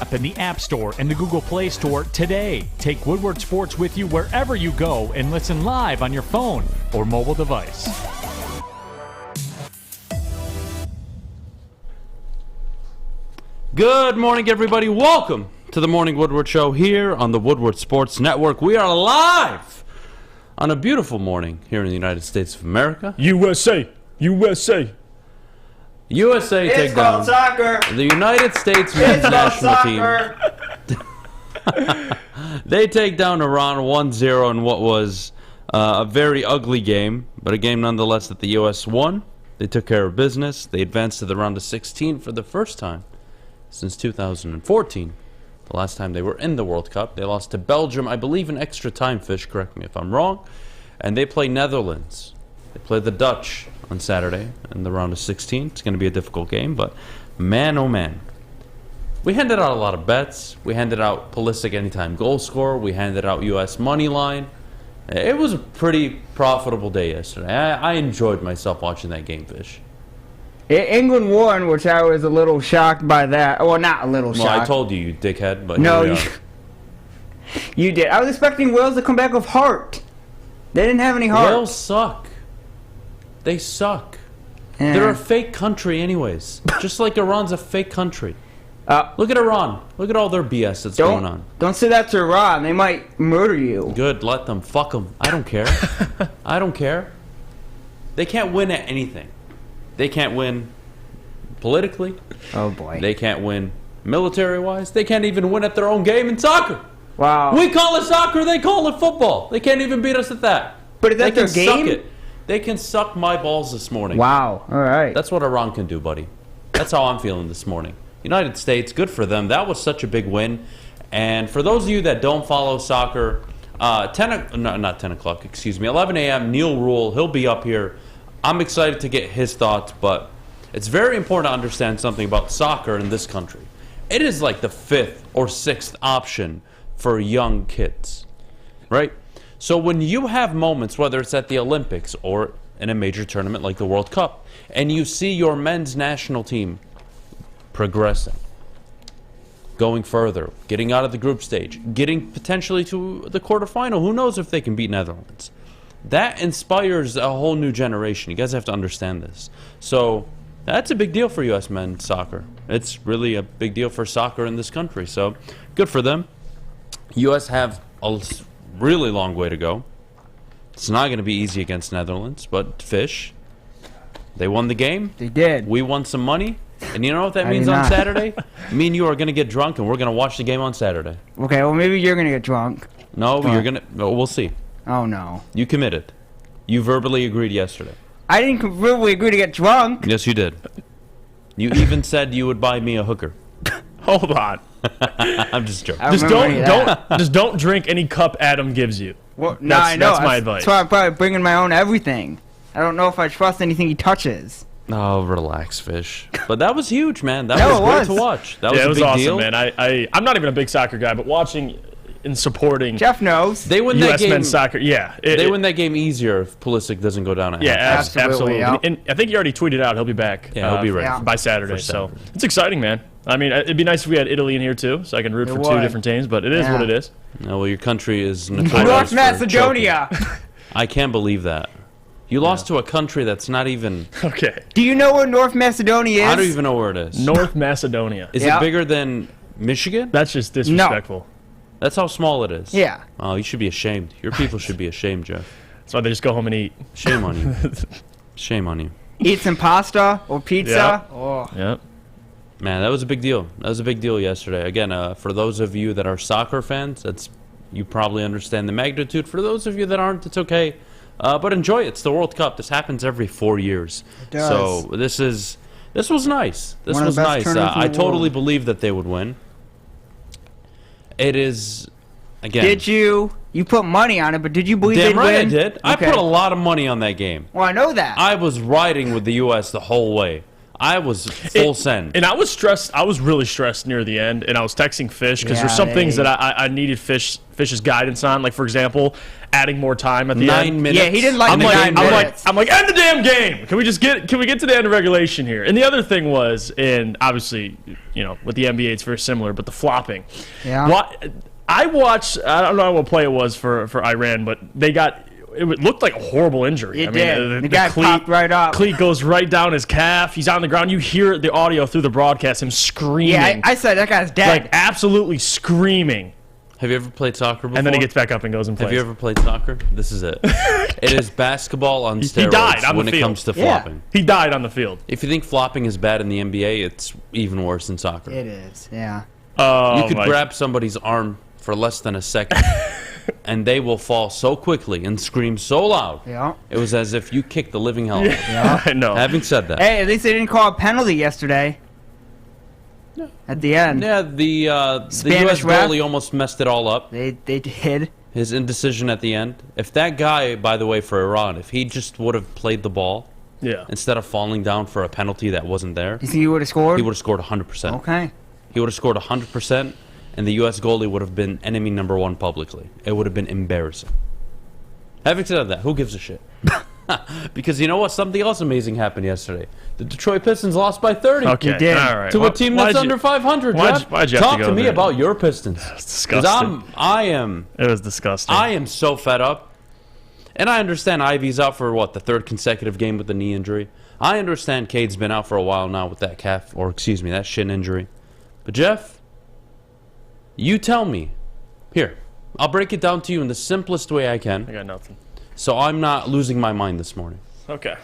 app in the App Store and the Google Play Store today. Take Woodward Sports with you wherever you go and listen live on your phone or mobile device. Good morning, everybody. Welcome to the Morning Woodward Show here on the Woodward Sports Network. We are live on a beautiful morning here in the United States of America. USA. USA take down soccer. The United States men's national team. They take down Iran 1-0 in what was a very ugly game, but a game nonetheless that the U.S. won. They took care of business. They advanced to the round of 16 for the first time since 2014. The last time they were in the World Cup. They lost to Belgium, I believe, in extra time, Fish, correct me if I'm wrong. And they play Netherlands. They play the Dutch on Saturday in the round of 16. It's going to be a difficult game, but man, oh man. We handed out a lot of bets. We handed out Pulisic anytime goal scorer. We handed out U.S. money line. It was a pretty profitable day yesterday. I enjoyed myself watching that game, Fish. England won, which I was a little shocked by that. Well, not a little shocked. Well, I told you, you dickhead, but no, you did. I was expecting Wales to come back with heart. They didn't have any heart. Wales suck. They suck. Yeah. They're a fake country anyways. Just like Iran's a fake country. Look at Iran. Look at all their BS that's going on. Don't say that to Iran. They might murder you. Good. Let them. Fuck them. I don't care. I don't care. They can't win at anything. They can't win politically. Oh, boy. They can't win military-wise. They can't even win at their own game in soccer. Wow. We call it soccer. They call it football. They can't even beat us at that. But is that their game? Suck it. They can suck my balls this morning. Wow. All right. That's what Iran can do, buddy. That's how I'm feeling this morning. United States, good for them. That was such a big win. And for those of you that don't follow soccer, 11 a.m., Neil Rule, he'll be up here. I'm excited to get his thoughts, but it's very important to understand something about soccer in this country. It is like the 5th or 6th option for young kids, right? So when you have moments, whether it's at the Olympics or in a major tournament like the World Cup, and you see your men's national team progressing, going further, getting out of the group stage, getting potentially to the quarterfinal, who knows if they can beat Netherlands? That inspires a whole new generation. You guys have to understand this. So that's a big deal for U.S. men's soccer. It's really a big deal for soccer in this country. So good for them. U.S. have a really long way to go. It's not going to be easy against Netherlands, but Fish, they won the game. They did. We won some money. And you know what that means on Saturday? Me and you are going to get drunk, and we're going to watch the game on Saturday. Okay, well, maybe you're going to get drunk. No, you're going to... We'll see. Oh, no. You committed. You verbally agreed yesterday. I didn't verbally agree to get drunk. Yes, you did. You even said you would buy me a hooker. Hold on. I'm just joking. Just don't drink any cup Adham gives you. Well, no, I know. That's my advice. That's why I'm probably bringing my own everything. I don't know if I trust anything he touches. Oh, relax, Fish. But that was huge, man. That was great to watch. That was it was a big awesome, deal. Man. I'm not even a big soccer guy, but watching and supporting Jeff knows. They win U.S. that game. men's soccer. Yeah, They win that game easier if Pulisic doesn't go down at half. absolutely. Yep. And I think he already tweeted out he'll be back. Yeah, he'll be ready by Saturday. So it's exciting, man. I mean, it'd be nice if we had Italy in here too, so I can root for two different teams. But it is what it is. No, well, your country is notorious North for Macedonia. choking. I can't believe that. You lost to a country that's not even... Okay. Do you know where North Macedonia is? I don't even know where it is. North Macedonia. Is it bigger than Michigan? That's just disrespectful. No. That's how small it is. Yeah. Oh, you should be ashamed. Your people should be ashamed, Jeff. That's why they just go home and eat. Shame on you. Shame on you. Eat some pasta or pizza. Yep. Oh. Yep. Man, that was a big deal. That was a big deal yesterday. Again, for those of you that are soccer fans, you probably understand the magnitude. For those of you that aren't, it's okay. But enjoy it. It's the World Cup. This happens every 4 years. It does. So this was nice. This was nice. I totally believe that they would win. It is, again. Did you? You put money on it, but did you believe they'd Damn right win? I did. I put a lot of money on that game. Well, I know that. I was riding with the U.S. the whole way. I was full send. And I was stressed. I was really stressed near the end, and I was texting Fish because there's some things that I needed Fish's guidance on. Like, for example, adding more time at the 9 minutes. Yeah, he didn't like I'm the like, 9 minutes. I'm like, end the damn game. Can we get to the end of regulation here? And the other thing was, and obviously, with the NBA, it's very similar, but the flopping. Yeah. I watched. I don't know what play it was for Iran, but they got. It looked like a horrible injury. It did. The guy popped right up. Cleat goes right down his calf. He's on the ground. You hear the audio through the broadcast, him screaming. Yeah, I said that guy's dead. Like, absolutely screaming. Have you ever played soccer before? And then he gets back up and goes and plays. Have you ever played soccer? This is it. It is basketball on steroids He died on when the it field. comes to flopping. He died on the field. If you think flopping is bad in the NBA, it's even worse in soccer. It is, yeah. Oh, You could grab somebody's arm for less than a second, and they will fall so quickly and scream so loud. Yeah. It was as if you kicked the living hell out of them. Yeah, I know. Having said that, Hey, at least they didn't call a penalty yesterday. At the end. yeah, the Spanish U.S. ref. goalie almost messed it all up. They did. His indecision at the end. If that guy, by the way, for Iran, if he just would have played the ball Yeah. instead of falling down for a penalty that wasn't there, You think he would have scored? he would have scored 100%. Okay. He would have scored 100%, and the U.S. goalie would have been enemy number one publicly. It would have been embarrassing. Having said that, who gives a shit? Because you know what? Something else amazing happened yesterday. The Detroit Pistons lost by 30 Okay. You did. All right. to a team that's under 500, Jeff. why'd you have Talk to to go me there? about your Pistons. It's disgusting. It was disgusting. I am so fed up. And I understand Ivey's out for, the third consecutive game with the knee injury. I understand Cade's been out for a while now with that that shin injury. But, Jeff, you tell me. Here, I'll break it down to you in the simplest way I can, I got nothing. so I'm not losing my mind this morning. Okay.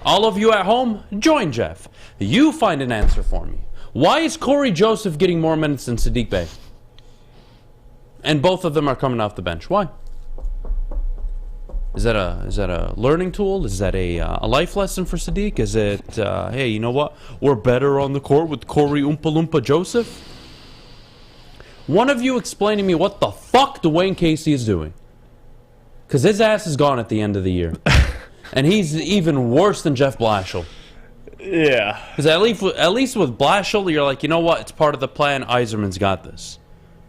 All of you at home, join Jeff. You find an answer for me. Why is Corey Joseph getting more minutes than Sadiq Bey? And both of them are coming off the bench. Why? Is that a learning tool? Is that a life lesson for Sadiq? Is it, hey, you know what? We're better on the court with Corey Oompa Loompa Joseph? One of you explain to me what the fuck Dwayne Casey is doing. Because his ass is gone at the end of the year. And he's even worse than Jeff Blashill. Yeah. Because at least with Blashill, you're like, you know what? It's part of the plan. Iserman's got this.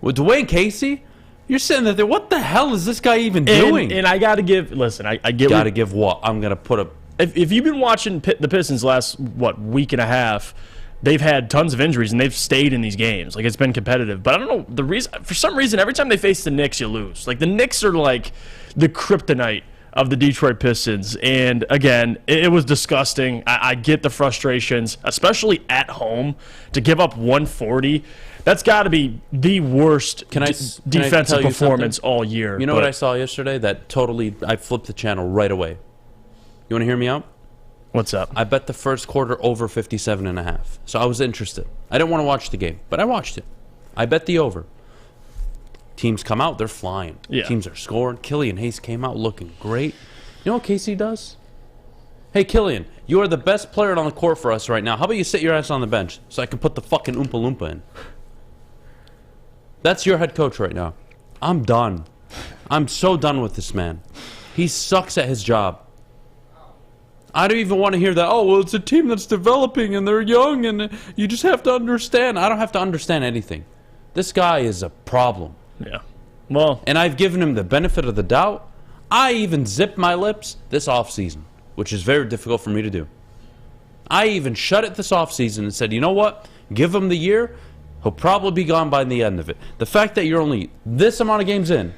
With Dwayne Casey, you're sitting there, what the hell is this guy even doing? And I got to give, listen, I get Got to give what? I'm going to put a... If you've been watching the Pistons last, week and a half, they've had tons of injuries, and they've stayed in these games. Like, it's been competitive. But I don't know, the reason, for some reason, every time they face the Knicks, you lose. Like, the Knicks are like the kryptonite of the Detroit Pistons. And, again, it was disgusting. I get the frustrations, especially at home, to give up 140. That's got to be the worst defensive performance all year. You know what I saw yesterday? I flipped the channel right away. You want to hear me out? What's up? I bet the first quarter over 57.5. So I was interested. I didn't want to watch the game, but I watched it. I bet the over. Teams come out, they're flying. Yeah. Teams are scoring. Killian Hayes came out looking great. You know what Casey does? Hey, Killian, you are the best player on the court for us right now. How about you sit your ass on the bench so I can put the fucking Oompa Loompa in? That's your head coach right now. I'm done. I'm so done with this man. He sucks at his job. I don't even want to hear that, it's a team that's developing and they're young and you just have to understand. I don't have to understand anything. This guy is a problem. Yeah. Well, And I've given him the benefit of the doubt. I even zipped my lips this offseason, which is very difficult for me to do. I even shut it this offseason and said, you know what? Give him the year. He'll probably be gone by the end of it. The fact that you're only this amount of games in,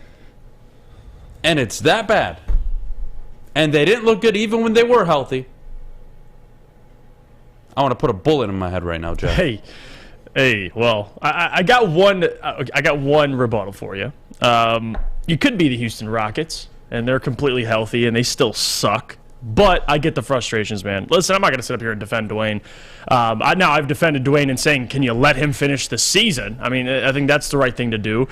and it's that bad, and they didn't look good even when they were healthy. I want to put a bullet in my head right now, Jeff. Hey, well, I got one rebuttal for you. You could be the Houston Rockets, and they're completely healthy, and they still suck. But I get the frustrations, man. Listen, I'm not going to sit up here and defend Dwayne. I've defended Dwayne in saying, can you let him finish the season? I mean, I think that's the right thing to do.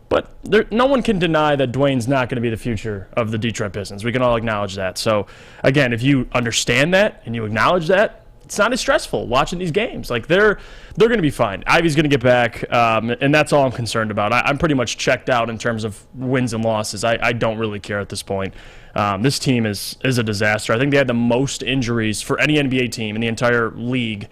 But no one can deny that Dwayne's not going to be the future of the Detroit Pistons. We can all acknowledge that. So, again, if you understand that and you acknowledge that, it's not as stressful watching these games. Like they're going to be fine. Ivey's going to get back, and that's all I'm concerned about. I'm pretty much checked out in terms of wins and losses. I don't really care at this point. This team is a disaster. I think they had the most injuries for any NBA team in the entire league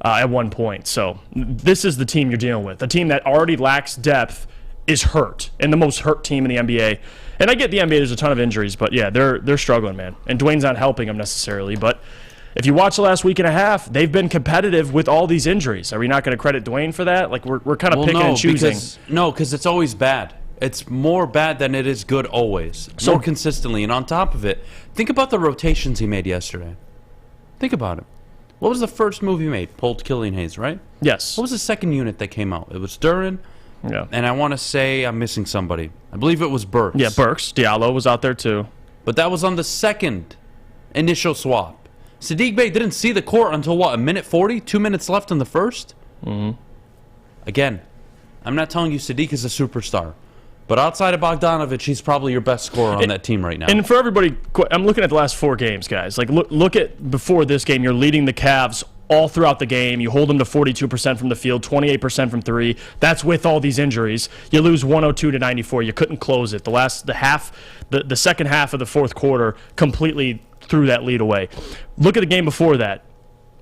at one point. So this is the team you're dealing with. A team that already lacks depth is hurt, and the most hurt team in the NBA. And I get the NBA, there's a ton of injuries, but yeah, they're struggling, man. And Dwayne's not helping them necessarily, but if you watch the last week and a half, they've been competitive with all these injuries. Are we not going to credit Dwayne for that? Like we're kind of picking and choosing. Because it's always bad. It's more bad than it is good always. More consistently. And on top of it, think about the rotations he made yesterday. Think about it. What was the first move he made? Pulled Killian Hayes, right? Yes. What was the second unit that came out? It was Duran. Yeah. And I want to say I'm missing somebody. I believe it was Burks. Yeah, Burks. Diallo was out there too. But that was on the second initial swap. Saddiq Bey didn't see the court until, what, a minute 40? 2 minutes left in the first? Mm-hmm. Again, I'm not telling you Saddiq is a superstar. But outside of Bogdanovic, he's probably your best scorer on that team right now. And for everybody, I'm looking at the last 4 games, guys. Like, look at before this game, you're leading the Cavs all throughout the game. You hold them to 42% from the field, 28% from 3. That's with all these injuries. You lose 102-94. You couldn't close it. The second half of the fourth quarter completely threw that lead away. Look at the game before that.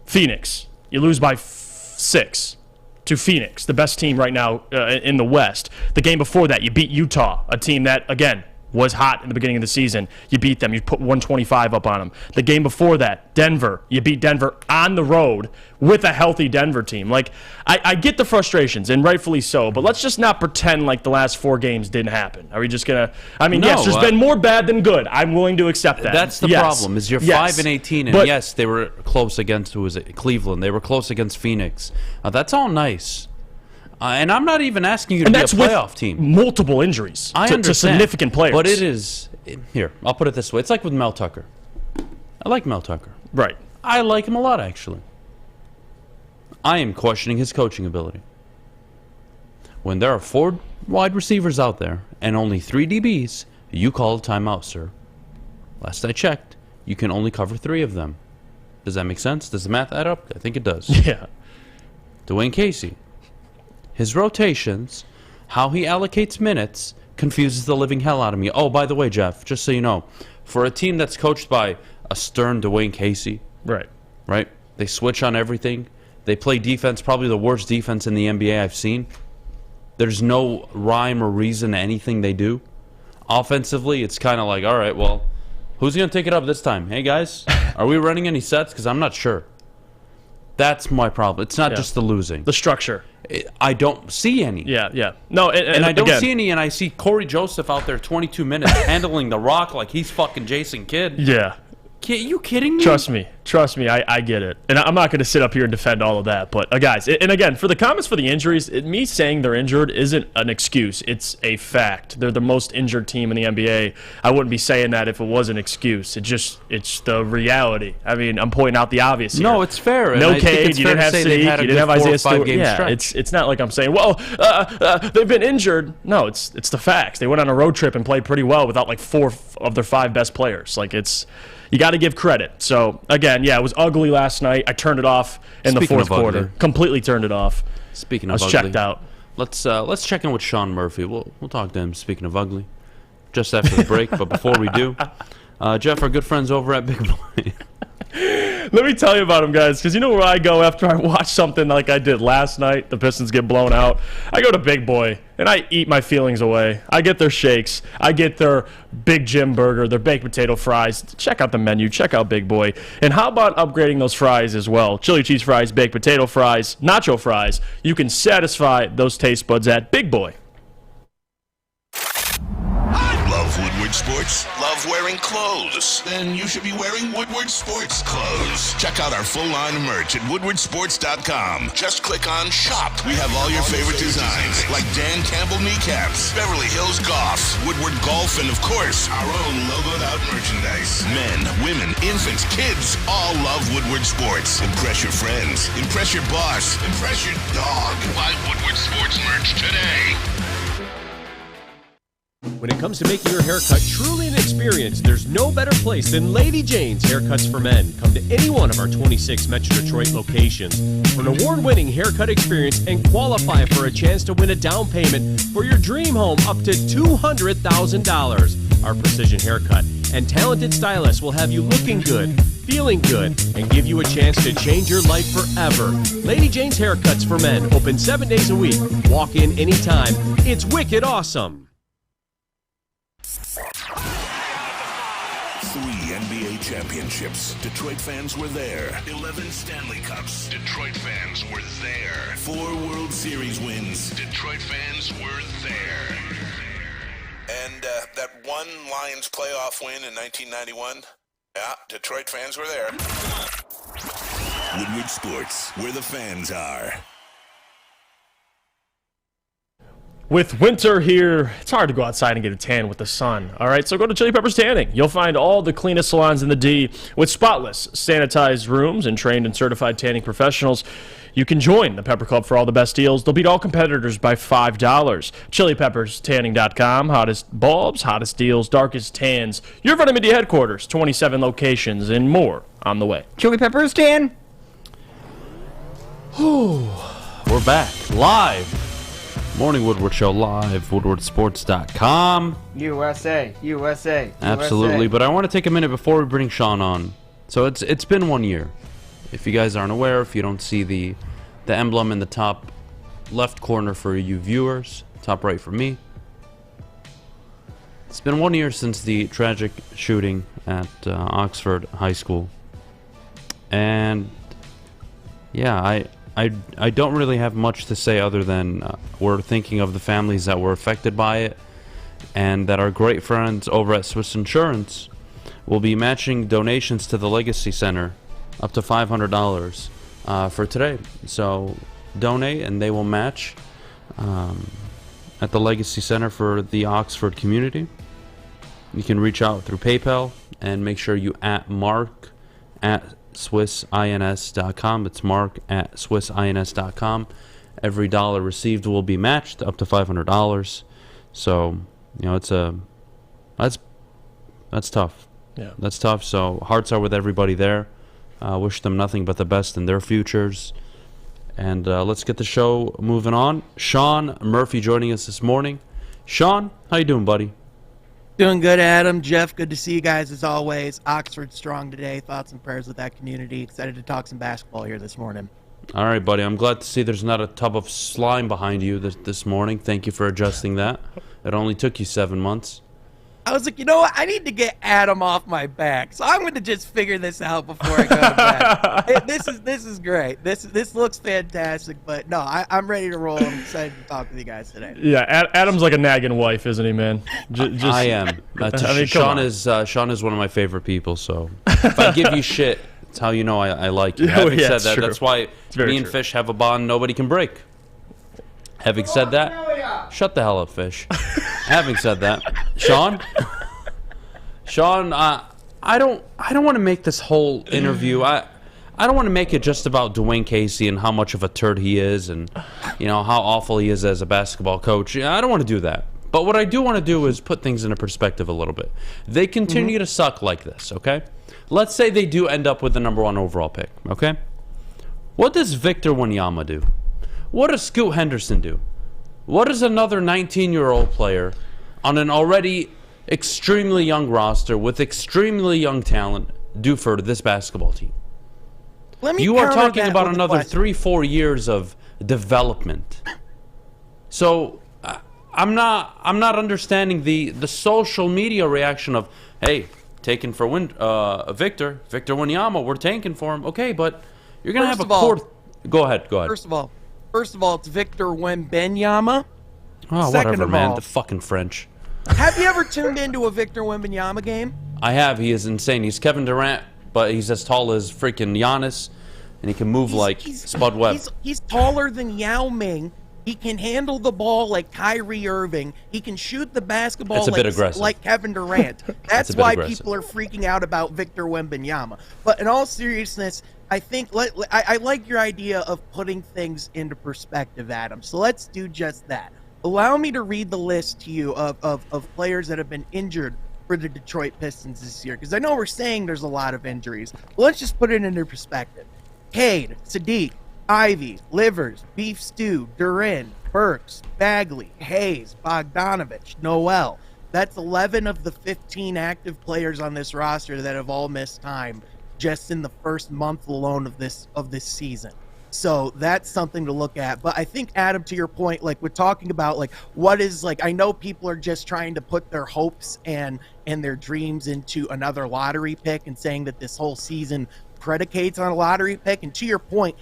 Phoenix. You lose by 6 to Phoenix, the best team right now in the West. The game before that, you beat Utah, a team that, again, was hot in the beginning of the season. You beat them. You put 125 up on them. The game before that, Denver. You beat Denver on the road with a healthy Denver team. Like, I get the frustrations, and rightfully so, but let's just not pretend like the last 4 games didn't happen. Are we just going to – I mean, yes, there's been more bad than good. I'm willing to accept that. That's the problem, is you're 5-18, and yes, they were close against, who was it, Cleveland. They were close against Phoenix. That's all nice. And I'm not even asking you to be a playoff team. Multiple injuries to significant players. But it is, here, I'll put it this way. It's like with Mel Tucker. I like Mel Tucker. Right. I like him a lot, actually. I am questioning his coaching ability. When there are 4 wide receivers out there and only 3 DBs, you call a timeout, sir. Last I checked, you can only cover 3 of them. Does that make sense? Does the math add up? I think it does. Yeah. Dwayne Casey. His rotations, how he allocates minutes, confuses the living hell out of me. Oh, by the way, Jeff, just so you know, for a team that's coached by a stern Dwayne Casey, right? They switch on everything. They play defense, probably the worst defense in the NBA I've seen. There's no rhyme or reason to anything they do. Offensively, it's kind of like, all right, well, who's going to take it up this time? Hey, guys, are we running any sets? Because I'm not sure. That's my problem. It's not just the losing. The structure. I don't see any. Yeah. No, and I don't see any, and I see Corey Joseph out there 22 minutes handling the rock like he's fucking Jason Kidd. Yeah. Are you kidding me? Trust me, I get it. And I'm not going to sit up here and defend all of that. But, guys, and again, for the comments for the injuries, me saying they're injured isn't an excuse. It's a fact. They're the most injured team in the NBA. I wouldn't be saying that if it was an excuse. It's the reality. I mean, I'm pointing out the obvious here. No, it's fair. No Cade, you didn't have Saddiq, you didn't have Isaiah Stewart. Yeah, it's not like I'm saying, well, they've been injured. No, it's the facts. They went on a road trip and played pretty well without like 4 of their 5 best players. Like, you got to give credit. So, again, it was ugly last night. I turned it off in the fourth quarter. Completely turned it off. Speaking of ugly, I was checked out. Let's check in with Sean Murphy. We'll talk to him, speaking of ugly, just after the break. But before we do, Jeff, our good friends over at Big Boy. Let me tell you about them, guys, because you know where I go after I watch something like I did last night, the Pistons get blown out? I go to Big Boy, and I eat my feelings away. I get their shakes. I get their Big Jim burger, their baked potato fries. Check out the menu. Check out Big Boy. And how about upgrading those fries as well? Chili cheese fries, baked potato fries, nacho fries. You can satisfy those taste buds at Big Boy. Love Woodward Sports? Love wearing clothes? Then you should be wearing Woodward Sports clothes. Check out our full line of merch at woodwardsports.com. Just click on Shop. We have all your favorite designs, like Dan Campbell kneecaps, Beverly Hills Golf, Woodward Golf, and of course, our own logoed out merchandise. Men, women, infants, kids, all love Woodward Sports. Impress your friends. Impress your boss. Impress your dog. Buy Woodward Sports merch today. When it comes to making your haircut truly an experience, there's no better place than Lady Jane's Haircuts for Men. Come to any one of our 26 Metro Detroit locations for an award-winning haircut experience and qualify for a chance to win a down payment for your dream home up to $200,000. Our precision haircut and talented stylists will have you looking good, feeling good, and give you a chance to change your life forever. Lady Jane's Haircuts for Men, open 7 days a week. Walk in anytime. It's wicked awesome. 3 NBA championships. Detroit fans were there. 11 Stanley Cups. Detroit fans were there. 4 World Series wins. Detroit fans were there. And that one Lions playoff win in 1991? Yeah, Detroit fans were there. Woodward Sports, where the fans are. With winter here, it's hard to go outside and get a tan with the sun. All right, so go to Chili Peppers Tanning. You'll find all the cleanest salons in the D with spotless, sanitized rooms and trained and certified tanning professionals. You can join the Pepper Club for all the best deals. They'll beat all competitors by $5. ChiliPeppersTanning.com. Hottest bulbs, hottest deals, darkest tans. Your vitamin D headquarters, 27 locations, and more on the way. Chili Peppers Tan. We're back live. Morning Woodward Show live, woodwardsports.com. USA. Absolutely, but I want to take a minute before we bring Sean on. So it's been 1 year. If you guys aren't aware, if you don't see the emblem in the top left corner for you viewers, top right for me. It's been 1 year since the tragic shooting at Oxford High School. And yeah, I don't really have much to say other than we're thinking of the families that were affected by it, and that our great friends over at Swiss Insurance will be matching donations to the Legacy Center up to $500 for today. So donate and they will match at the Legacy Center for the Oxford community. You can reach out through PayPal and make sure you at Mark at SwissINS.com. It's Mark at SwissINS.com. Every dollar received will be matched up to $500. So, you know, that's tough. Yeah. That's tough. So hearts are with everybody there. Wish them nothing but the best in their futures. And let's get the show moving on. Sean Murphy joining us this morning. Sean, how you doing, buddy? Doing good, Adam. Jeff, good to see you guys as always. Oxford strong today. Thoughts and prayers with that community. Excited to talk some basketball here this morning. All right, buddy. I'm glad to see there's not a tub of slime behind you this morning. Thank you for adjusting that. It only took you 7 months. I was like, you know what? I need to get Adam off my back, so I'm going to just figure this out before I go to bed. This is great. This looks fantastic, but no, I'm ready to roll. I'm excited to talk with you guys today. Yeah, Adam's like a nagging wife, isn't he, man? I am. I mean, Sean is one of my favorite people. So if I give you shit, it's how you know I like you. Having said that, that's why me and Fish have a bond nobody can break. Having said that, shut the hell up, Fish. Having said that, Sean, I don't want to make this whole interview. I don't want to make it just about Dwayne Casey and how much of a turd he is, and you know how awful he is as a basketball coach. I don't want to do that. But what I do want to do is put things into perspective a little bit. They continue to suck like this, okay? Let's say they do end up with the number 1 overall pick, okay? What does Victor Wanyama do? What does Scoot Henderson do? What does another 19-year-old player on an already extremely young roster with extremely young talent do for this basketball team? You are talking about another 3-4 years of development. So I'm not understanding the social media reaction of, hey, taken for Victor Wanyama, we're tanking for him. Okay, but you're gonna have a core. Go ahead. First of all, it's Victor Wembanyama. Oh, whatever, man. The fucking French. Have you ever tuned into a Victor Wembanyama game? I have. He is insane. He's Kevin Durant, but he's as tall as freaking Giannis, and he can move like Spud Webb. He's taller than Yao Ming. He can handle the ball like Kyrie Irving. He can shoot the basketball like Kevin Durant. That's why people are freaking out about Victor Wembanyama. But in all seriousness, I think I like your idea of putting things into perspective, Adam. So let's do just that. Allow me to read the list to you of players that have been injured for the Detroit Pistons this year, because I know we're saying there's a lot of injuries. But let's just put it into perspective. Cade, Sadiq, Ivey, Livers, Beef Stew, Durin, Burks, Bagley, Hayes, Bogdanovich, Noel. That's 11 of the 15 active players on this roster that have all missed time just in the first month alone of this season. So that's something to look at. But I think, Adam, to your point, like we're talking about, like what is, like, I know people are just trying to put their hopes and their dreams into another lottery pick and saying that this whole season predicates on a lottery pick. And to your point,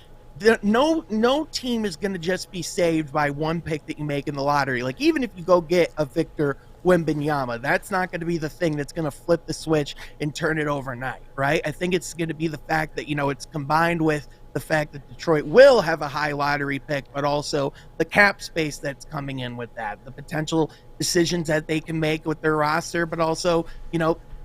no team is going to just be saved by one pick that you make in the lottery. Like, even if you go get a Victor Wembanyama, that's not going to be the thing that's going to flip the switch and turn it overnight, right? I think it's going to be the fact that, it's combined with the fact that Detroit will have a high lottery pick, but also the cap space that's coming in with that, the potential decisions that they can make with their roster, but also,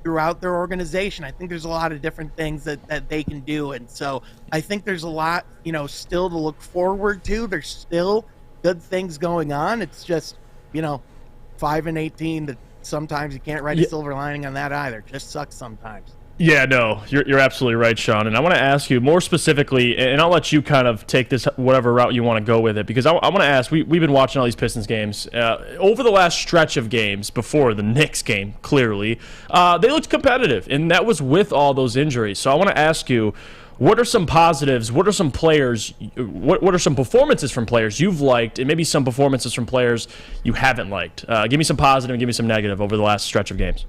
throughout their organization. I think there's a lot of different things that they can do. And so I think there's a lot, still to look forward to. There's still good things going on. It's just, 5-18, that sometimes you can't write a silver lining on that either. It just sucks sometimes. Yeah, no, you're absolutely right, Sean. And I want to ask you more specifically, and I'll let you kind of take this whatever route you want to go with it, because I want to ask, we've been watching all these Pistons games. Over the last stretch of games before the Knicks game, clearly, they looked competitive, and that was with all those injuries. So I want to ask you, what are some positives? What are some players? What are some performances from players you've liked, and maybe some performances from players you haven't liked? Give me some positive and give me some negative over the last stretch of games.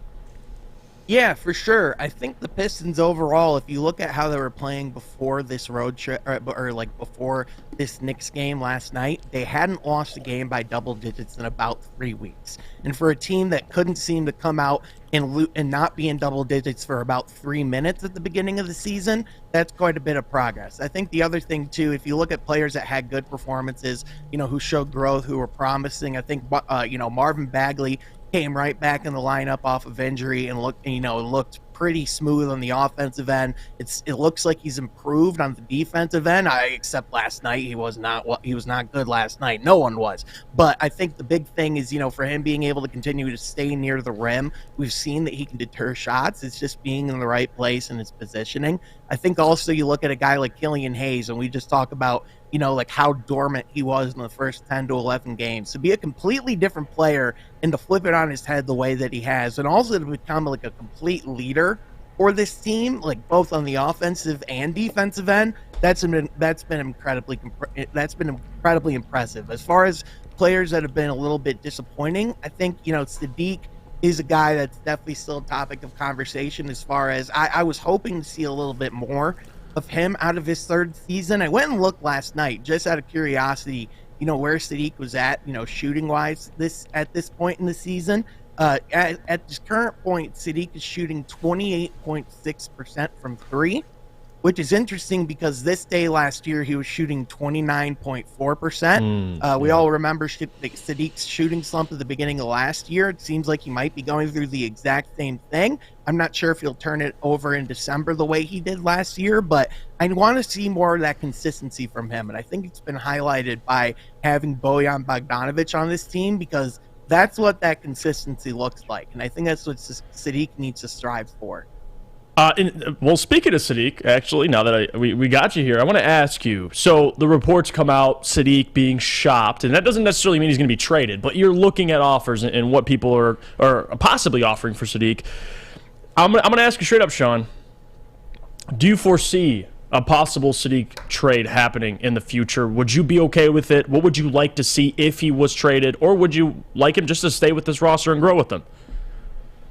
Yeah, for sure. I think the Pistons overall, if you look at how they were playing before this road trip, or like before this Knicks game last night, they hadn't lost a game by double digits in about 3 weeks. And for a team that couldn't seem to come out and not be in double digits for about 3 minutes at the beginning of the season, that's quite a bit of progress. I think the other thing too, if you look at players that had good performances, who showed growth, who were promising, I think Marvin Bagley came right back in the lineup off of injury and looked pretty smooth on the offensive end. It looks like he's improved on the defensive end. Except last night he was not good last night. No one was. But I think the big thing is, for him being able to continue to stay near the rim. We've seen that he can deter shots. It's just being in the right place and his positioning. I think also you look at a guy like Killian Hayes, and we just talk about, like how dormant he was in the first 10 to 11 games. To be a completely different player and to flip it on his head the way that he has, and also to become like a complete leader for this team, like both on the offensive and defensive end, that's been incredibly impressive. As far as players that have been a little bit disappointing, I think, Sadiq is a guy that's definitely still a topic of conversation. As far as I was hoping to see a little bit more of him out of his third season. I went and looked last night just out of curiosity, where Sadiq was at, shooting wise at this point in the season. At this current point, Sadiq is shooting 28.6% from three, which is interesting because this day last year he was shooting 29.4%. We all remember Sadiq's shooting slump at the beginning of last year. It seems like he might be going through the exact same thing. I'm not sure if he'll turn it over in December the way he did last year, but I want to see more of that consistency from him. And I think it's been highlighted by having Bojan Bogdanovic on this team, because that's what that consistency looks like. And I think that's what Sadiq needs to strive for. Well, speaking of Sadiq, actually, now that we got you here, I want to ask you. So the reports come out, Sadiq being shopped, and that doesn't necessarily mean he's going to be traded, but you're looking at offers and what people are possibly offering for Sadiq. I'm going to ask you straight up, Sean. Do you foresee a possible Sadiq trade happening in the future? Would you be okay with it? What would you like to see if he was traded, or would you like him just to stay with this roster and grow with them?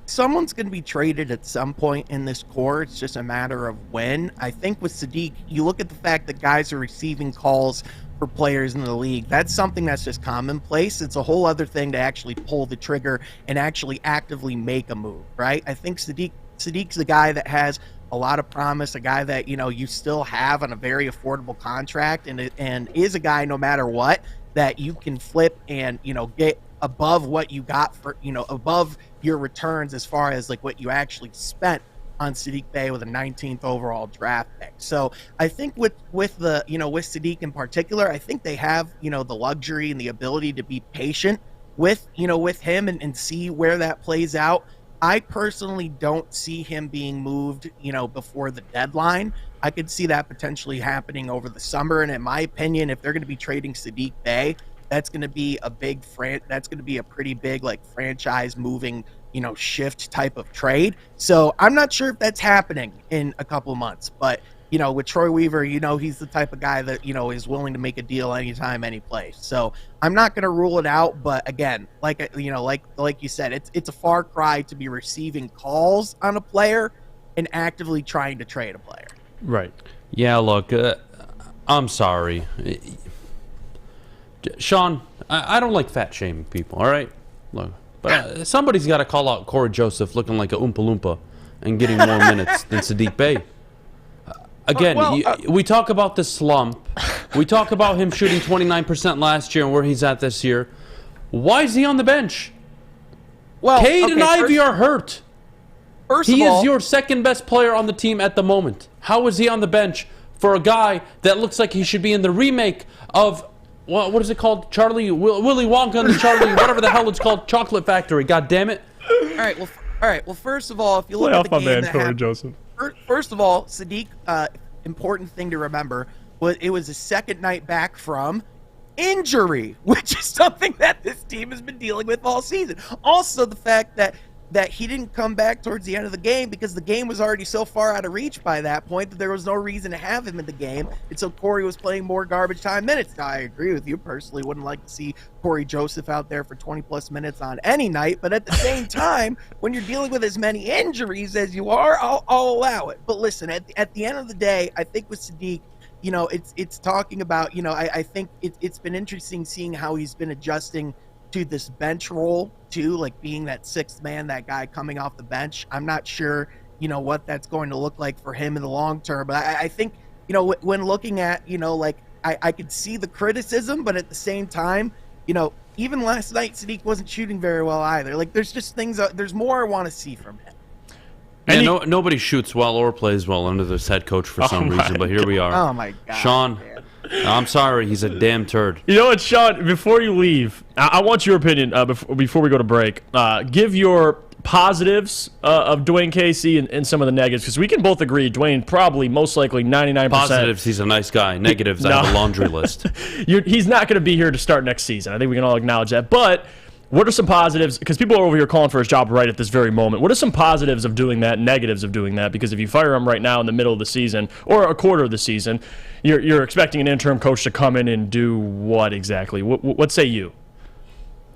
Someone's going to be traded at some point in this core. It's just a matter of when. I think with Sadiq, you look at the fact that guys are receiving calls for players in the league. That's something that's just commonplace. It's a whole other thing to actually pull the trigger and actually actively make a move, right? I think Sadiq's the guy that has a lot of promise, a guy that, you still have on a very affordable contract, and is a guy, no matter what, that you can flip and, get above what you got for, above your returns as far as like what you actually spent on Saddiq Bey with a 19th overall draft pick. So I think with Saddiq in particular, I think they have, the luxury and the ability to be patient with him and see where that plays out. I personally don't see him being moved, before the deadline. I could see that potentially happening over the summer. And in my opinion, if they're going to be trading Saddiq Bey, that's going to be a pretty big like franchise moving, shift type of trade. So I'm not sure if that's happening in a couple of months, but with Troy Weaver, he's the type of guy that, is willing to make a deal anytime, any place. So I'm not going to rule it out. But again, like you said, it's a far cry to be receiving calls on a player and actively trying to trade a player. Right. Yeah, look, I'm sorry. Sean, I don't like fat shaming people, all right? Look, but somebody's got to call out Corey Joseph looking like a Oompa Loompa and getting more minutes than Saddiq Bey. Again, we talk about the slump. We talk about him shooting 29% last year and where he's at this year. Why is he on the bench? Well, Cade and Ivey are hurt. He is your second best player on the team at the moment. How is he on the bench for a guy that looks like he should be in the remake of, what is it called? Willy Wonka and the Charlie, whatever the hell it's called, Chocolate Factory. God damn it. All right. Well, first of all, if you look at the game Corey Joseph. First of all, Saddiq, important thing to remember, it was his second night back from injury, which is something that this team has been dealing with all season. Also, the fact that he didn't come back towards the end of the game because the game was already so far out of reach by that point that there was no reason to have him in the game. And so Corey was playing more garbage time minutes. Now, I agree with you. Personally, wouldn't like to see Corey Joseph out there for 20-plus minutes on any night. But at the same time, when you're dealing with as many injuries as you are, I'll allow it. But listen, at the end of the day, I think with Saddiq, it's talking about, I think it's been interesting seeing how he's been adjusting to this bench role too, like being that sixth man, that guy coming off the bench. I'm not sure, what that's going to look like for him in the long term. But I think, when looking at, I could see the criticism, but at the same time, even last night, Saddiq wasn't shooting very well either. Like there's just things, there's more I want to see from him. Yeah, nobody shoots well or plays well under this head coach for some reason, but here we are. Oh my God, Sean. Man. I'm sorry, he's a damn turd. You know what, Sean, before you leave, I want your opinion before we go to break. Give your positives of Dwayne Casey and some of the negatives, because we can both agree Dwayne probably most likely 99%. Positives, he's a nice guy. Negatives, I have a laundry list. He's not going to be here to start next season. I think we can all acknowledge that. But what are some positives? Because people are over here calling for his job right at this very moment. What are some positives of doing that, negatives of doing that? Because if you fire him right now in the middle of the season or a quarter of the season, you're expecting an interim coach to come in and do what exactly? What say you?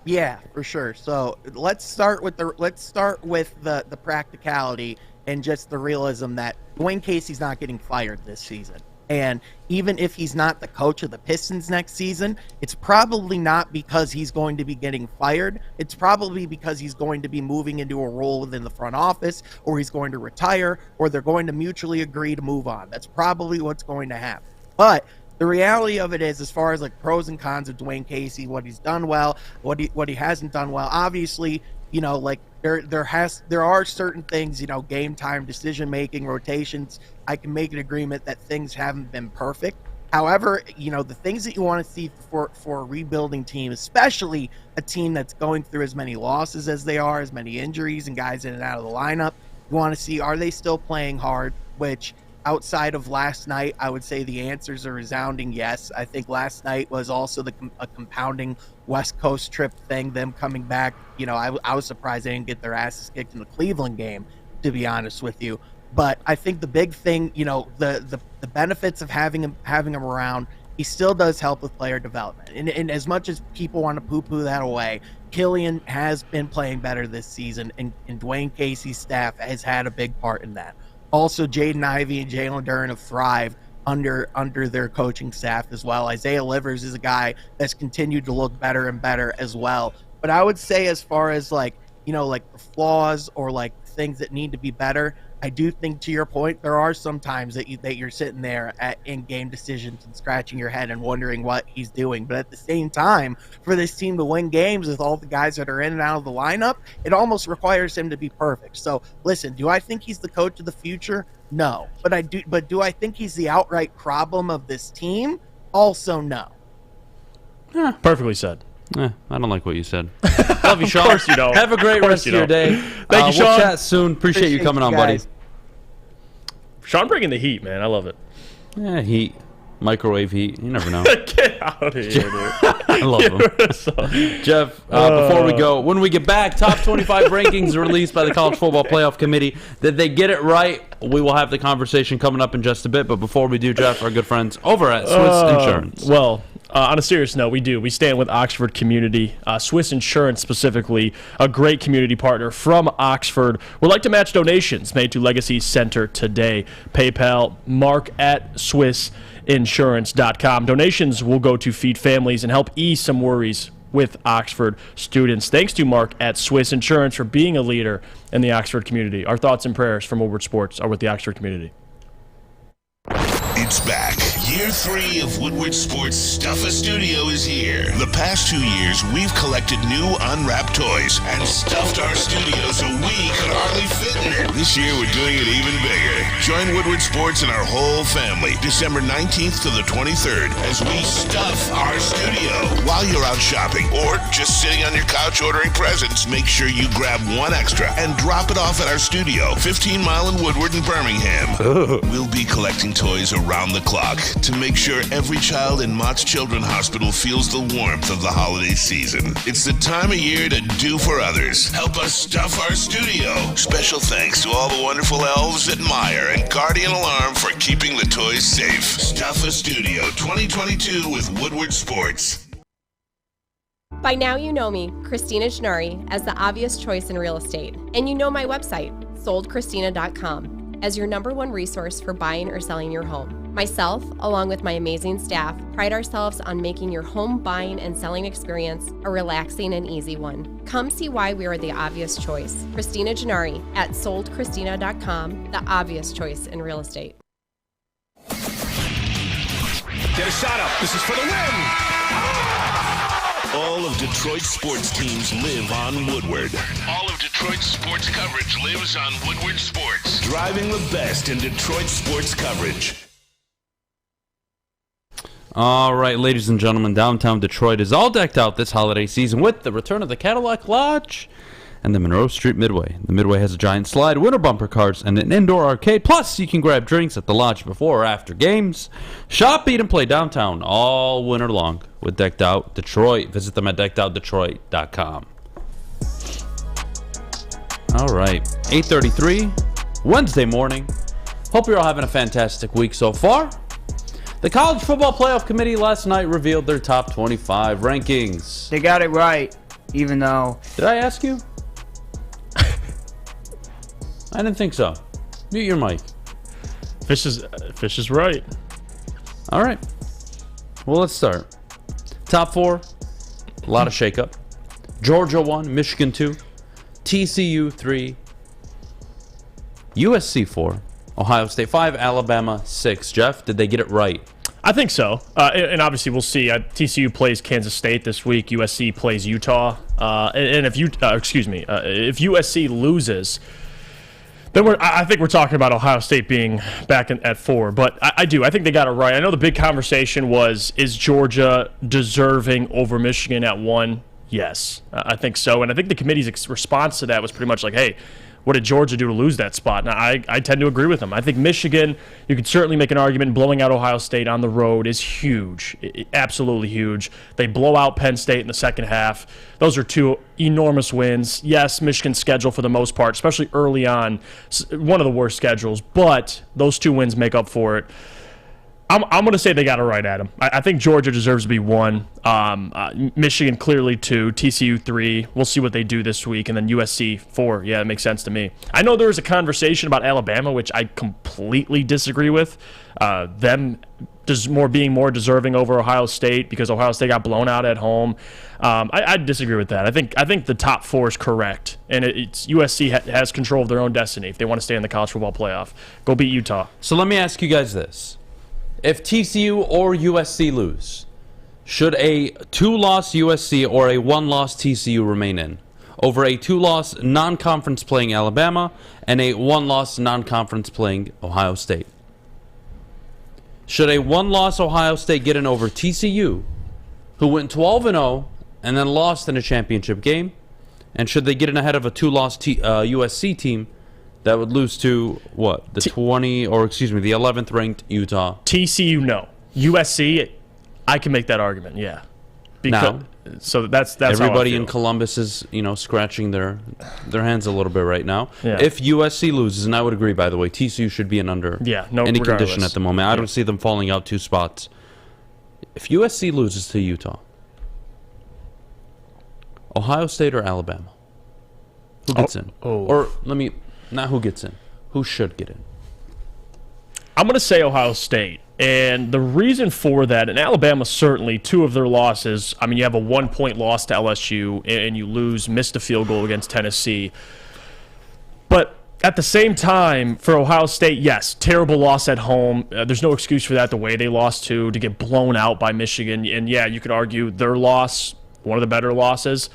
Yeah, for sure. So let's start with the practicality and just the realism that Dwayne Casey's not getting fired this season. And even if he's not the coach of the Pistons next season, it's probably not because he's going to be getting fired. It's probably because he's going to be moving into a role within the front office, or he's going to retire, or they're going to mutually agree to move on. That's probably what's going to happen. But the reality of it is, as far as like pros and cons of Dwayne Casey, what he's done well, what he hasn't done well, obviously, like there are certain things, game time, decision making, rotations. I can make an agreement that things haven't been perfect. However, the things that you want to see for a rebuilding team, especially a team that's going through as many losses as they are, as many injuries and guys in and out of the lineup, you want to see, are they still playing hard? Which, outside of last night, I would say the answers are resounding yes. I think last night was also a compounding West Coast trip thing, them coming back. I was surprised they didn't get their asses kicked in the Cleveland game, to be honest with you. But I think the big thing, the benefits of having him around, he still does help with player development. And as much as people want to poo-poo that away, Killian has been playing better this season, and Dwayne Casey's staff has had a big part in that. Also, Jaden Ivey and Jalen Duren have thrived under their coaching staff as well. Isaiah Livers is a guy that's continued to look better and better as well. But I would say, as far as the flaws or things that need to be better, I do think, to your point, there are some times that you're sitting there in game decisions and scratching your head and wondering what he's doing. But at the same time, for this team to win games with all the guys that are in and out of the lineup, it almost requires him to be perfect. So listen, do I think he's the coach of the future? No. But do I think he's the outright problem of this team? Also no. Perfectly said. I don't like what you said. Love you, Sean. Of course you don't. Have a great rest of your day. Thank you, Sean. We'll chat soon. Appreciate you coming on, buddy. Sean bringing the heat, man. I love it. Yeah, heat. Microwave heat. You never know. Get out of here, dude. I love him. Jeff, before we go, when we get back, top 25 rankings released by the College Football Playoff Committee. Did they get it right? We will have the conversation coming up in just a bit. But before we do, Jeff, our good friends over at Swiss Insurance. Well, on a serious note, we do. We stand with Oxford Community. Swiss Insurance specifically, a great community partner from Oxford. Would like to match donations made to Legacy Center today. PayPal, Mark at SwissInsurance.com. Donations will go to feed families and help ease some worries with Oxford students. Thanks to Mark at Swiss Insurance for being a leader in the Oxford community. Our thoughts and prayers from Woodward Sports are with the Oxford community. It's back. Year 3 of Woodward Sports Stuff-A Studio is here. The past 2 years, we've collected new unwrapped toys and stuffed our studio so we could hardly fit in it. This year, we're doing it even bigger. Join Woodward Sports and our whole family December 19th to the 23rd as we stuff our studio. While you're out shopping or just sitting on your couch ordering presents, make sure you grab one extra and drop it off at our studio, 15 Mile in Woodward and Birmingham. We'll be collecting toys around the clock to make sure every child in Mott's Children's Hospital feels the warmth of the holiday season. It's the time of year to do for others. Help us stuff our studio. Special thanks to all the wonderful elves at Meyer and Guardian Alarm for keeping the toys safe. Stuff-A Studio 2022 with Woodward Sports. By now you know me, Christina Gennari, as the obvious choice in real estate. And you know my website, soldchristina.com, as your #1 resource for buying or selling your home. Myself, along with my amazing staff, pride ourselves on making your home buying and selling experience a relaxing and easy one. Come see why we are the obvious choice. Christina Gennari at soldchristina.com, the obvious choice in real estate. Get a shot up. This is for the win. All of Detroit's sports teams live on Woodward. All of Detroit's sports coverage lives on Woodward Sports. Driving the best in Detroit sports coverage. All right, ladies and gentlemen, downtown Detroit is all decked out this holiday season with the return of the Cadillac Lodge and the Monroe Street Midway. The Midway has a giant slide, winter bumper cars, and an indoor arcade. Plus, you can grab drinks at the Lodge before or after games. Shop, eat, and play downtown all winter long with Decked Out Detroit. Visit them at deckedoutdetroit.com. All right, 8:33, Wednesday morning. Hope you're all having a fantastic week so far. The College Football Playoff Committee last night revealed their top 25 rankings. They got it right, even though... Did I ask you? I didn't think so. Mute your mic. Fish is right. All right. Well, let's start. Top 4, a lot of shakeup. Georgia 1, Michigan 2, TCU 3, USC 4, Ohio State 5, Alabama 6. Jeff, did they get it right? I think so. And obviously we'll see. TCU plays Kansas State this week. USC plays Utah. And if USC loses, then I think we're talking about Ohio State being back at 4. But I think they got it right. I know the big conversation was, is Georgia deserving over Michigan at 1? Yes, I think so. And I think the committee's response to that was pretty much like, hey, what did Georgia do to lose that spot? And I tend to agree with them. I think Michigan, you could certainly make an argument, blowing out Ohio State on the road is huge, absolutely huge. They blow out Penn State in the second half. Those are 2 enormous wins. Yes, Michigan's schedule for the most part, especially early on, one of the worst schedules, but those 2 wins make up for it. I'm going to say they got it right, Adam. I think Georgia deserves to be 1. Michigan clearly 2. TCU 3. We'll see what they do this week. And then USC 4. Yeah, it makes sense to me. I know there was a conversation about Alabama, which I completely disagree with. Them being more deserving over Ohio State because Ohio State got blown out at home. I disagree with that. I think the top 4 is correct, and it's USC has control of their own destiny if they want to stay in the college football playoff. Go beat Utah. So let me ask you guys this. If TCU or USC lose, should a 2-loss USC or a 1-loss TCU remain in over a 2-loss non-conference playing Alabama and a 1-loss non-conference playing Ohio State? Should a 1-loss Ohio State get in over TCU, who went 12-0 and then lost in a championship game? And should they get in ahead of a 2-loss USC team that would lose to, what, the 11th ranked Utah? TCU, no. USC, I can make that argument, yeah. Now, so that's everybody in Columbus is, scratching their hands a little bit right now. Yeah. If USC loses, and I would agree, by the way, TCU should be in under any condition at the moment. I don't see them falling out 2 spots. If USC loses to Utah, Ohio State or Alabama, who gets in? Or not who gets in, who should get in? I'm going to say Ohio State. And the reason for that, and Alabama certainly, 2 of their losses, you have a 1-point loss to LSU, and you missed a field goal against Tennessee. But at the same time, for Ohio State, yes, terrible loss at home. There's no excuse for that, the way they lost to get blown out by Michigan. And yeah, you could argue their loss, one of the better losses.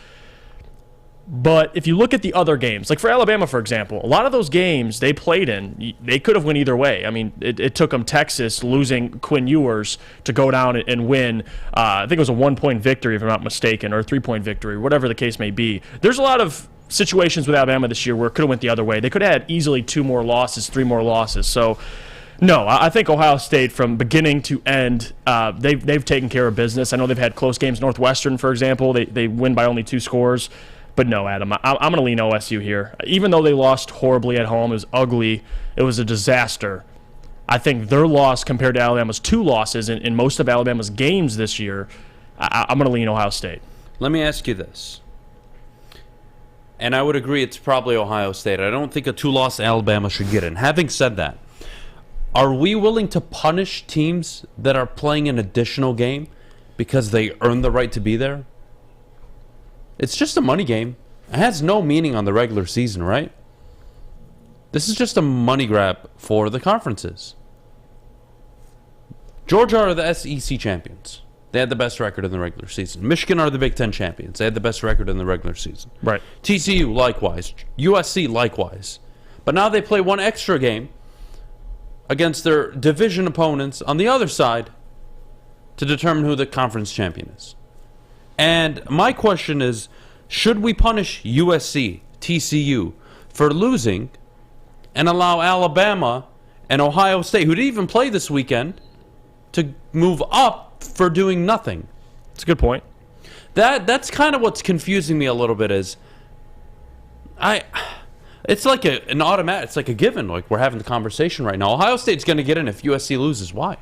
But if you look at the other games, like for Alabama, for example, a lot of those games they played in, they could have won either way. It took them Texas losing Quinn Ewers to go down and win. I think it was a 1-point victory, if I'm not mistaken, or a 3-point victory, whatever the case may be. There's a lot of situations with Alabama this year where it could have went the other way. They could have had easily 2 more losses, 3 more losses. So, no, I think Ohio State, from beginning to end, they've taken care of business. I know they've had close games. Northwestern, for example, they win by only 2 scores. But no, Adam, I'm going to lean OSU here. Even though they lost horribly at home, it was ugly, it was a disaster. I think their loss compared to Alabama's 2 losses in most of Alabama's games this year, I'm going to lean Ohio State. Let me ask you this. And I would agree it's probably Ohio State. I don't think a 2-loss Alabama should get in. Having said that, are we willing to punish teams that are playing an additional game because they earned the right to be there? It's just a money game. It has no meaning on the regular season, right? This is just a money grab for the conferences. Georgia are the SEC champions. They had the best record in the regular season. Michigan are the Big Ten champions. They had the best record in the regular season. Right. TCU, likewise. USC, likewise. But now they play one extra game against their division opponents on the other side to determine who the conference champion is. And my question is, should we punish USC, TCU, for losing and allow Alabama and Ohio State, who didn't even play this weekend, to move up for doing nothing? That's a good point. That's kind of what's confusing me a little bit is it's like an automatic, it's like a given, like we're having the conversation right now. Ohio State's going to get in if USC loses. Why?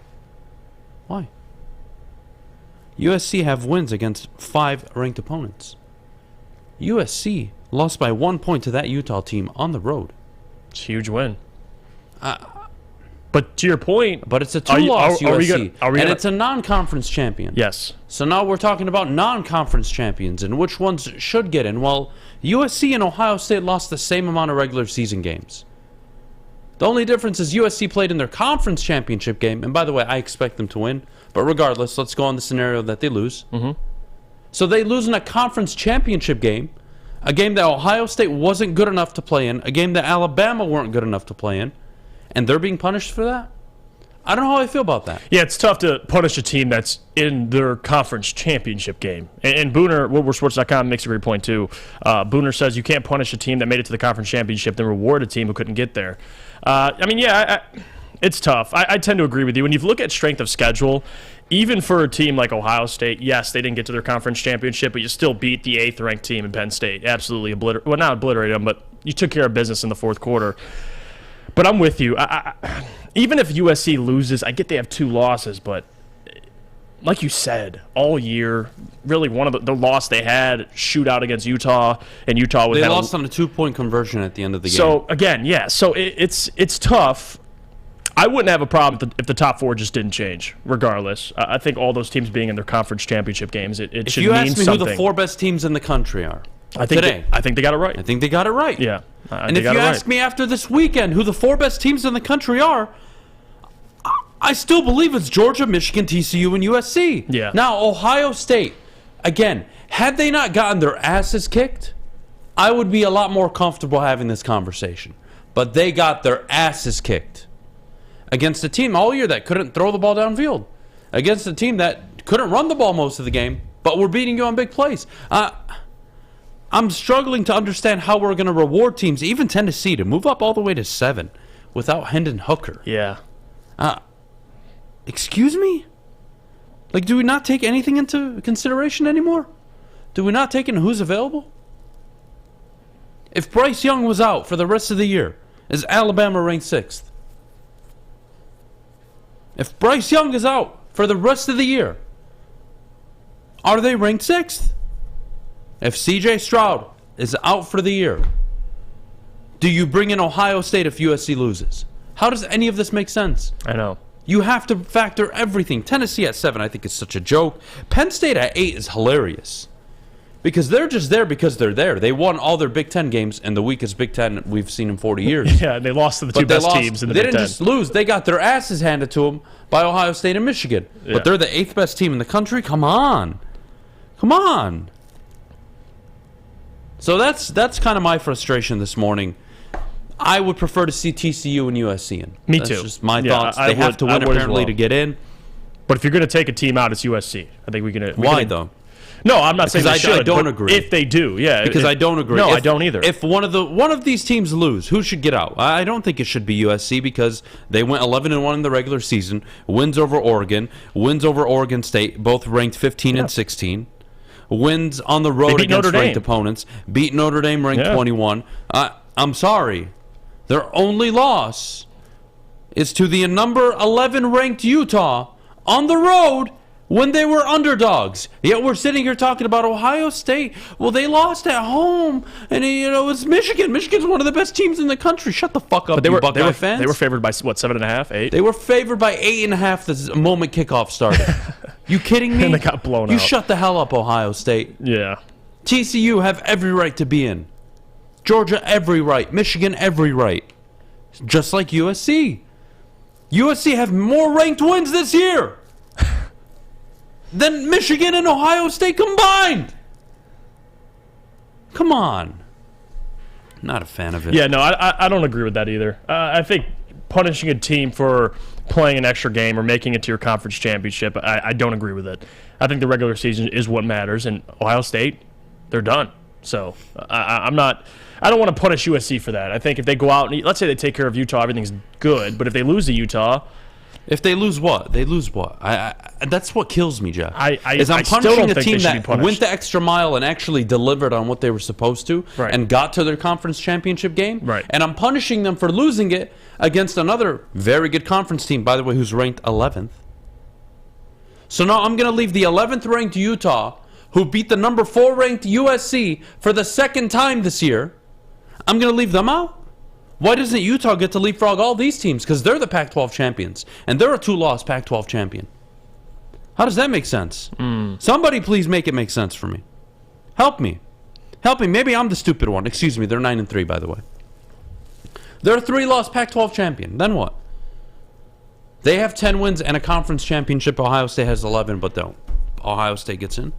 USC have wins against 5 ranked opponents. USC lost by 1 point to that Utah team on the road. It's a huge win. But to your point... But it's a 2-loss USC, and it's a non-conference champion. Yes. So now we're talking about non-conference champions and which ones should get in. Well, USC and Ohio State lost the same amount of regular season games. The only difference is USC played in their conference championship game, and by the way, I expect them to win. But regardless, let's go on the scenario that they lose. Mm-hmm. So they lose in a conference championship game, a game that Ohio State wasn't good enough to play in, a game that Alabama weren't good enough to play in, and they're being punished for that? I don't know how I feel about that. Yeah, it's tough to punish a team that's in their conference championship game. And Booner, WoodwardSports.com, makes a great point too. Booner says you can't punish a team that made it to the conference championship, then reward a team who couldn't get there. It's tough. I tend to agree with you. When you look at strength of schedule, even for a team like Ohio State, yes, they didn't get to their conference championship, but you still beat the 8th-ranked team in Penn State. Absolutely not obliterated them, but you took care of business in the fourth quarter. But I'm with you. Even if USC loses, I get they have 2 losses, but like you said, all year, really one of the loss they had, shootout against Utah, and Utah they lost on a 2-point conversion at the end of the game. So again, yeah, so it's tough. I wouldn't have a problem if the top 4 just didn't change, regardless. I think all those teams being in their conference championship games, it should mean something. If you ask me who the 4 best teams in the country are I think they got it right. I think they got it right. Yeah. And if you ask me after this weekend who the 4 best teams in the country are, I still believe it's Georgia, Michigan, TCU, and USC. Yeah. Now, Ohio State, again, had they not gotten their asses kicked, I would be a lot more comfortable having this conversation. But they got their asses kicked against a team all year that couldn't throw the ball downfield, against a team that couldn't run the ball most of the game, but were beating you on big plays. I'm struggling to understand how we're going to reward teams, even Tennessee, to move up all the way to 7 without Hendon Hooker. Yeah. Excuse me? Like, do we not take anything into consideration anymore? Do we not take in who's available? If Bryce Young was out for the rest of the year, is Alabama ranked 6th? If Bryce Young is out for the rest of the year, are they ranked 6th? If C.J. Stroud is out for the year, do you bring in Ohio State if USC loses? How does any of this make sense? I know. You have to factor everything. Tennessee at 7, I think, is such a joke. Penn State at 8 is hilarious. Because they're just there because they're there. They won all their Big Ten games in the weakest Big Ten we've seen in 40 years. Yeah, they lost to the 2 best teams in the Big Ten. They didn't just lose. They got their asses handed to them by Ohio State and Michigan. Yeah. But they're the 8th best team in the country? Come on. Come on. So that's kind of my frustration this morning. I would prefer to see TCU and USC in. Me That's too. just my thoughts. They have to win apparently to get in. But if you're going to take a team out, it's USC. I think we can. Why though? No, I'm not saying they should. I don't agree. If they do, yeah. Because I don't agree. No, I don't either. If one of these teams lose, who should get out? I don't think it should be USC because they went 11-1 in the regular season, wins over Oregon State, both ranked 15 and 16. Wins on the road against ranked opponents, beat Notre Dame ranked 21. I'm sorry. Their only loss is to the number 11 ranked Utah on the road when they were underdogs. Yet we're sitting here talking about Ohio State. Well, they lost at home, and it's Michigan. Michigan's one of the best teams in the country. Shut the fuck up, Buckeye fans. They were favored by what, 7.5, 8? They were favored by 8.5 the moment kickoff started. You kidding me? And they got blown out. You shut the hell up, Ohio State. Yeah. TCU have every right to be in. Georgia, every right. Michigan, every right. Just like USC. USC have more ranked wins this year than Michigan and Ohio State combined. Come on. Not a fan of it. Yeah, no, I don't agree with that either. I think punishing a team for playing an extra game or making it to your conference championship, I don't agree with it. I think the regular season is what matters, and Ohio State, they're done. So I don't want to punish USC for that. I think if they go out and let's say they take care of Utah, everything's good. But if they lose to Utah, if they lose what? They lose what? That's what kills me, Jeff. I'm punishing punishing a team that went the extra mile and actually delivered on what they were supposed to and got to their conference championship game. Right. And I'm punishing them for losing it against another very good conference team, by the way, who's ranked 11th. So now I'm going to leave the 11th ranked Utah, who beat the number 4 ranked USC for the second time this year. I'm going to leave them out? Why doesn't Utah get to leapfrog all these teams? Because they're the Pac-12 champions, and they're a 2-loss Pac-12 champion. How does that make sense? Somebody please make it make sense for me. Help me. Maybe I'm the stupid one. Excuse me, they're 9-3, by the way. They're a 3-loss Pac-12 champion. Then what? They have 10 wins and a conference championship. Ohio State has 11, but don't. Ohio State gets in.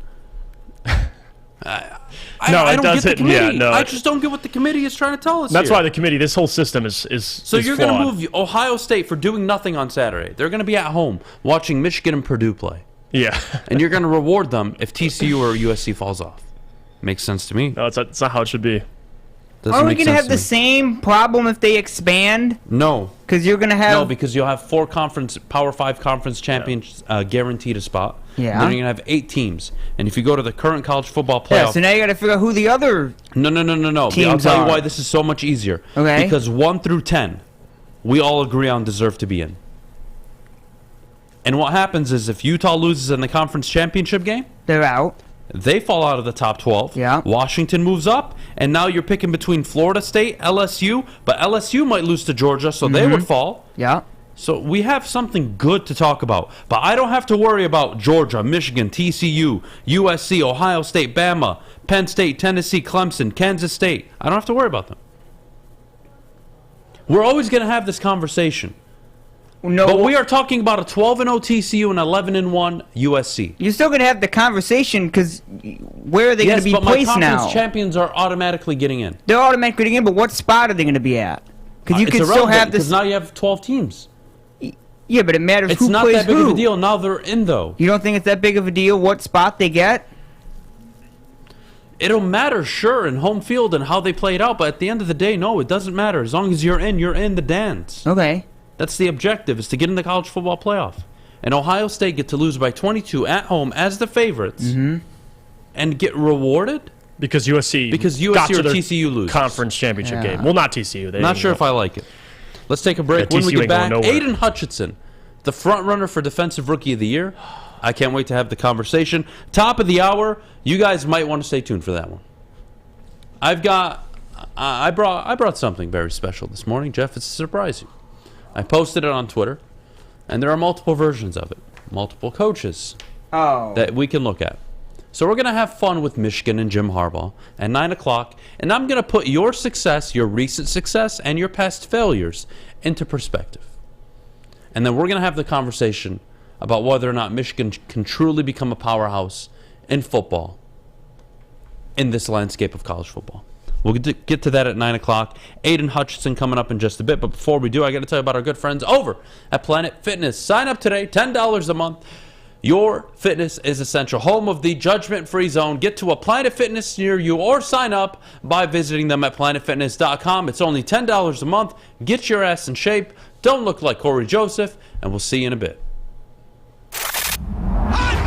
I don't get the committee. I just don't get what the committee is trying to tell us. That's why the committee, this whole system is so you're going to move Ohio State for doing nothing on Saturday. They're going to be at home watching Michigan and Purdue play. Yeah. And you're going to reward them if TCU or USC falls off. Makes sense to me. No, it's not how it should be. Are we going to have the same problem if they expand? No. Because you're going to have... No, because you'll have 4 Power 5 conference champions guaranteed a spot. Yeah. And then you're going to have 8 teams. And if you go to the current college football playoff... Yeah, so now you got to figure out who the other No. teams I'll tell are. you why this is so much easier. Okay. Because 1 through 10 we all agree on deserve to be in. And what happens is if Utah loses in the conference championship game, they're out. They fall out of the top 12. Yeah. Washington moves up, and now you're picking between Florida State, LSU, but LSU might lose to Georgia, so they would fall. Yeah. So we have something good to talk about. But I don't have to worry about Georgia, Michigan, TCU, USC, Ohio State, Bama, Penn State, Tennessee, Clemson, Kansas State. I don't have to worry about them. We're always going to have this conversation. No, but we are talking about a 12-0 TCU and 11-1 USC. You're still going to have the conversation because where are they going to be placed now? Yes, but my conference champions are automatically getting in. They're automatically getting in, but what spot are they going to be at? Because you can still have this. Because now you have 12 teams. Yeah, but it matters who plays who. It's not that big of a deal. Now they're in, though. You don't think it's that big of a deal what spot they get? It'll matter, sure, in home field and how they play it out, but at the end of the day, no, it doesn't matter. As long as you're in the dance. Okay. That's the objective, is to get in the college football playoff. And Ohio State get to lose by 22 at home as the favorites and get rewarded? Because USC got or TCU loses. Conference championship game. Well, not TCU. Not sure if I like it. Let's take a break. Yeah, when we get back, Aidan Hutchinson, the front runner for Defensive Rookie of the Year. I can't wait to have the conversation. Top of the hour. You guys might want to stay tuned for that one. I brought something very special this morning, Jeff. It's a surprise you. I posted it on Twitter, and there are multiple versions of it, multiple coaches that we can look at. So we're going to have fun with Michigan and Jim Harbaugh at 9 o'clock, and I'm going to put your success, your recent success, and your past failures into perspective. And then we're going to have the conversation about whether or not Michigan can truly become a powerhouse in football in this landscape of college football. We'll get to that at 9 o'clock. Aidan Hutchinson coming up in just a bit. But before we do, I got to tell you about our good friends over at Planet Fitness. Sign up today, $10 a month. Your fitness is essential. Home of the judgment-free zone. Get to a Planet Fitness near you or sign up by visiting them at planetfitness.com. It's only $10 a month. Get your ass in shape. Don't look like Corey Joseph. And we'll see you in a bit.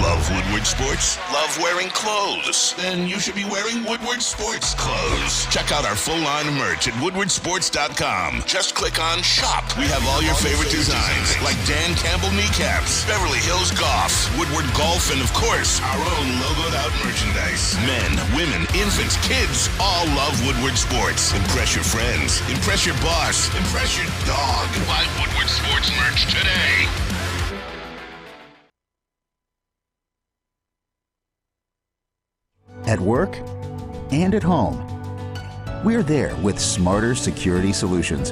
Love Woodward Sports? Love wearing clothes? Then you should be wearing Woodward Sports clothes. Check out our full line of merch at woodwardsports.com. Just click on Shop. We have all your favorite designs, like Dan Campbell kneecaps, Beverly Hills Golf, Woodward Golf, and of course, our own logoed out merchandise. Men, women, infants, kids, all love Woodward Sports. Impress your friends. Impress your boss. Impress your dog. Buy Woodward Sports merch today. At work and at home, we're there with smarter security solutions.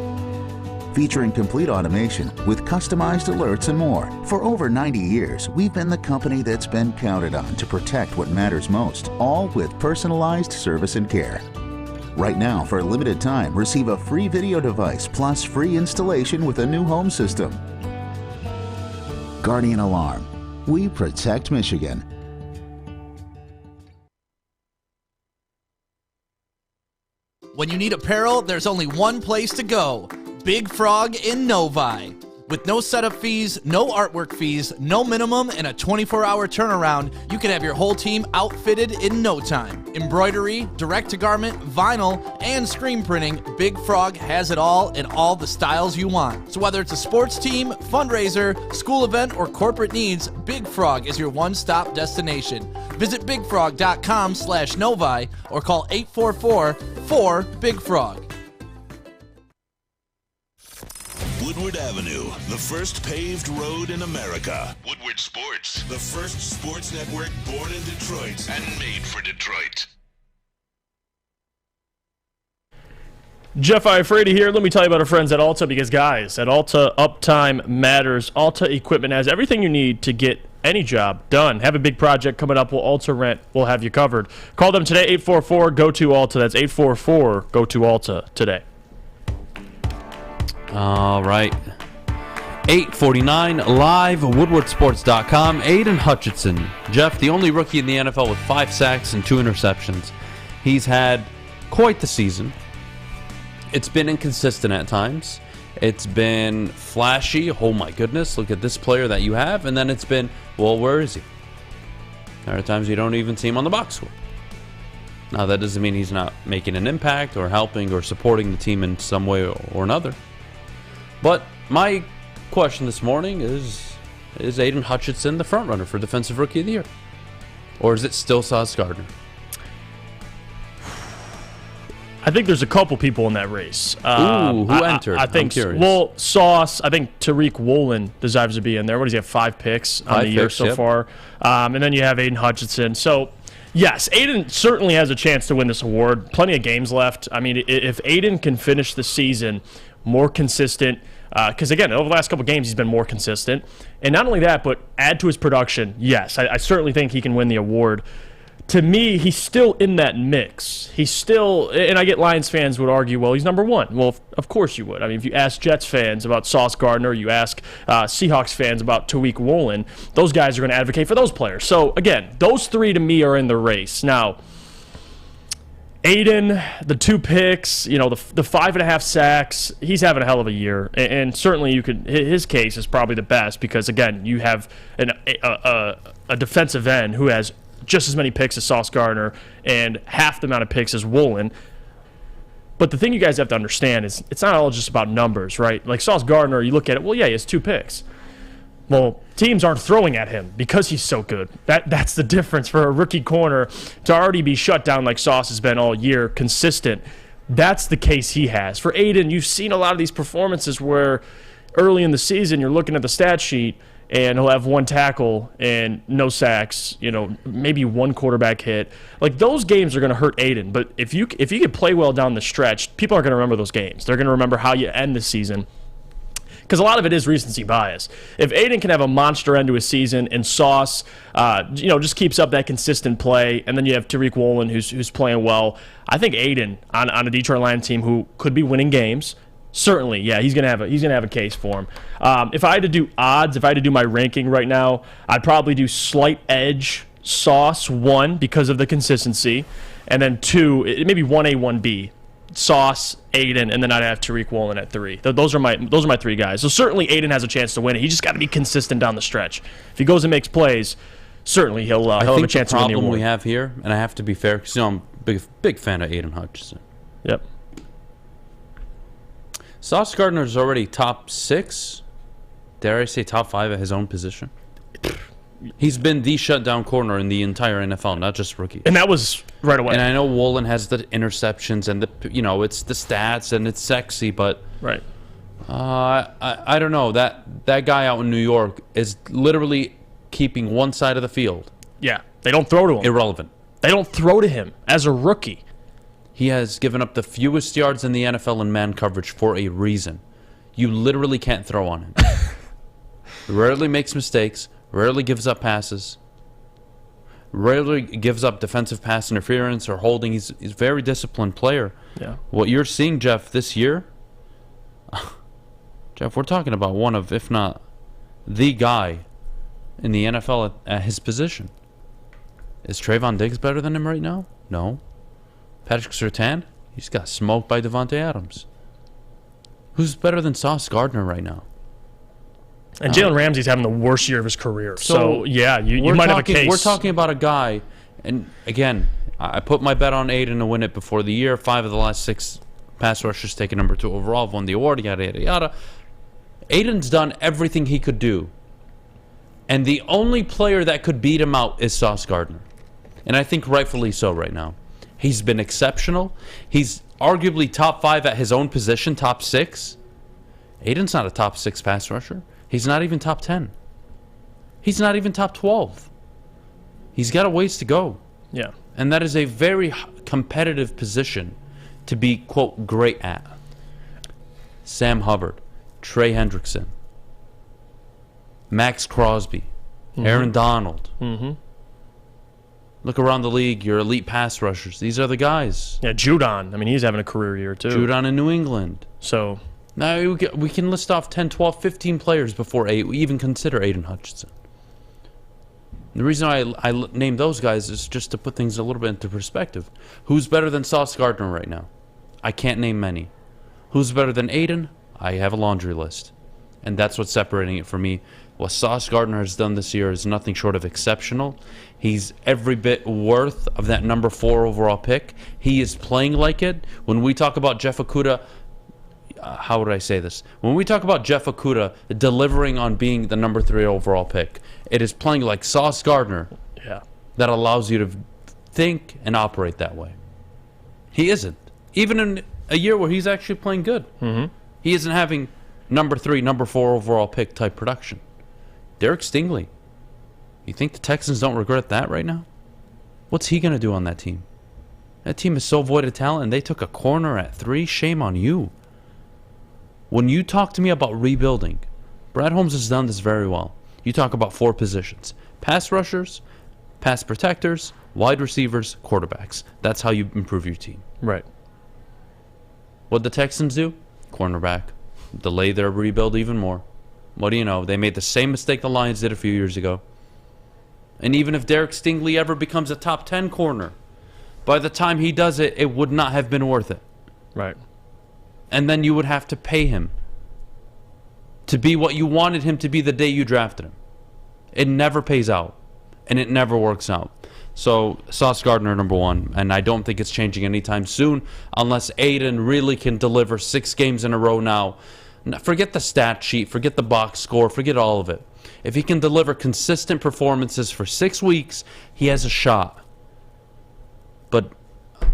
Featuring complete automation with customized alerts and more. For over 90 years, we've been the company that's been counted on to protect what matters most, all with personalized service and care. Right now, for a limited time, receive a free video device plus free installation with a new home system. Guardian Alarm. We protect Michigan. When you need apparel, there's only one place to go. Big Frog in Novi. With no setup fees, no artwork fees, no minimum, and a 24-hour turnaround, you can have your whole team outfitted in no time. Embroidery, direct-to-garment, vinyl, and screen printing, Big Frog has it all in all the styles you want. So whether it's a sports team, fundraiser, school event, or corporate needs, Big Frog is your one-stop destination. Visit bigfrog.com/Novi or call 844-4-BIG-FROG. Woodward Avenue, the first paved road in America. Woodward Sports, the first sports network born in Detroit and made for Detroit. Jeff Iafrate here. Let me tell you about our friends at Alta, because, guys, at Alta, uptime matters. Alta Equipment has everything you need to get any job done. Have a big project coming up, well, Alta Rent will have you covered. Call them today, 844-GO-TO-ALTA. That's 844-GO-TO-ALTA today. All right. 8:49 live, woodwardsports.com. Aidan Hutchinson. Jeff, the only rookie in the NFL with 5 sacks and 2 interceptions. He's had quite the season. It's been inconsistent at times. It's been flashy. Oh, my goodness, look at this player that you have. And then it's been, well, where is he? There are times you don't even see him on the box score. Now, that doesn't mean he's not making an impact or helping or supporting the team in some way or another. But my question this morning is Aidan Hutchinson the front runner for Defensive Rookie of the Year? Or is it still Sauce Gardner? I think there's a couple people in that race. Who entered? I think, I'm curious. Well, Sauce, I think Tariq Woolen deserves to be in there. What does he have, 5 picks on the year so far? And then you have Aidan Hutchinson. So, yes, Aidan certainly has a chance to win this award. Plenty of games left. I mean, if Aidan can finish the season more consistent, because, again, over the last couple games, he's been more consistent. And not only that, but add to his production, yes, I certainly think he can win the award. To me, he's still in that mix. He's still, and I get Lions fans would argue, well, he's number 1. Well, of course you would. I mean, if you ask Jets fans about Sauce Gardner, you ask Seahawks fans about Tariq Woolen, those guys are going to advocate for those players. So, again, those 3 to me are in the race. Now, Aidan, the 2 picks, the 5.5 sacks, he's having a hell of a year. And certainly his case is probably the best because, again, you have a defensive end who has just as many picks as Sauce Gardner and half the amount of picks as Woolen. But the thing you guys have to understand is it's not all just about numbers, right? Like Sauce Gardner, you look at it, well, yeah, he has 2 picks. Well, teams aren't throwing at him because he's so good. That's the difference for a rookie corner to already be shut down like Sauce has been all year, consistent. That's the case he has. For Aidan, you've seen a lot of these performances where early in the season you're looking at the stat sheet and he'll have 1 tackle and no sacks, maybe 1 quarterback hit. Like, those games are going to hurt Aidan. But if you can play well down the stretch, people are going to remember those games. They're going to remember how you end the season. Because a lot of it is recency bias. If Aidan can have a monster end to his season and Sauce, just keeps up that consistent play, and then you have Tariq Woolen who's playing well, I think Aidan on a Detroit Lions team who could be winning games, certainly, yeah, he's gonna have a case for him. If I had to do odds, if I had to do my ranking right now, I'd probably do slight edge Sauce 1 because of the consistency, and then 2, maybe 1A, 1B. Sauce, Aidan, and then I'd have Tariq Woolen at 3. Those are my 3 guys. So certainly Aidan has a chance to win it. He just got to be consistent down the stretch. If he goes and makes plays, certainly he'll have a chance to win the award. The problem we have here, and I have to be fair because I'm a big fan of Aidan Hutchinson. Yep. Sauce Gardner is already top 6, dare I say top 5 at his own position. He's been the shutdown corner in the entire NFL, not just rookie. And that was right away. And I know Woolen has the interceptions and it's the stats and it's sexy, but right. I don't know. That guy out in New York is literally keeping one side of the field. Yeah, they don't throw to him. Irrelevant. They don't throw to him as a rookie. He has given up the fewest yards in the NFL in man coverage for a reason. You literally can't throw on him. Rarely makes mistakes. Rarely gives up passes. Rarely gives up defensive pass interference or holding. He's a very disciplined player. Yeah. What you're seeing, Jeff, this year, Jeff, we're talking about one of, if not the guy in the NFL at his position. Is Trayvon Diggs better than him right now? No. Patrick Surtain? He's got smoked by Devontae Adams. Who's better than Sauce Gardner right now? And Jalen Ramsey's having the worst year of his career. So yeah, you might have a case. We're talking about a guy, and again, I put my bet on Aidan to win it before the year. 5 of the last 6 pass rushers taken number 2 overall, won the award, yada, yada, yada. Aidan's done everything he could do. And the only player that could beat him out is Sauce Gardner. And I think rightfully so right now. He's been exceptional. He's arguably top 5 at his own position, top 6. Aidan's not a top 6 pass rusher. He's not even top 10. He's not even top 12. He's got a ways to go. Yeah. And that is a very competitive position to be, quote, great at. Sam Hubbard, Trey Hendrickson, Max Crosby, Aaron Donald. Look around the league, your elite pass rushers. These are the guys. Yeah, Judon. I mean, he's having a career year, too. Judon in New England. So now we can list off 10, 12, 15 players before we even consider Aidan Hutchinson. The reason I named those guys is just to put things a little bit into perspective. Who's better than Sauce Gardner right now? I can't name many. Who's better than Aidan? I have a laundry list. And that's what's separating it for me. What Sauce Gardner has done this year is nothing short of exceptional. He's every bit worth of that number 4 overall pick. He is playing like it. When we talk about Jeff Okudah, how would I say this? When we talk about Jeff Okudah delivering on being the number 3 overall pick, it is playing like Sauce Gardner that allows you to think and operate that way. He isn't. Even in a year where he's actually playing good. He isn't having number 3, number 4 overall pick type production. Derek Stingley. You think the Texans don't regret that right now? What's he going to do on that team? That team is so void of talent, and they took a corner at 3. Shame on you. When you talk to me about rebuilding, Brad Holmes has done this very well. You talk about 4 positions. Pass rushers, pass protectors, wide receivers, quarterbacks. That's how you improve your team. Right. What the Texans do? Cornerback. Delay their rebuild even more. What do you know? They made the same mistake the Lions did a few years ago. And even if Derek Stingley ever becomes a top 10 corner, by the time he does it, it would not have been worth it. Right. And then you would have to pay him to be what you wanted him to be the day you drafted him. It never pays out, and it never works out. So, Sauce Gardner, number 1, and I don't think it's changing anytime soon unless Aidan really can deliver 6 games in a row now. Forget the stat sheet, forget the box score, forget all of it. If he can deliver consistent performances for 6 weeks, he has a shot. But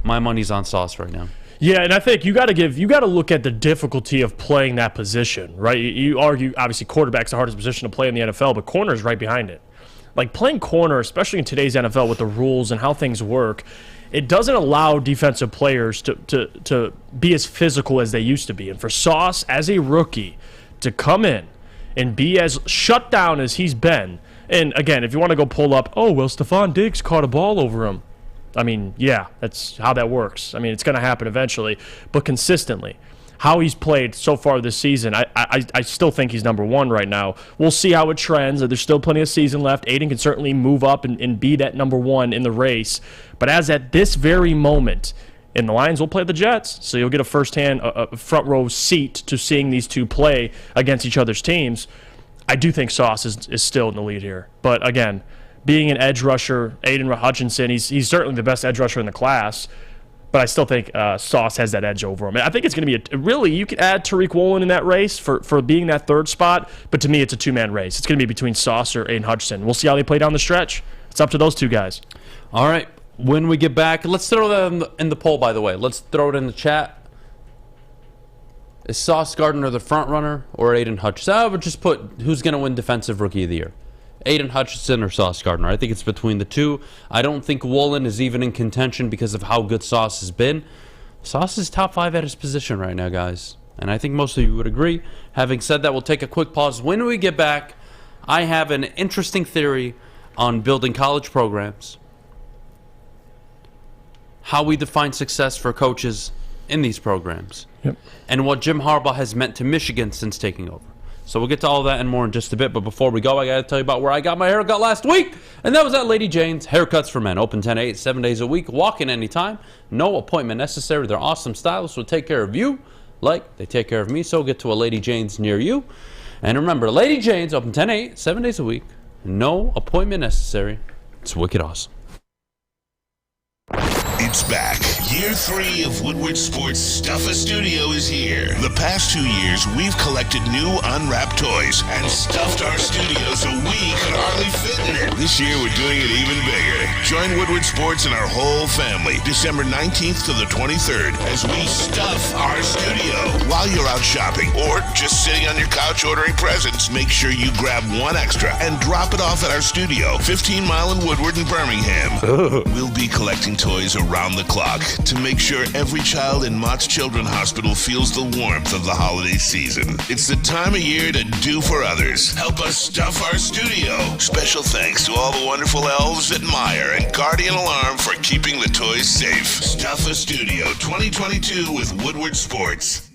my money's on Sauce right now. Yeah, and I think you got to look at the difficulty of playing that position, right? You argue, obviously, quarterback's the hardest position to play in the NFL, but corner is right behind it. Like, playing corner, especially in today's NFL with the rules and how things work, it doesn't allow defensive players to be as physical as they used to be. And for Sauce, as a rookie, to come in and be as shut down as he's been, and again, if you want to go pull up, Stephon Diggs caught a ball over him. I mean, yeah, that's how that works. I mean, it's going to happen eventually, but consistently. How he's played so far this season, I still think he's number 1 right now. We'll see how it trends. There's still plenty of season left. Aidan can certainly move up and be that number 1 in the race. But as at this very moment, and the Lions will play the Jets, so you'll get a firsthand, front row seat to seeing these two play against each other's teams. I do think Sauce is still in the lead here. But again, being an edge rusher, Aidan Hutchinson, he's certainly the best edge rusher in the class. But I still think Sauce has that edge over him. I think it's going to be really, you could add Tariq Woolen in that race for being that 3rd spot. But to me, it's a 2-man race. It's going to be between Sauce or Aidan Hutchinson. We'll see how they play down the stretch. It's up to those 2 guys. All right. When we get back, let's throw that in the poll, by the way. Let's throw it in the chat. Is Sauce Gardner the front runner or Aidan Hutchinson? I would just put who's going to win Defensive Rookie of the Year. Aidan Hutchinson or Sauce Gardner. I think it's between the 2. I don't think Woolen is even in contention because of how good Sauce has been. Sauce is top 5 at his position right now, guys. And I think most of you would agree. Having said that, we'll take a quick pause. When we get back, I have an interesting theory on building college programs, how we define success for coaches in these programs, and what Jim Harbaugh has meant to Michigan since taking over. So we'll get to all that and more in just a bit. But before we go, I got to tell you about where I got my haircut last week. And that was at Lady Jane's Haircuts for Men. Open 10 to 8, 7 days a week. Walk in anytime. No appointment necessary. They're awesome stylists will take care of you like they take care of me. So get to a Lady Jane's near you. And remember, Lady Jane's open 10 to 8, 7 days a week. No appointment necessary. It's wicked awesome. It's back. Year 3 of Woodward Sports Stuff-A Studio is here. The past 2 years, we've collected new unwrapped toys and stuffed our studio so we could hardly fit in it. This year, we're doing it even bigger. Join Woodward Sports and our whole family December 19th to the 23rd as we stuff our studio. While you're out shopping or just sitting on your couch ordering presents, make sure you grab 1 extra and drop it off at our studio, 15 Mile in Woodward in Birmingham. We'll be collecting toys around the clock to make sure every child in Mott's Children's Hospital feels the warmth of the holiday season. It's the time of year to do for others. Help us stuff our studio. Special thanks to all the wonderful elves at Meyer and Guardian Alarm for keeping the toys safe. Stuff-A Studio 2022 with Woodward Sports.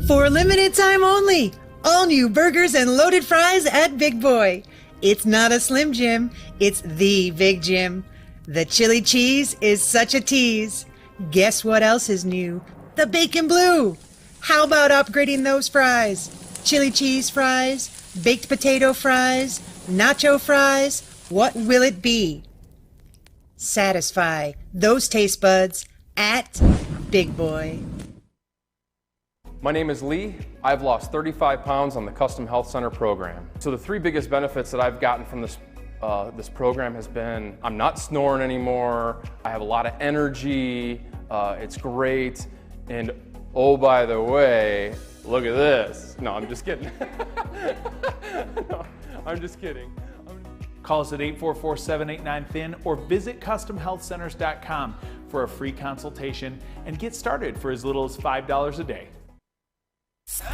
For a limited time only, all new burgers and loaded fries at Big Boy. It's not a Slim Jim, it's the Big Jim. The chili cheese is such a tease. Guess what else is new? The bacon blue. How about upgrading those fries? Chili cheese fries, baked potato fries, nacho fries. What will it be? Satisfy those taste buds at Big Boy. My name is Lee. I've lost 35 pounds on the Custom Health Center program. So the 3 biggest benefits that I've gotten from this program has been I'm not snoring anymore, I have a lot of energy, it's great, and oh, by the way, look at this. No, I'm just kidding. No, I'm just kidding. Call us at 844-789-THIN or visit CustomHealthCenters.com for a free consultation and get started for as little as $5 a day. We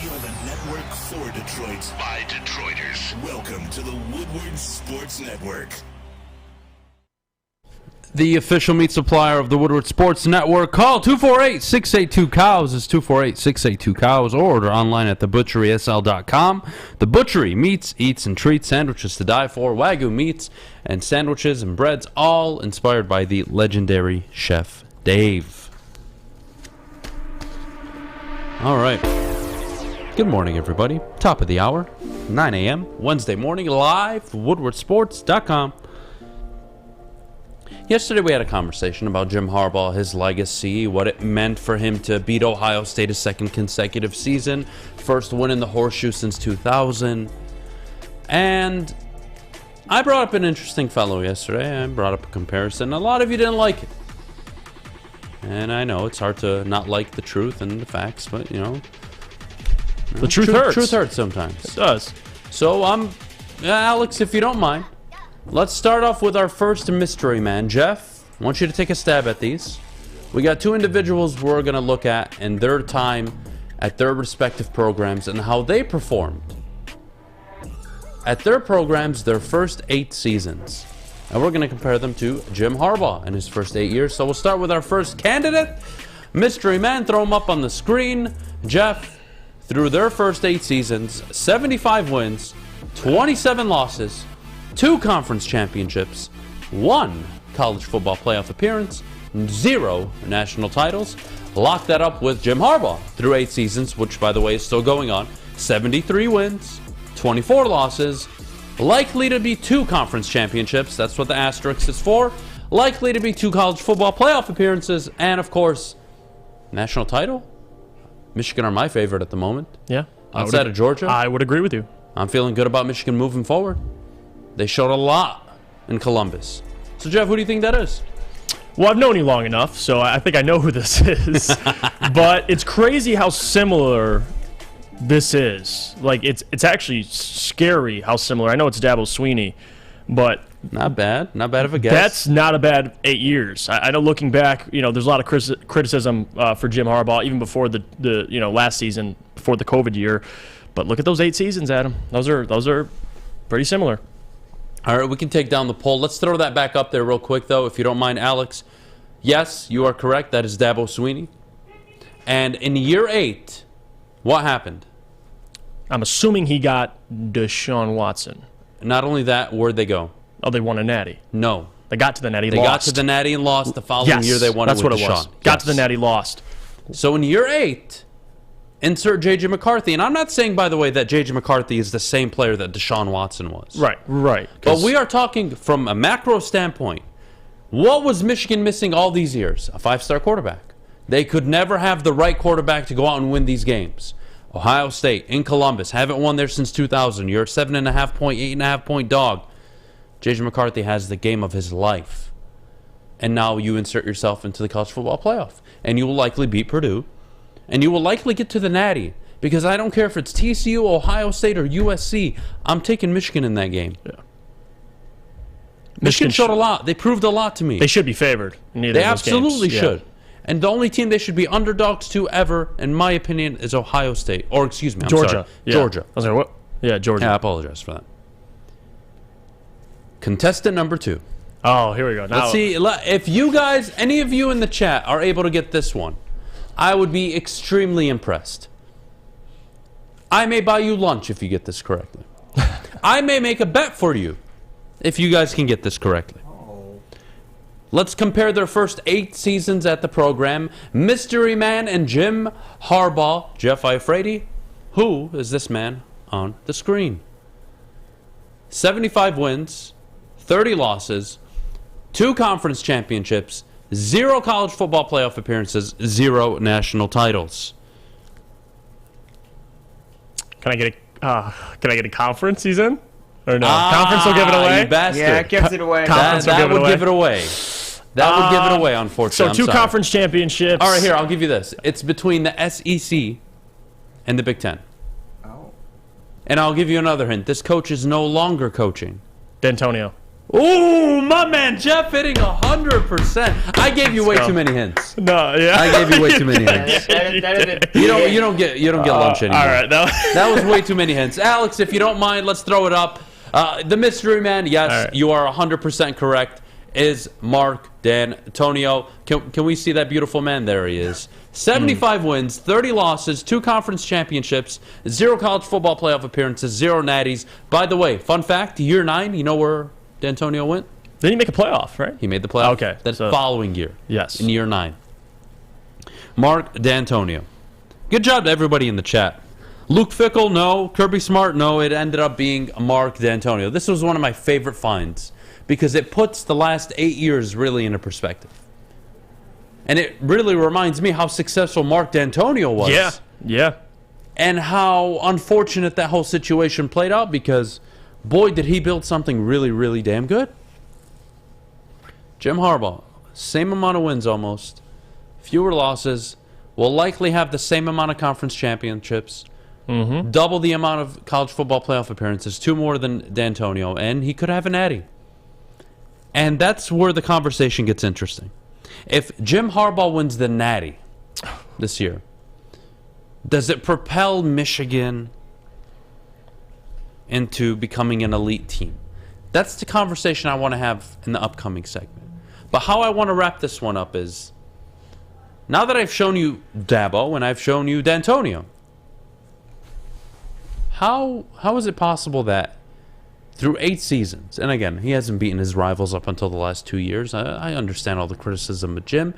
are the network for Detroit by Detroiters. Welcome to the Woodward Sports Network. The official meat supplier of the Woodward Sports Network. Call 248-682-COWS. It's 248-682-COWS. Or order online at thebutcherysl.com. The Butchery, meats, eats, and treats, sandwiches to die for, Wagyu meats, and sandwiches and breads, all inspired by the legendary Chef Dave. All right. Good morning, everybody. Top of the hour, 9 a.m., Wednesday morning, live, woodwardsports.com. Yesterday we had a conversation about Jim Harbaugh, his legacy, what it meant for him to beat Ohio State a second consecutive season, first win in the horseshoe since 2000. And I brought up an interesting fellow yesterday. I brought up a comparison. A lot of you didn't like it. And I know it's hard to not like the truth and the facts, but, the truth hurts. Truth hurts sometimes. It does. So, Alex, if you don't mind, let's start off with our first mystery man. Jeff, I want you to take a stab at these. We got 2 individuals we're going to look at in their time at their respective programs and how they performed at their programs their first 8 seasons. And we're going to compare them to Jim Harbaugh in his first 8 years. So we'll start with our first candidate, mystery man. Throw him up on the screen. Jeff, through their first 8 seasons, 75 wins, 27 losses, 2 conference championships, 1 college football playoff appearance, 0 national titles. Lock that up with Jim Harbaugh through 8 seasons, which, by the way, is still going on. 73 wins, 24 losses, likely to be 2 conference championships. That's what the asterisk is for. Likely to be 2 college football playoff appearances, and, of course, national title. Michigan are my favorite at the moment. Yeah. Outside of Georgia. I would agree with you. I'm feeling good about Michigan moving forward. They showed a lot in Columbus. So, Jeff, who do you think that is? Well, I've known you long enough, so I think I know who this is. But it's crazy how similar this is. Like, it's actually scary how similar. I know it's Dabo Swinney, but not bad. Not bad of a guess. That's not a bad 8 years. I know looking back, there's a lot of criticism for Jim Harbaugh, even before the last season, before the COVID year. But look at those 8 seasons, Adam. Those are pretty similar. All right, we can take down the poll. Let's throw that back up there real quick, though, if you don't mind, Alex. Yes, you are correct. That is Dabo Swinney. And in year 8, what happened? I'm assuming he got Deshaun Watson. Not only that, where'd they go? Oh, they won a natty. No. They got to the natty, lost. They got to the natty and lost. The following year they won it with Deshaun. That's what it was. Got to the natty, lost. So in year 8, insert J.J. McCarthy. And I'm not saying, by the way, that J.J. McCarthy is the same player that Deshaun Watson was. Right. But we are talking from a macro standpoint. What was Michigan missing all these years? A 5-star quarterback. They could never have the right quarterback to go out and win these games. Ohio State, in Columbus, haven't won there since 2000. You're a 7.5 point, 8.5 point dog. J.J. McCarthy has the game of his life. And now you insert yourself into the college football playoff. And you will likely beat Purdue. And you will likely get to the natty. Because I don't care if it's TCU, Ohio State, or USC. I'm taking Michigan in that game. Yeah. Michigan showed a lot. They proved a lot to me. They should be favored in either They of those absolutely games. should. And the only team they should be underdogs to ever, in my opinion, is Ohio State. Or, excuse me, I'm Georgia. sorry. Yeah. Georgia. I was like, what? Yeah, Georgia. Yeah, I apologize for that. Contestant number 2. Oh, here we go. Now, Let's see. If you guys, any of you in the chat, are able to get this one, I would be extremely impressed. I may buy you lunch if you get this correctly. I may make a bet for you if you guys can get this correctly. Let's compare their first 8 seasons at the program. Mystery Man and Jim Harbaugh. Jeff Iafrate, who is this man on the screen? 75 wins, 30 losses, 2 conference championships, 0 college football playoff appearances, 0 national titles. Can I get a conference he's in? Or no? Conference will give it away? You bastard. Yeah, it gives it away. Conference that will would give it away. That would give it away, unfortunately. So 2 conference championships. All right, here, I'll give you this. It's between the SEC and the Big Ten. Oh. And I'll give you another hint. This coach is no longer coaching. D'Antonio. Ooh, my man Jeff hitting 100%. I gave you way too many hints. No, yeah. I gave you way too many hints. You don't get lunch anymore. All right, that was way too many hints. Alex, if you don't mind, let's throw it up. The mystery man, yes, you are 100% correct, is Mark D'Antonio. Can we see that beautiful man? There he is. 75 wins, 30 losses, 2 conference championships, 0 college football playoff appearances, 0 natties. By the way, fun fact, year 9, you know where D'Antonio went? Didn't he make a playoff, right? He made the playoff. Okay. That following year. Yes. In year 9. Mark D'Antonio. Good job to everybody in the chat. Luke Fickle, no. Kirby Smart, no. It ended up being Mark D'Antonio. This was one of my favorite finds because it puts the last 8 years really into perspective. And it really reminds me how successful Mark D'Antonio was. Yeah. And how unfortunate that whole situation played out because, boy, did he build something really, really damn good. Jim Harbaugh, same amount of wins almost, fewer losses, will likely have the same amount of conference championships, double the amount of college football playoff appearances, 2 more than D'Antonio, and he could have a natty. And that's where the conversation gets interesting. If Jim Harbaugh wins the natty this year, does it propel Michigan into becoming an elite team? That's the conversation I want to have in the upcoming segment. But how I want to wrap this one up is, now that I've shown you Dabo and I've shown you D'Antonio, how is it possible that through 8 seasons, and again, he hasn't beaten his rivals up until the last 2 years. I understand all the criticism of Jim,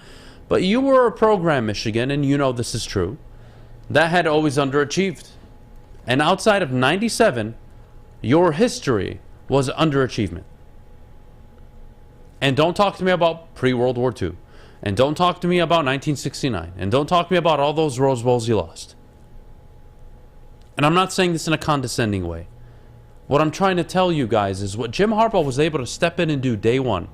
but you were a program, Michigan, and you know this is true, that had always underachieved. And outside of 97, your history was underachievement. And don't talk to me about pre-World War II. And don't talk to me about 1969. And don't talk to me about all those Rose Bowls you lost. And I'm not saying this in a condescending way. What I'm trying to tell you guys is what Jim Harbaugh was able to step in and do day one,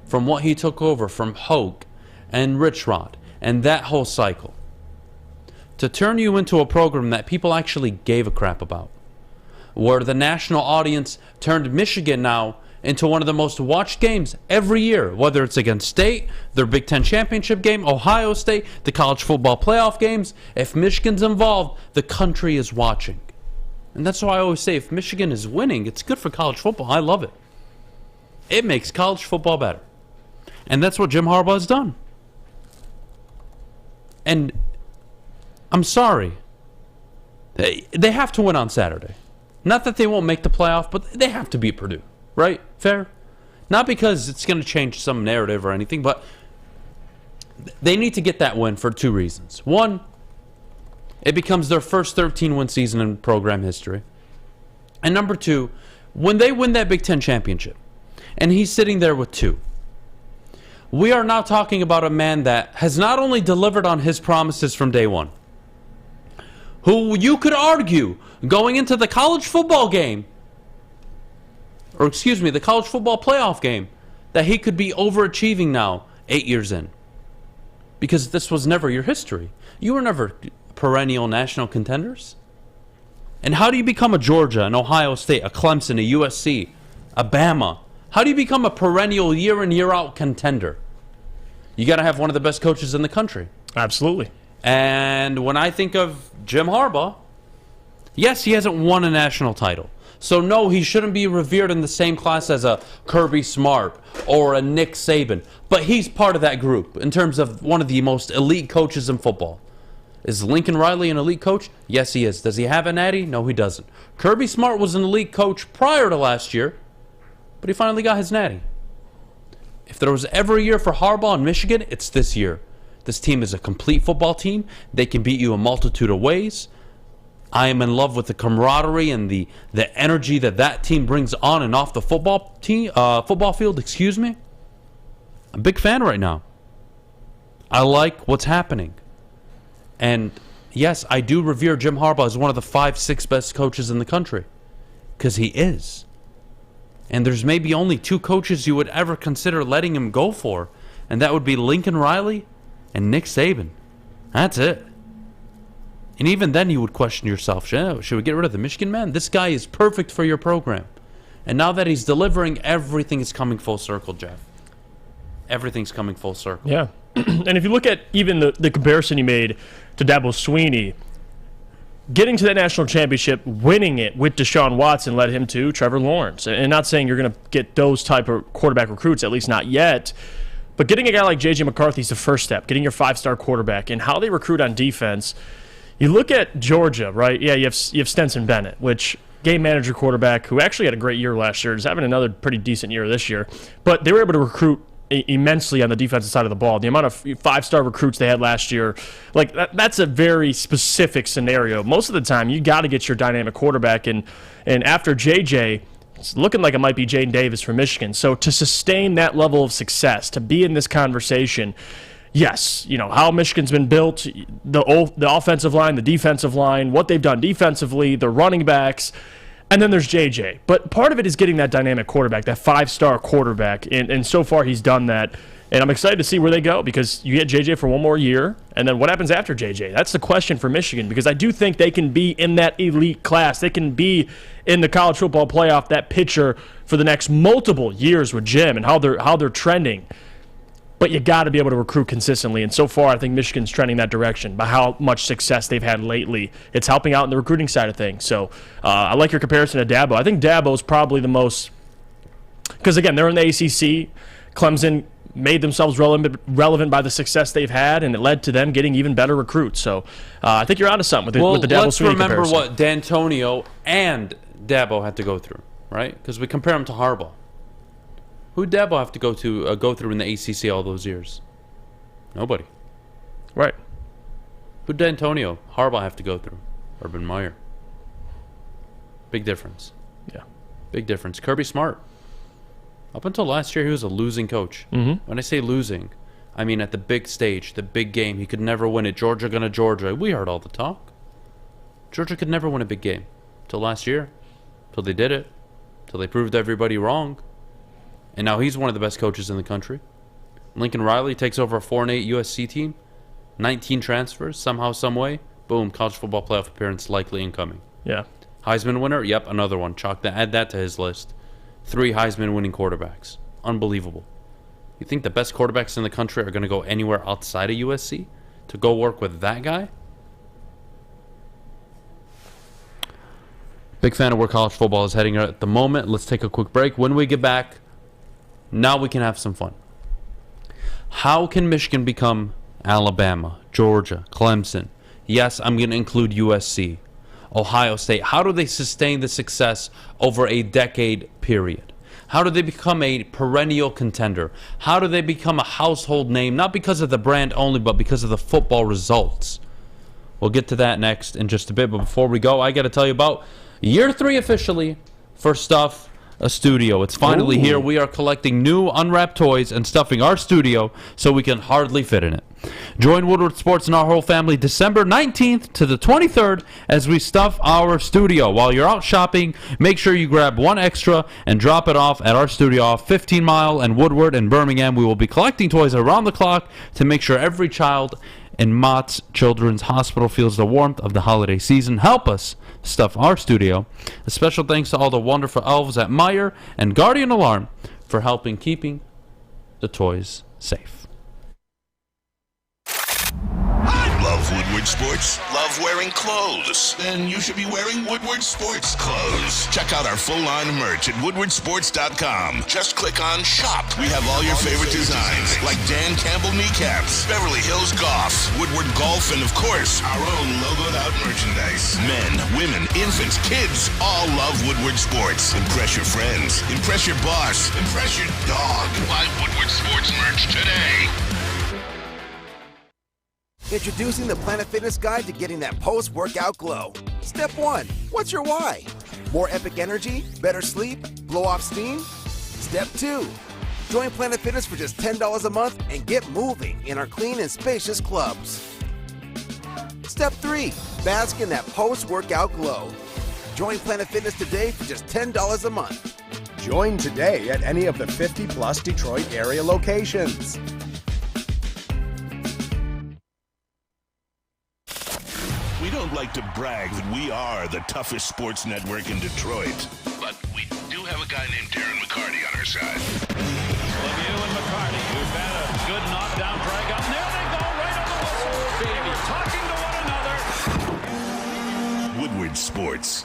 from what he took over from Hoke and Rich Rod and that whole cycle, to turn you into a program that people actually gave a crap about, where the national audience turned Michigan now into one of the most watched games every year, whether it's against State, their Big Ten championship game, Ohio State, the college football playoff games. If Michigan's involved, the country is watching. And that's why I always say, if Michigan is winning, it's good for college football. I love it. It makes college football better. And that's what Jim Harbaugh has done. And I'm sorry. They have to win on Saturday. Not that they won't make the playoff, but they have to beat Purdue. Right? Fair? Not because it's going to change some narrative or anything, but they need to get that win for 2 reasons. One, it becomes their first 13-win season in program history. And number 2, when they win that Big Ten championship, and he's sitting there with 2, we are now talking about a man that has not only delivered on his promises from day one, who you could argue going into the college football game, or excuse me, the college football playoff game, that he could be overachieving now 8 years in. Because this was never your history. You were never perennial national contenders. And how do you become a Georgia, an Ohio State, a Clemson, a USC, a Bama? How do you become a perennial year in, year out contender? You got to have one of the best coaches in the country. Absolutely. And when I think of Jim Harbaugh, yes, he hasn't won a national title. So no, he shouldn't be revered in the same class as a Kirby Smart or a Nick Saban. But he's part of that group in terms of one of the most elite coaches in football. Is Lincoln Riley an elite coach? Yes, he is. Does he have a natty? No, he doesn't. Kirby Smart was an elite coach prior to last year, but he finally got his natty. If there was ever a year for Harbaugh in Michigan, it's this year. This team is a complete football team. They can beat you a multitude of ways. I am in love with the camaraderie and the energy that team brings on and off the football field. I'm a big fan right now. I like what's happening. And yes, I do revere Jim Harbaugh as one of the 5-6 best coaches in the country. Because he is. And there's maybe only 2 coaches you would ever consider letting him go for. And that would be Lincoln Riley and Nick Saban. That's it. And even then you would question yourself, should we get rid of the Michigan man? This guy is perfect for your program. And now that he's delivering, everything is coming full circle, Jeff. Everything's coming full circle. Yeah. And if you look at even the comparison you made to Dabo Swinney, getting to that national championship, winning it with Deshaun Watson led him to Trevor Lawrence. And not saying you're going to get those type of quarterback recruits, at least not yet. But getting a guy like J.J. McCarthy is the first step, getting your 5-star quarterback. And how they recruit on defense, you look at Georgia, right? Yeah, you have Stetson Bennett, which game manager quarterback who actually had a great year last year, is having another pretty decent year this year. But they were able to recruit immensely on the defensive side of the ball. The amount of 5-star recruits they had last year, like that's a very specific scenario. Most of the time, you got to get your dynamic quarterback, and after JJ, it's looking like it might be Jaden Davis from Michigan. So to sustain that level of success, to be in this conversation, yes, how Michigan's been built, the offensive line, the defensive line, what they've done defensively, the running backs. And then there's JJ. But part of it is getting that dynamic quarterback, that 5-star quarterback. And so far he's done that. And I'm excited to see where they go, because you get JJ for one more year. And then what happens after JJ? That's the question for Michigan, because I do think they can be in that elite class. They can be in the college football playoff, that picture for the next multiple years with Jim and how they're trending. But you got to be able to recruit consistently. And so far, I think Michigan's trending that direction by how much success they've had lately. It's helping out in the recruiting side of things. So I like your comparison to Dabo. I think Dabo's probably the most, because, again, they're in the ACC. Clemson made themselves relevant by the success they've had, and it led to them getting even better recruits. So I think you're onto something with the Dabo Swinney let's remember comparison. what D'Antonio and Dabo had to go through, right? Because we compare them to Harbaugh. Who'd Dabo have to go through in the ACC all those years? Nobody. Right. Who'd D'Antonio, Harbaugh have to go through? Urban Meyer. Big difference. Yeah. Big difference. Kirby Smart. Up until last year, he was a losing coach. Mm-hmm. When I say losing, I mean at the big stage, the big game. He could never win it. Georgia gonna Georgia. We heard all the talk. Georgia could never win a big game. Till last year. Till they did it. Till they proved everybody wrong. And now he's one of the best coaches in the country. Lincoln Riley takes over a 4-8 USC team. 19 transfers, somehow, some way. Boom, college football playoff appearance likely incoming. Yeah. Heisman winner? Yep, another one. Add that to his list. 3 Heisman winning quarterbacks. Unbelievable. You think the best quarterbacks in the country are going to go anywhere outside of USC to go work with that guy? Big fan of where college football is heading at the moment. Let's take a quick break. When we get back, now we can have some fun. How can Michigan become Alabama, Georgia, Clemson? Yes, I'm going to include USC, Ohio State. How do they sustain the success over a decade period? How do they become a perennial contender? How do they become a household name, not because of the brand only, but because of the football results? We'll get to that next in just a bit. But before we go, I got to tell you about year 3 officially for Stuff a Studio. It's finally here. We are collecting new unwrapped toys and stuffing our studio so we can hardly fit in it. Join Woodward Sports and our whole family December 19th to the 23rd as we stuff our studio. While you're out shopping, make sure you grab one extra and drop it off at our studio off 15 Mile and Woodward in Birmingham. We will be collecting toys around the clock to make sure every child in Mott's Children's Hospital feels the warmth of the holiday season. Help us stuff our studio. A special thanks to all the wonderful elves at Meyer and Guardian Alarm for helping keeping the toys safe. Love Woodward Sports? Love wearing clothes? Then you should be wearing Woodward Sports clothes. Check out our full line of merch at woodwardsports.com. Just click on Shop. We have all your favorite designs, like Dan Campbell kneecaps, Beverly Hills Golf, Woodward Golf, and of course, our own logoed out merchandise. Men, women, infants, kids all love Woodward Sports. Impress your friends. Impress your boss. Impress your dog. Buy Woodward Sports merch today. Introducing the Planet Fitness Guide to getting that post-workout glow. Step 1. What's your why? More epic energy? Better sleep? Blow off steam? Step 2. Join Planet Fitness for just $10 a month and get moving in our clean and spacious clubs. Step 3. Bask in that post-workout glow. Join Planet Fitness today for just $10 a month. Join today at any of the 50-plus Detroit area locations. We don't like to brag that we are the toughest sports network in Detroit, but we do have a guy named Darren McCarty on our side. Lemieux and McCarty, who've had a good knockdown drag up. There they go, right on the whistle, baby, talking to one another. Woodward Sports.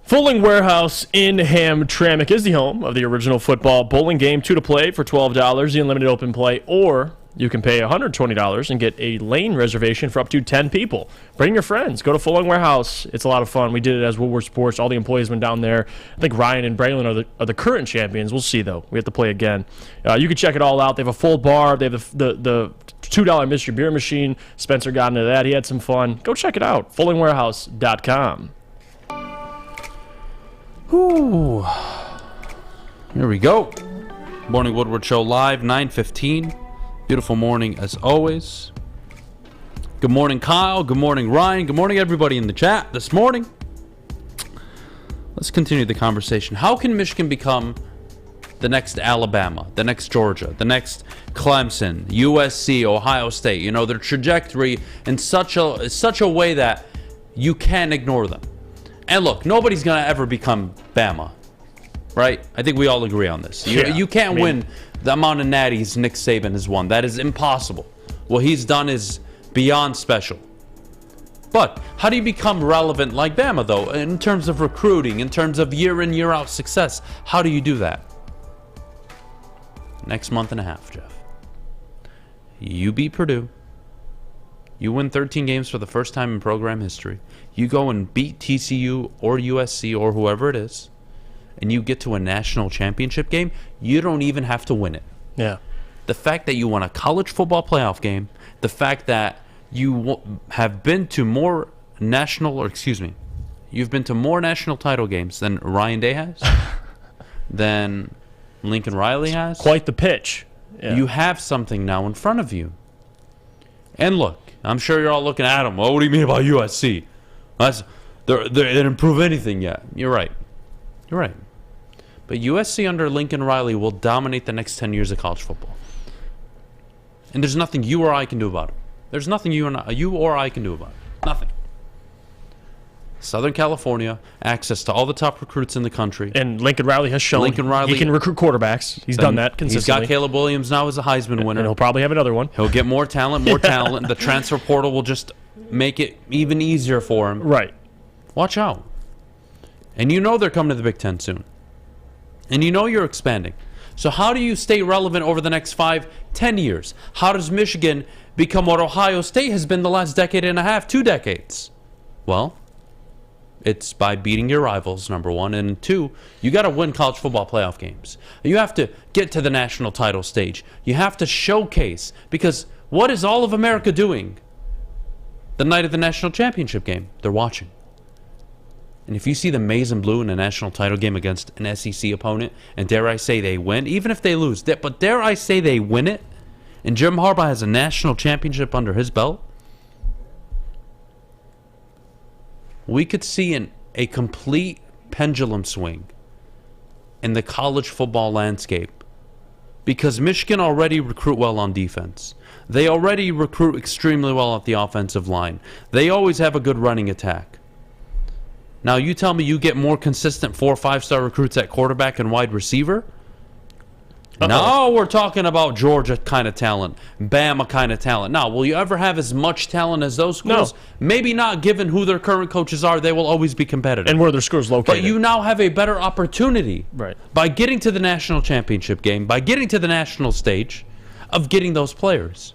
Fulling Warehouse in Hamtramck is the home of the original football bowling game. 2 to play for $12, the unlimited open play, or you can pay $120 and get a lane reservation for up to 10 people. Bring your friends. Go to Fulling Warehouse. It's a lot of fun. We did it as Woodward Sports. All the employees went down there. I think Ryan and Braylon are the current champions. We'll see, though. We have to play again. You can check it all out. They have a full bar. They have the $2 mystery beer machine. Spencer got into that. He had some fun. Go check it out. FullingWarehouse.com. Ooh. Here we go. Morning Woodward Show live, 9:15. Beautiful morning as always. Good morning, Kyle. Good morning, Ryan. Good morning, everybody in the chat this morning. Let's continue the conversation. How can Michigan become the next Alabama, the next Georgia, the next Clemson, USC, Ohio State? You know, their trajectory in such a way that you can't ignore them. And look, nobody's going to ever become Bama, right? I think we all agree on this. You can't win the amount of natties Nick Saban has won. That is impossible. What he's done is beyond special. But how do you become relevant like Bama, though, in terms of recruiting, in terms of year in, year out success? How do you do that? Next month and a half, Jeff. You beat Purdue. You win 13 games for the first time in program history. You go and beat TCU or USC or whoever it is, and you get to a national championship game. You don't even have to win it. Yeah. The fact that you won a college football playoff game, the fact that you have been to more you've been to more national title games than Ryan Day has, than Lincoln Riley has. Quite the pitch. Yeah. You have something now in front of you. And look, I'm sure you're all looking at him. Well, what do you mean about USC? They didn't improve anything yet. You're right. You're right. But USC under Lincoln Riley will dominate the next 10 years of college football. And there's nothing you or I can do about it. There's nothing you or I can do about it. Nothing. Southern California, access to all the top recruits in the country. And Lincoln Riley has shown he can recruit quarterbacks. He's done that consistently. He's got Caleb Williams now as a Heisman winner. And he'll probably have another one. He'll get more talent. The transfer portal will just make it even easier for him. Right. Watch out. And you know they're coming to the Big Ten soon. And you know you're expanding. So how do you stay relevant over the next 5-10 years? How does Michigan become what Ohio State has been the last decade and a half, 2 decades? Well, it's by beating your rivals, number one. And 2, you got to win college football playoff games. You have to get to the national title stage. You have to showcase. Because what is all of America doing the night of the national championship game? They're watching. And if you see the maize and blue in a national title game against an SEC opponent, and dare I say they win, even if they lose, but dare I say they win it, and Jim Harbaugh has a national championship under his belt, we could see a complete pendulum swing in the college football landscape, because Michigan already recruit well on defense. They already recruit extremely well at the offensive line. They always have a good running attack. Now, you tell me you get more consistent 4- or 5-star recruits at quarterback and wide receiver? Now we're talking about Georgia kind of talent, Bama kind of talent. Now, will you ever have as much talent as those schools? No. Maybe not, given who their current coaches are. They will always be competitive. And where their schools located. But you now have a better opportunity by getting to the national championship game, by getting to the national stage, of getting those players.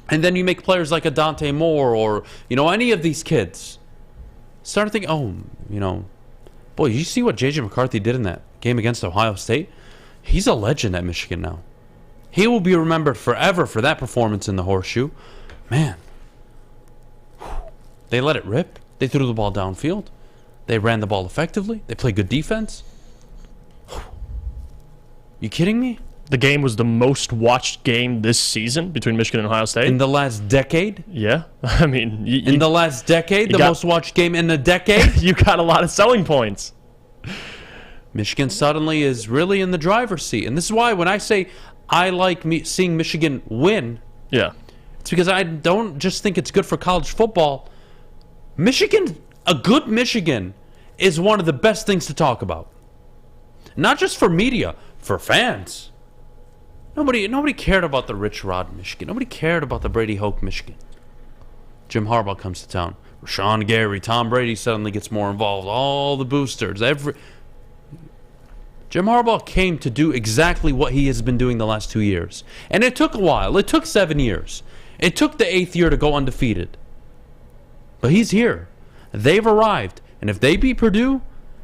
And then you make players like a Dante Moore or, any of these kids start thinking, boy, you see what J.J. McCarthy did in that game against Ohio State? He's a legend at Michigan now. He will be remembered forever for that performance in the horseshoe. Man, they let it rip. They threw the ball downfield. They ran the ball effectively. They played good defense. You kidding me? The game was the most watched game this season between Michigan and Ohio State. In the last decade? Yeah. I mean... in the last decade? The most watched game in a decade? You got a lot of selling points. Michigan suddenly is really in the driver's seat. And this is why when I say I like seeing Michigan win, it's because I don't just think it's good for college football. A good Michigan is one of the best things to talk about. Not just for media, for fans. Nobody cared about the Rich Rod Michigan. Nobody cared about the Brady Hoke Michigan. Jim Harbaugh comes to town. Rashawn Gary, Tom Brady suddenly gets more involved. All the boosters, Jim Harbaugh came to do exactly what he has been doing the last 2 years. And it took a while. It took 7 years. It took the 8th year to go undefeated. But he's here. They've arrived. And if they beat Purdue,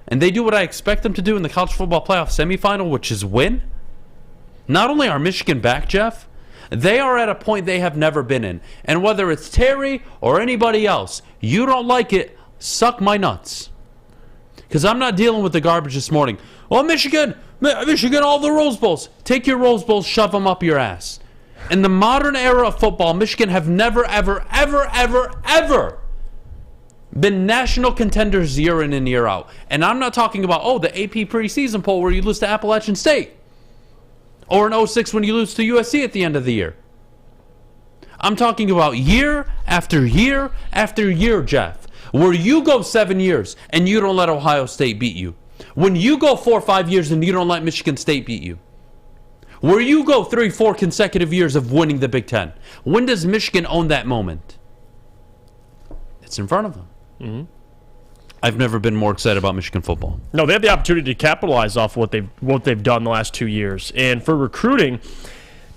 and they do what I expect them to do in the college football playoff semifinal, which is win, not only are Michigan back, Jeff, they are at a point they have never been in. And whether it's Terry or anybody else, you don't like it, suck my nuts. Because I'm not dealing with the garbage this morning. Well, Michigan, all the Rose Bowls. Take your Rose Bowls, shove them up your ass. In the modern era of football, Michigan have never, ever, ever, ever, ever been national contenders year in and year out. And I'm not talking about, the AP preseason poll where you lose to Appalachian State. Or in 06 when you lose to USC at the end of the year. I'm talking about year after year after year, Jeff, where you go 7 years and you don't let Ohio State beat you. When you go 4 or 5 years and you don't let Michigan State beat you. Where you go 3 or 4 consecutive years of winning the Big Ten. When does Michigan own that moment? It's in front of them. Mm-hmm. I've never been more excited about Michigan football. No, they have the opportunity to capitalize off what they've done the last 2 years. And for recruiting,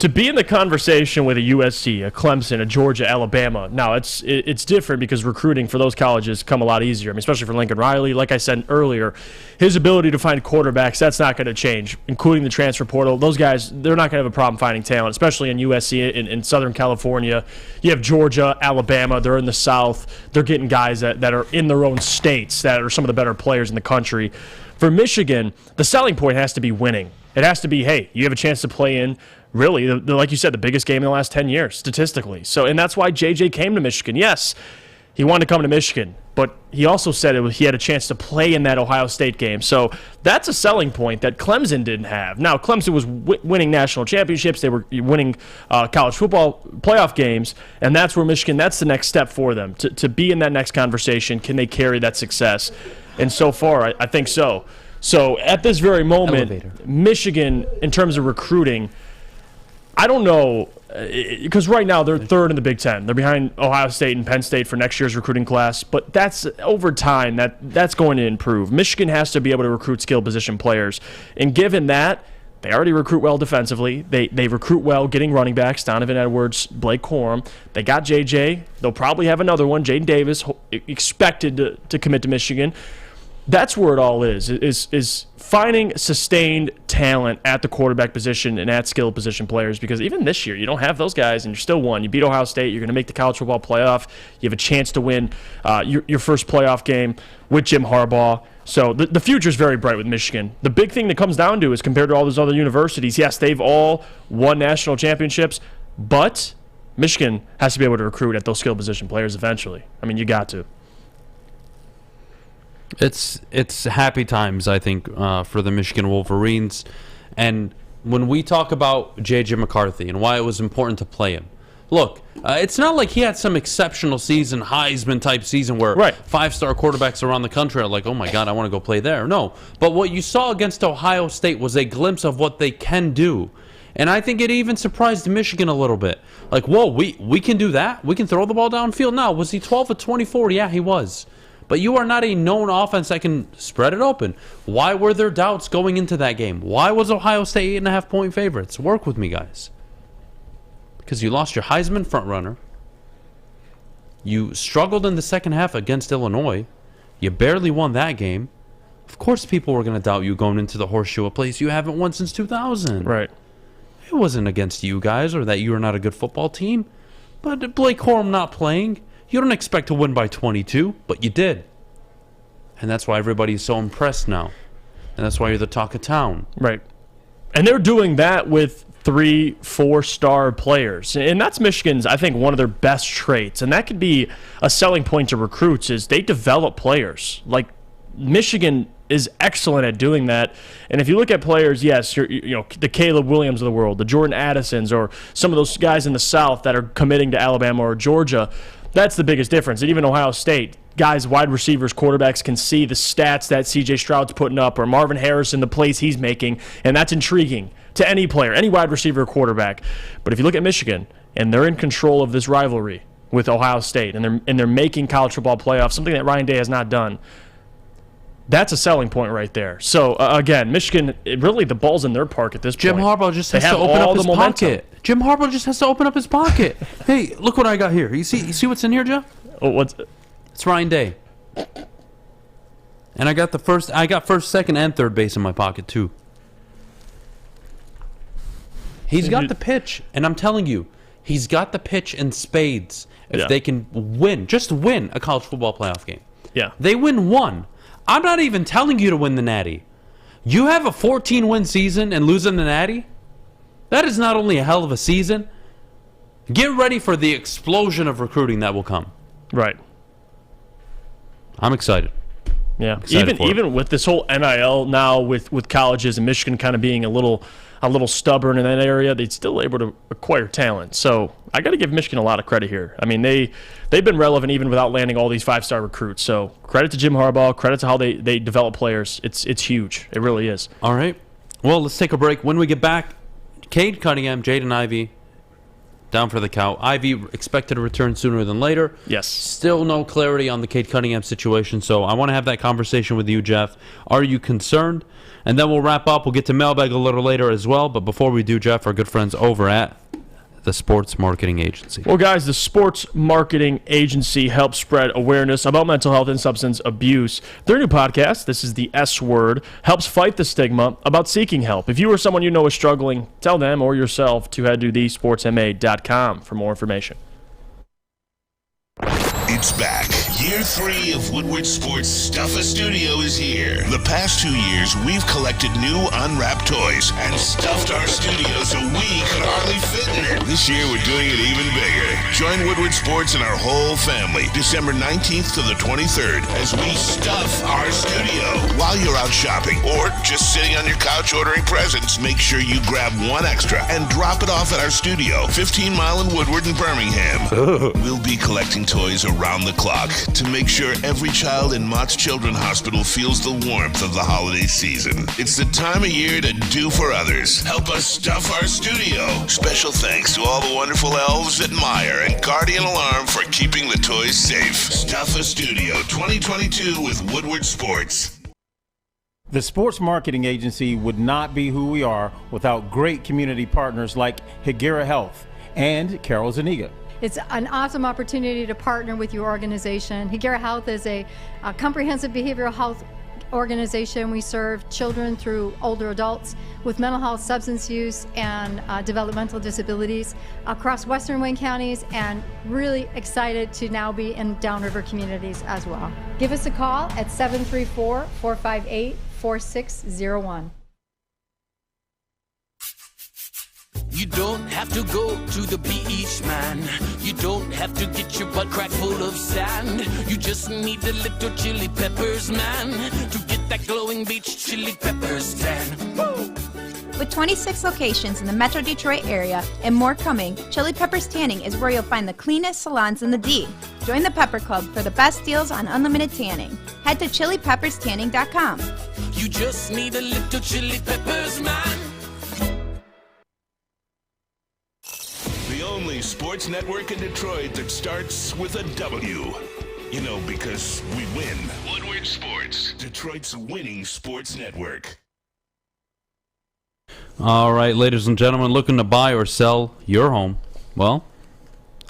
to be in the conversation with a USC, a Clemson, a Georgia, Alabama, now it's different because recruiting for those colleges come a lot easier. I mean, especially for Lincoln Riley. Like I said earlier, his ability to find quarterbacks, that's not going to change, including the transfer portal. Those guys, they're not going to have a problem finding talent, especially in USC in Southern California. You have Georgia, Alabama, they're in the South. They're getting guys that are in their own states that are some of the better players in the country. For Michigan, the selling point has to be winning. It has to be, hey, you have a chance to play in, really, like you said, the biggest game in the last 10 years, statistically. And that's why JJ came to Michigan. Yes, he wanted to come to Michigan, but he also said he had a chance to play in that Ohio State game. So that's a selling point that Clemson didn't have. Now, Clemson was winning national championships. They were winning college football playoff games, and that's where Michigan, that's the next step for them. To be in that next conversation, can they carry that success? And so far, I think so. So at this very moment, Michigan, in terms of recruiting, I don't know, because right now they're third in the Big Ten. They're behind Ohio State and Penn State for next year's recruiting class, but that's over time, that's going to improve. Michigan has to be able to recruit skill position players, and given that, they already recruit well defensively. They recruit well getting running backs, Donovan Edwards, Blake Corum. They got JJ. They'll probably have another one, Jaden Davis, expected to commit to Michigan. That's where it all is finding sustained talent at the quarterback position and at skill position players, because even this year, you don't have those guys and you're still won. You beat Ohio State. You're going to make the college football playoff. You have a chance to win your first playoff game with Jim Harbaugh. So the future is very bright with Michigan. The big thing that comes down to is compared to all those other universities, yes, they've all won national championships, but Michigan has to be able to recruit at those skill position players eventually. I mean, you got to. It's happy times, I think, for the Michigan Wolverines. And when we talk about J.J. McCarthy and why it was important to play him, look, it's not like he had some exceptional season, Heisman-type season where five-star quarterbacks around the country are like, oh, my God, I want to go play there. No. But what you saw against Ohio State was a glimpse of what they can do. And I think it even surprised Michigan a little bit. Like, whoa, we can do that? We can throw the ball downfield? Now, was he 12 of 24? Yeah, he was. But you are not a known offense that can spread it open. Why were there doubts going into that game? Why was Ohio State 8.5-point favorites? Work with me, guys. Because you lost your Heisman frontrunner. You struggled in the second half against Illinois. You barely won that game. Of course people were going to doubt you going into the Horseshoe, a place you haven't won since 2000. Right. It wasn't against you guys or that you were not a good football team. But Blake Corum not playing, you don't expect to win by 22, but you did. And that's why everybody's so impressed now. And that's why you're the talk of town. Right. And they're doing that with 3-4-star players. And that's Michigan's, I think, one of their best traits. And that could be a selling point to recruits is they develop players. Like, Michigan is excellent at doing that. And if you look at players, yes, the Caleb Williams of the world, the Jordan Addisons, or some of those guys in the South that are committing to Alabama or Georgia, that's the biggest difference. And even Ohio State, guys, wide receivers, quarterbacks can see the stats that C.J. Stroud's putting up or Marvin Harrison, the plays he's making, and that's intriguing to any player, any wide receiver or quarterback. But if you look at Michigan, and they're in control of this rivalry with Ohio State, and they're making college football playoffs, something that Ryan Day has not done, that's a selling point right there. So, again, Michigan, really the ball's in their park at this point. Jim Harbaugh just has to open up his pocket. Jim Harbaugh just has to open up his pocket. Hey, look what I got here. You see what's in here, Jeff? Oh, It's Ryan Day. And I got first, second, and third base in my pocket, too. He's got the pitch, and I'm telling you, he's got the pitch in spades if they can just win a college football playoff game. Yeah. They win one. I'm not even telling you to win the Natty. You have a 14-win season and losing the Natty? That is not only a hell of a season. Get ready for the explosion of recruiting that will come. Right. I'm excited. Yeah. Even with this whole NIL now with colleges and Michigan kind of being a little stubborn in that area, they're still able to acquire talent. So I got to give Michigan a lot of credit here. I mean, they've been relevant even without landing all these 5-star recruits. So credit to Jim Harbaugh, credit to how they develop players. It's huge. It really is. All right. Well, let's take a break. When we get back, Cade, Cunningham, Jaden, Ivey down for the count. Ivey expected to return sooner than later. Yes. Still no clarity on the Cade Cunningham situation, so I want to have that conversation with you, Jeff. Are you concerned? And then we'll wrap up. We'll get to Mailbag a little later as well. But before we do, Jeff, our good friends over at the Sports Marketing Agency. Well, guys, the Sports Marketing Agency helps spread awareness about mental health and substance abuse. Their new podcast, This is the S Word, helps fight the stigma about seeking help. If you or someone you know is struggling, tell them or yourself to head to thesportsma.com for more information. It's back. Year 3 of Woodward Sports Stuff a Studio is here. The past 2 years, we've collected new unwrapped toys and stuffed our studio so we could hardly fit in it. This year, we're doing it even bigger. Join Woodward Sports and our whole family December 19th to the 23rd as we stuff our studio. While you're out shopping or just sitting on your couch ordering presents, make sure you grab one extra and drop it off at our studio, 15 Mile in Woodward in Birmingham. We'll be collecting toys around the clock to make sure every child in Mott's Children's Hospital feels the warmth of the holiday season. It's the time of year to do for others. Help us stuff our studio. Special thanks to all the wonderful elves at Meyer and Guardian Alarm for keeping the toys safe. Stuff a Studio 2022 with Woodward Sports. The Sports Marketing Agency would not be who we are without great community partners like Higuera Health and Carol Zuniga. It's an awesome opportunity to partner with your organization. Higuera Health is a comprehensive behavioral health organization. We serve children through older adults with mental health, substance use, and developmental disabilities across Western Wayne counties, and really excited to now be in downriver communities as well. Give us a call at 734-458-4601. You don't have to go to the beach, man. You don't have to get your butt crack full of sand. You just need a little chili peppers, man, to get that glowing beach chili peppers tan. Woo! With 26 locations in the Metro Detroit area and more coming, Chili Peppers Tanning is where you'll find the cleanest salons in the D. Join the Pepper Club for the best deals on unlimited tanning. Head to chilipepperstanning.com. You just need a little chili peppers, man. The only sports network in Detroit that starts with a W. You know, because we win. Woodward Sports, Detroit's winning sports network. All right, ladies and gentlemen, looking to buy or sell your home? Well,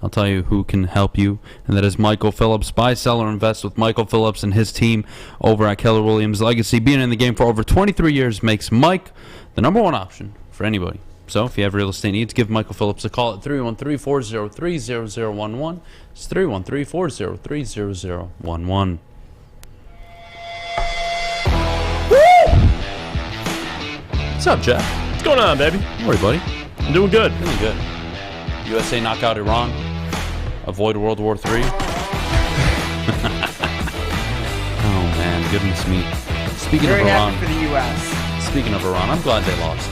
I'll tell you who can help you, and that is Michael Phillips. Buy, sell, or invest with Michael Phillips and his team over at Keller Williams Legacy. Being in the game for over 23 years makes Mike the number one option for anybody. So if you have real estate needs, give Michael Phillips a call at 313-403-0011. It's 313-403-0011. What's up, Jeff? going on, baby? Don't worry, buddy. I'm doing good. Doing good. USA knock out Iran. Avoid World War III. Oh, man. Goodness me. Speaking Very of Iran. happy for the U.S. Speaking of Iran, I'm glad they lost.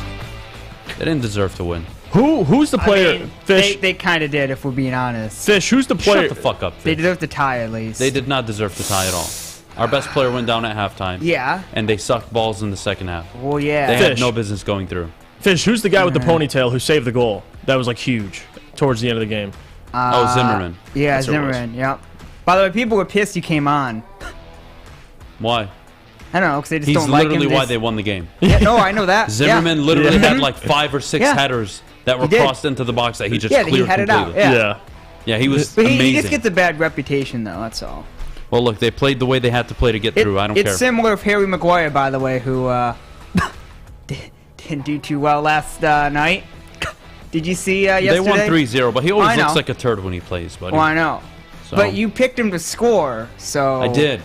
They didn't deserve to win. Who's the player? I mean, Fish. They kind of did, if we're being honest. Fish, who's the player? Shut the fuck up, Fish. They deserve to tie at least. They did not deserve to tie at all. Our best player went down at halftime. Yeah. And they sucked balls in the second half. Well, yeah. They Fish. had no business going through. Fish, who's the guy with the ponytail who saved the goal? That was like huge towards the end of the game. Zimmerman. Yeah, That's what it was. Zimmerman. Yep. By the way, people were pissed you came on. Why? I don't know, because they just He's don't like him. literally why they won the game. Yeah, no, I know that. Zimmerman literally had like 5 or 6 headers that were He did. crossed into the box that he just Yeah, cleared he had it completely. out. Yeah, he was But amazing. he just gets a bad reputation, though. That's all. Well, look, they played the way they had to play to get through. I don't It's care. similar with Harry Maguire, by the way, who didn't do too well last night. Did you see yesterday? They won 3-0, but he always I know. looks like a turd when he plays, buddy. Well, I know. So- But you picked him to score, so... I did.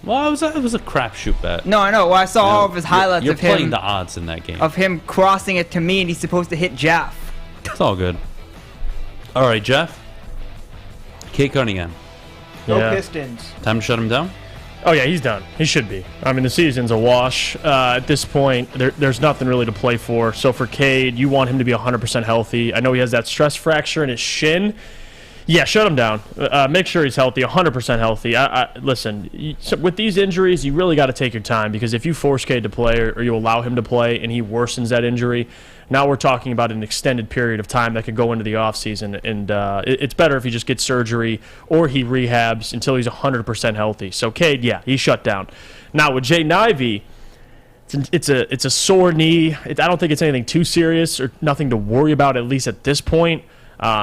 Well, it was a crapshoot bet. No, I know. Well, I saw all of his highlights You're of him. playing the odds in that game. Of him crossing it to me, and he's supposed to hit Jeff. It's all good. All right, Jeff. Cade Cunningham. Go Pistons. Time to shut him down? Oh, yeah, he's done. He should be. I mean, the season's a wash. At this point, there's nothing really to play for. So for Cade, you want him to be 100% healthy. I know he has that stress fracture in his shin. Yeah, shut him down. Make sure he's healthy, 100% healthy. Listen, with these injuries, you really got to take your time, because if you force Cade to play or you allow him to play and he worsens that injury, now we're talking about an extended period of time that could go into the offseason, and it's better if he just gets surgery or he rehabs until he's 100% healthy. So Cade, yeah, he's shut down. Now with Jaden Ivey, it's a sore knee. I don't think it's anything too serious or nothing to worry about, at least at this point.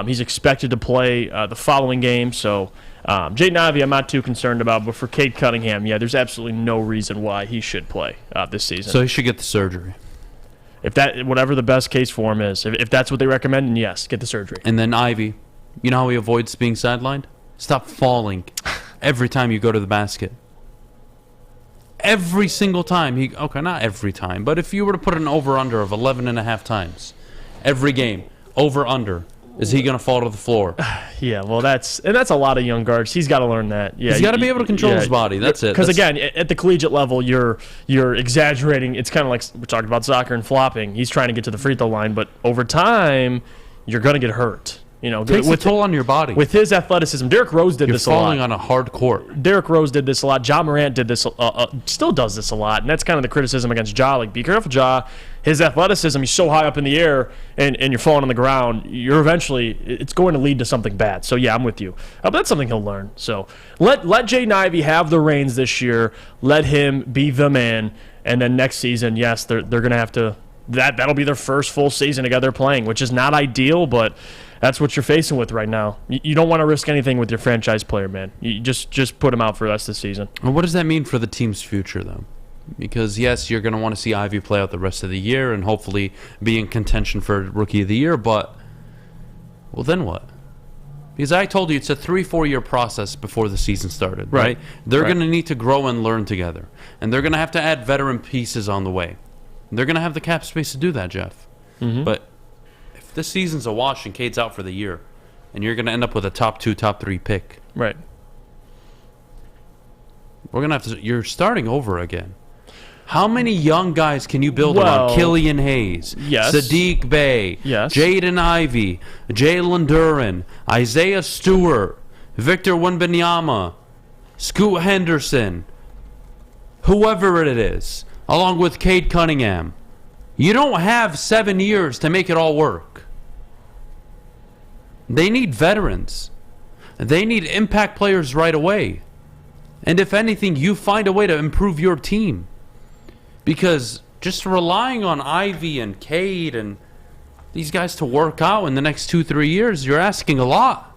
He's expected to play the following game, so Jaden Ivey I'm not too concerned about, but for Cade Cunningham, yeah, there's absolutely no reason why he should play this season. So he should get the surgery. If that, whatever the best case for him is, if that's what they recommend, then yes, get the surgery. And then Ivy, you know how he avoids being sidelined? Stop falling every time you go to the basket. Every single time. Okay, not every time, but if you were to put an over-under of 11.5 times, every game, over-under, is he going to fall to the floor? Yeah, well, that's a lot of young guards. He's got to learn that. Yeah, he's got to be able to control his body. That's it. Because again, at the collegiate level, you're exaggerating. It's kind of like we're talking about soccer and flopping. He's trying to get to the free throw line, but over time, you're going to get hurt. You know, takes a toll on your body. With his athleticism, Derrick Rose did this a lot. You're falling on a hard court. Derrick Rose did this a lot. Ja Morant did this, still does this a lot, and that's kind of the criticism against Ja. Like, be careful, Ja. His athleticism, he's so high up in the air, and you're falling on the ground. You're eventually, it's going to lead to something bad. So yeah, I'm with you. But that's something he'll learn. So let Jaden Ivey have the reins this year. Let him be the man, and then next season, yes, they're going to have to. That'll be their first full season together playing, which is not ideal, but that's what you're facing with right now. You don't want to risk anything with your franchise player, man. You just put him out for the rest of the season. Well, what does that mean for the team's future, though? Because, yes, you're going to want to see Ivy play out the rest of the year and hopefully be in contention for Rookie of the Year, but, well, then what? Because I told you it's a 3-4 year process before the season started, right? They're going to need to grow and learn together, and they're going to have to add veteran pieces on the way. They're going to have the cap space to do that, Jeff. Mm-hmm. But if this season's a wash and Cade's out for the year, and you're going to end up with a top 2, top 3 pick, right? We're going to have to. You're starting over again. How many young guys can you build around Killian Hayes, yes, Sadiq Bey, yes, Jaden Ivey, Jalen Duren, Isaiah Stewart, Victor Wembanyama, Scoot Henderson, whoever it is, along with Cade Cunningham? You don't have 7 years to make it all work. They need veterans. They need impact players right away. And if anything, you find a way to improve your team. Because just relying on Ivy and Cade and these guys to work out in the next 2-3 years, you're asking a lot.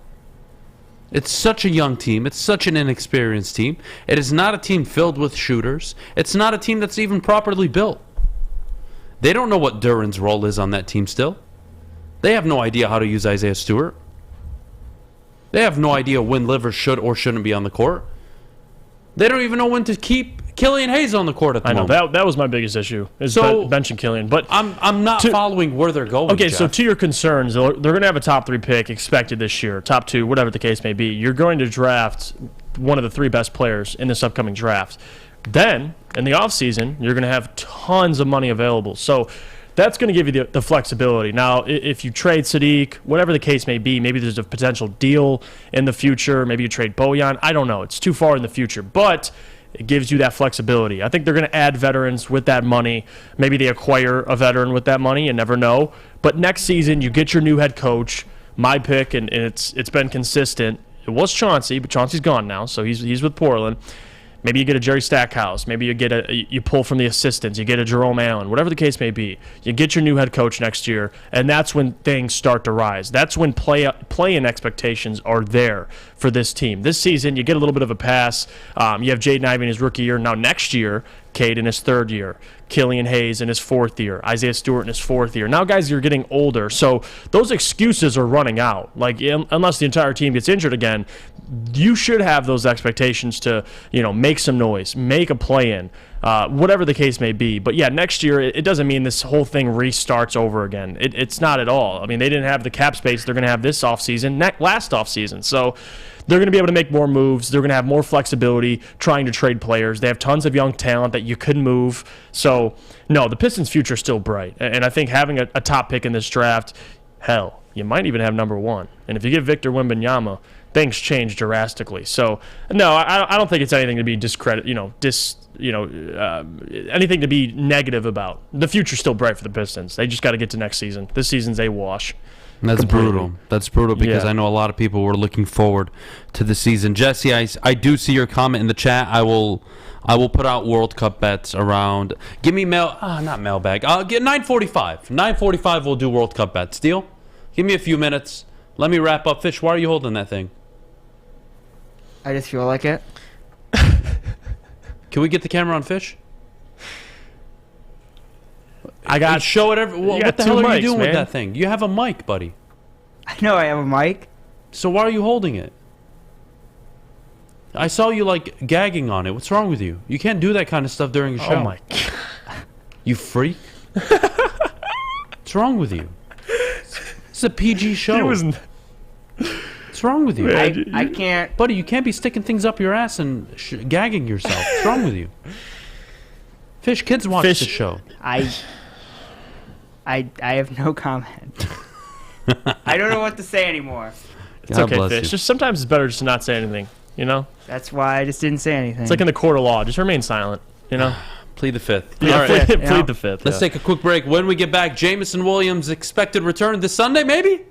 It's such a young team. It's such an inexperienced team. It is not a team filled with shooters. It's not a team that's even properly built. They don't know what Duren's role is on that team still. They have no idea how to use Isaiah Stewart. They have no idea when Livers should or shouldn't be on the court. They don't even know when to keep Killian Hayes on the court at the moment. I know that was my biggest issue is benching Killian. But I'm not following where they're going. Okay, Jeff. so to your concerns, they're going to have a top 3 pick expected this year, top 2, whatever the case may be. You're going to draft one of the 3 best players in this upcoming draft. Then in the offseason, you're going to have tons of money available. So that's going to give you the flexibility. Now, if you trade Sadiq, whatever the case may be, maybe there's a potential deal in the future. Maybe you trade Bojan. I don't know. It's too far in the future. But it gives you that flexibility. I think they're going to add veterans with that money. Maybe they acquire a veteran with that money. You never know. But next season, you get your new head coach. My pick, and it's been consistent. It was Chauncey, but Chauncey's gone now, so he's with Portland. Maybe you get a Jerry Stackhouse. Maybe you pull from the assistants. You get a Jerome Allen. Whatever the case may be, you get your new head coach next year, and that's when things start to rise. That's when play-in expectations are there for this team. This season, you get a little bit of a pass. You have Jaden Ivey in his rookie year. Now next year, Cade in his 3rd year. Killian Hayes in his 4th year. Isaiah Stewart in his 4th year. Now guys are getting older, so those excuses are running out. Like unless the entire team gets injured again, you should have those expectations to make some noise, make a play-in, whatever the case may be. But yeah, next year it doesn't mean this whole thing restarts over again. It's not at all. I mean, they didn't have the cap space they're going to have this offseason, last offseason. So they're going to be able to make more moves. They're going to have more flexibility trying to trade players. They have tons of young talent that you could move. So, no, the Pistons' future is still bright. And I think having a top pick in this draft, hell, you might even have number 1. And if you get Victor Wembanyama, things change drastically. So, no, I don't think it's anything to be anything to be negative about. The future's still bright for the Pistons. They just got to get to next season. This season's a wash. That's completely. brutal. That's brutal because I know a lot of people were looking forward to the season. Jesse, I do see your comment in the chat. I will put out World Cup bets around. Give me not mailbag. I'll get 9:45. 9:45 we'll do World Cup bets. Deal? Give me a few minutes. Let me wrap up. Fish, why are you holding that thing? I just feel like it. Can we get the camera on Fish? Show it every. What the hell are you doing with that thing? You have a mic, buddy. I know I have a mic. So why are you holding it? I saw you gagging on it. What's wrong with you? You can't do that kind of stuff during a show. Oh my God. You freak. What's wrong with you? It's a PG show. What's wrong with you? I can't. Buddy, you can't be sticking things up your ass and gagging yourself. What's wrong with you? Fish, kids watch the show. I have no comment. I don't know what to say anymore. It's okay, Fish. Just sometimes it's better just to not say anything, That's why I just didn't say anything. It's like in the court of law. Just remain silent, Plead the fifth. Yeah, all right. plead the fifth. Let's take a quick break. When we get back, Jameson Williams' expected return this Sunday, maybe?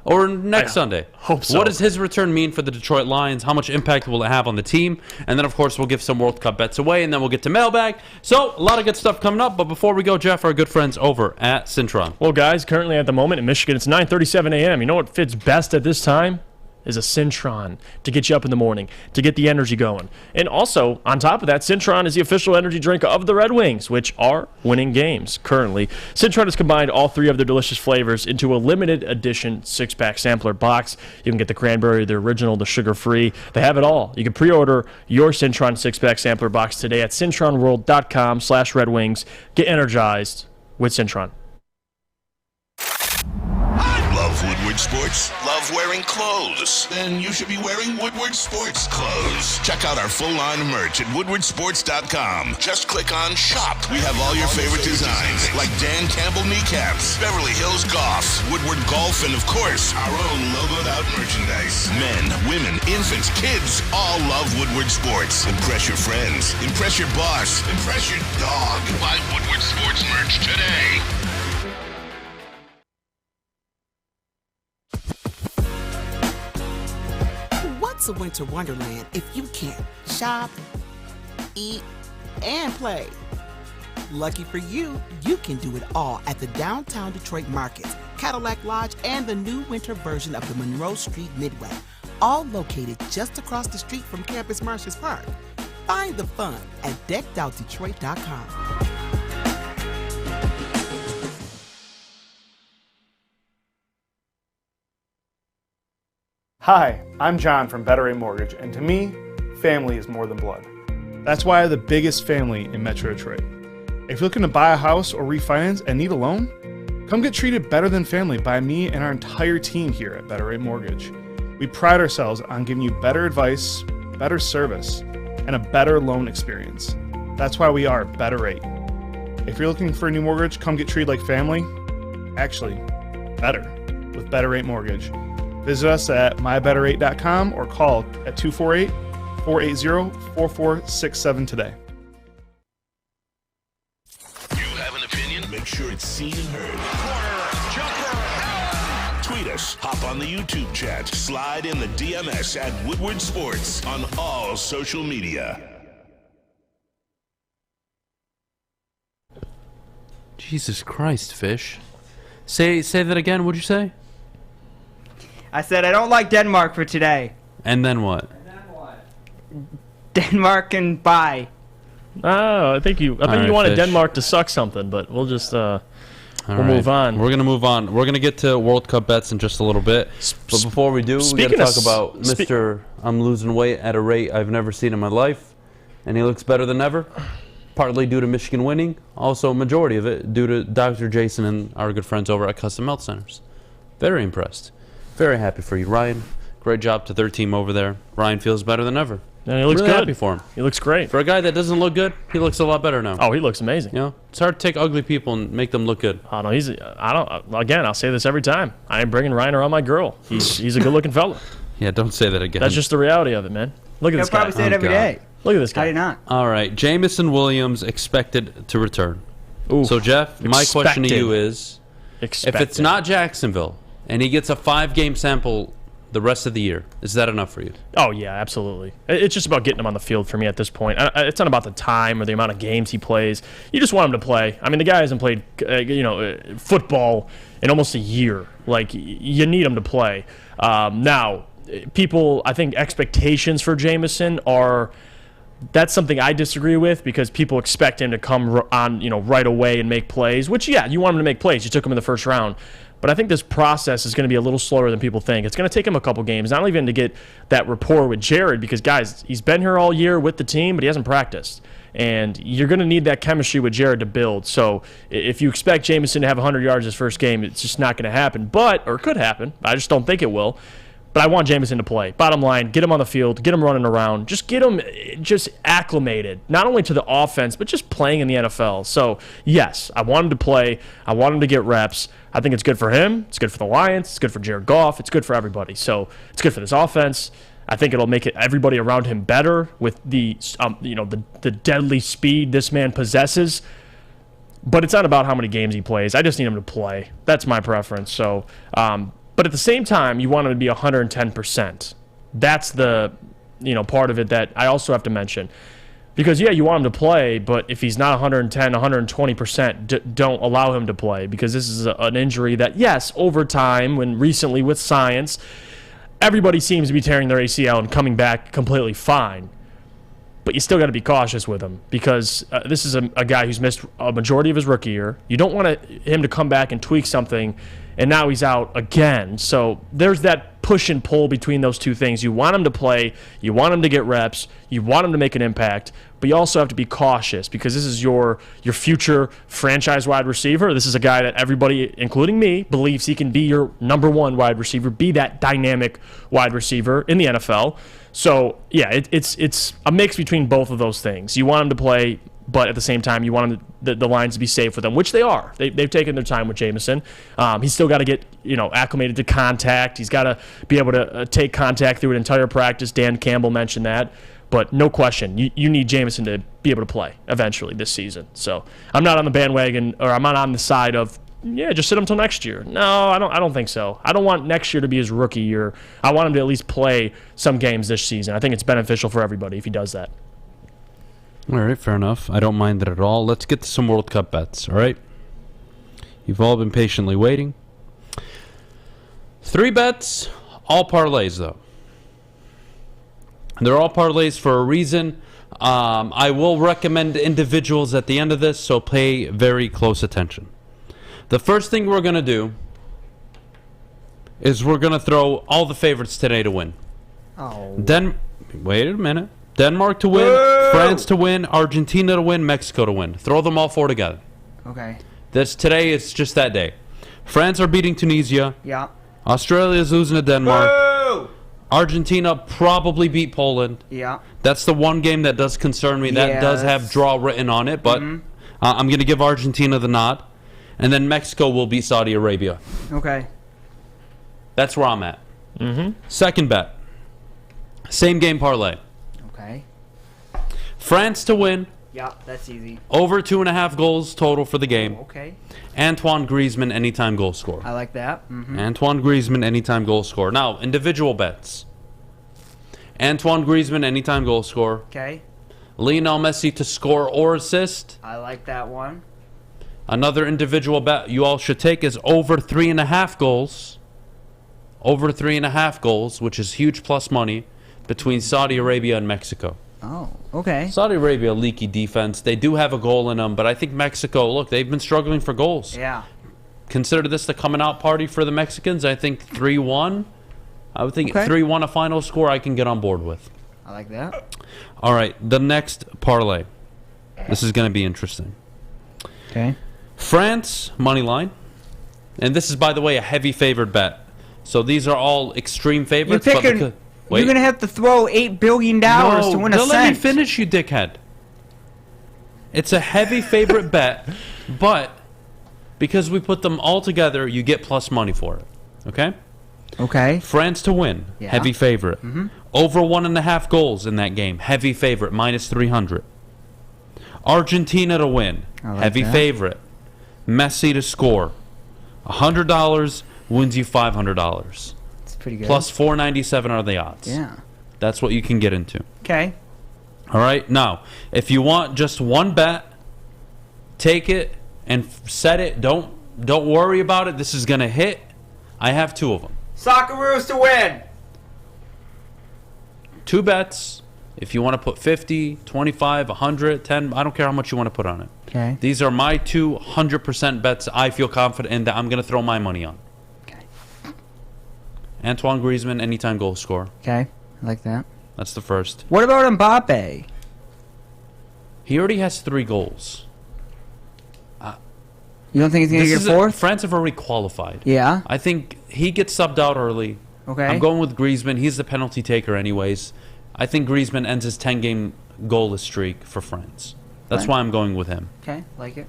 Or next Sunday? Hope so. What does his return mean for the Detroit Lions? How much impact will it have on the team? And then, of course, we'll give some World Cup bets away, and then we'll get to Mailbag. So, a lot of good stuff coming up. But before we go, Jeff, our good friends over at Cintron. Well, guys, currently at the moment in Michigan, it's 9:37 a.m. You know what fits best at this time? Is a Cintron to get you up in the morning, to get the energy going. And also, on top of that, Cintron is the official energy drink of the Red Wings, which are winning games currently. Cintron has combined all 3 of their delicious flavors into a limited edition 6-pack sampler box. You can get the cranberry, the original, the sugar-free. They have it all. You can pre-order your Cintron 6-pack sampler box today at cintronworld.com/Red Wings. Get energized with Cintron. Love Woodward Sports? Love wearing clothes? Then you should be wearing Woodward Sports clothes. Check out our full line of merch at woodwardsports.com. Just click on Shop. We have all your favorite designs, like Dan Campbell kneecaps, Beverly Hills Golf, Woodward Golf, and of course, our own logoed out merchandise. Men, women, infants, kids, all love Woodward Sports. Impress your friends. Impress your boss. Impress your dog. Buy Woodward Sports merch today. What's a winter wonderland if you can't shop, eat, and play? Lucky for you, you can do it all at the Downtown Detroit Market, Cadillac Lodge, and the new winter version of the Monroe Street Midway, all located just across the street from Campus Martius Park. Find the fun at deckedoutdetroit.com. Hi, I'm John from Better A Mortgage, and to me, family is more than blood. That's why I have the biggest family in Metro Detroit. If you're looking to buy a house or refinance and need a loan, come get treated better than family by me and our entire team here at Better Rate Mortgage. We pride ourselves on giving you better advice, better service, and a better loan experience. That's why we are Better Rate. If you're looking for a new mortgage, come get treated like family. Actually, better with Better Rate Mortgage. Visit us at mybetterrate.com or call at 248-480-4467 today. You have an opinion? Make sure it's seen and heard. Tweet us, hop on the YouTube chat, slide in the DMS at Woodward Sports on all social media. Jesus Christ, Fish. Say that again. What'd you say? I said I don't like Denmark for today. And then what? Denmark and bye. Oh, I think you right, wanted Fish. Denmark to suck something, but we'll just we'll move on. We're gonna move on. We're gonna get to World Cup bets in just a little bit. But before we do, we gotta talk about Mr. I'm losing weight at a rate I've never seen in my life, and he looks better than ever. Partly due to Michigan winning, also a majority of it due to Dr. Jason and our good friends over at Custom Health Centers. Very impressed. Very happy for you, Ryan. Great job to their team over there. Ryan feels better than ever. And he looks really good. Happy for him. He looks great. For a guy that doesn't look good, he looks a lot better now. Oh, he looks amazing. You know, it's hard to take ugly people and make them look good. Oh no, again, I'll say this every time. I ain't bringing Ryan around my girl. He's a good-looking fella. Yeah, don't say that again. That's just the reality of it, man. Look at this guy. He'll probably say it every day. Look at this guy. I did not. All right, Jameson Williams expected to return. Ooh, so, Jeff, my question to you is, if it's not Jacksonville and he gets a 5-game sample the rest of the year, is that enough for you? Oh, yeah, absolutely. It's just about getting him on the field for me at this point. It's not about the time or the amount of games he plays. You just want him to play. I mean, the guy hasn't played football in almost a year. Like, you need him to play. Now, people, I think expectations for Jameson are... That's something I disagree with because people expect him to come on, right away and make plays, which, yeah, you want him to make plays. You took him in the first round. But I think this process is going to be a little slower than people think. It's going to take him a couple games, not even to get that rapport with Jared because, guys, he's been here all year with the team, but he hasn't practiced. And you're going to need that chemistry with Jared to build. So if you expect Jameson to have 100 yards his first game, it's just not going to happen. Or it could happen. I just don't think it will. But I want Jameson to play. Bottom line, get him on the field, get him running around, just get him just acclimated, not only to the offense, but just playing in the NFL. So, yes, I want him to play. I want him to get reps. I think it's good for him. It's good for the Lions. It's good for Jared Goff. It's good for everybody. So, it's good for this offense. I think it'll make everybody around him better with the deadly speed this man possesses. But it's not about how many games he plays. I just need him to play. That's my preference. So, but at the same time, you want him to be 110%. That's the part of it that I also have to mention. Because, yeah, you want him to play, but if he's not 110, 120%, don't allow him to play. Because this is an injury that, yes, over time, when recently with science, everybody seems to be tearing their ACL and coming back completely fine. But you still got to be cautious with him because this is a guy who's missed a majority of his rookie year. You don't want him to come back and tweak something, and now he's out again. So there's that push and pull between those two things. You want him to play, you want him to get reps, you want him to make an impact, but you also have to be cautious because this is your future franchise wide receiver. This is a guy that everybody, including me, believes he can be your number one wide receiver, be that dynamic wide receiver in the NFL. So, yeah, it's a mix between both of those things. You want him to play, but at the same time, you want him the lines to be safe with them, which they are. They've taken their time with Jameson. He's still got to get acclimated to contact. He's got to be able to take contact through an entire practice. Dan Campbell mentioned that. But no question, you need Jameson to be able to play eventually this season. So I'm not on the bandwagon, or I'm not on the side of, just sit him until next year. No, I don't think so. I don't want next year to be his rookie year. I want him to at least play some games this season. I think it's beneficial for everybody if he does that. All right, fair enough. I don't mind that at all. Let's get to some World Cup bets, all right? You've all been patiently waiting. 3 bets, all parlays, though. They're all parlays for a reason. I will recommend individuals at the end of this, so pay very close attention. The first thing we're going to do is we're going to throw all the favorites today to win. Oh. Wait a minute. Denmark to win, France to win, Argentina to win, Mexico to win. Throw them all 4 together. Okay. Today is just that day. France are beating Tunisia. Yeah. Australia is losing to Denmark. Boo! Argentina probably beat Poland. Yeah. That's the one game that does concern me. That does have draw written on it, but I'm going to give Argentina the nod. And then Mexico will beat Saudi Arabia. Okay. That's where I'm at. Second bet. Same game parlay. Okay. France to win. Yeah, that's easy. Over 2.5 goals total for the game. Okay. Antoine Griezmann, anytime goal scorer. I like that. Antoine Griezmann, anytime goal scorer. Now, individual bets. Antoine Griezmann, anytime goal scorer. Okay. Lionel Messi to score or assist. I like that one. Another individual bet you all should take is over 3.5 goals. Over 3.5 goals, which is huge plus money, between Saudi Arabia and Mexico. Oh, okay. Saudi Arabia, leaky defense. They do have a goal in them, but I think Mexico, look, they've been struggling for goals. Yeah. Consider this the coming out party for the Mexicans. I think 3-1. I would think 3-1 a final score I can get on board with. I like that. All right, the next parlay. This is going to be interesting. Okay. France, money line. And this is, by the way, a heavy favored bet. So these are all extreme favorites. You're picking... You're going to have to throw $8 billion to win a cent. Let me finish, you dickhead. It's a heavy favorite bet, but because we put them all together, you get plus money for it. Okay? Okay. France to win, heavy favorite. Over 1.5 goals in that game, heavy favorite, minus 300. Argentina to win, heavy favorite. Messi to score. $100 wins you $500. Pretty good. Plus 497 are the odds. Yeah. That's what you can get into. Okay. All right. Now, if you want just one bet, take it and set it. Don't worry about it. This is going to hit. I have 2 of them. Socceroos to win. 2 bets. If you want to put 50, 25, 100, 10, I don't care how much you want to put on it. Okay. These are my 200% bets I feel confident in that I'm going to throw my money on. Antoine Griezmann, anytime goal scorer. Okay, I like that. That's the first. What about Mbappe? He already has 3 goals. You don't think he's going to get a 4th? France have already qualified. Yeah? I think he gets subbed out early. Okay. I'm going with Griezmann. He's the penalty taker anyways. I think Griezmann ends his 10-game goalless streak for France. That's why I'm going with him. Okay, like it.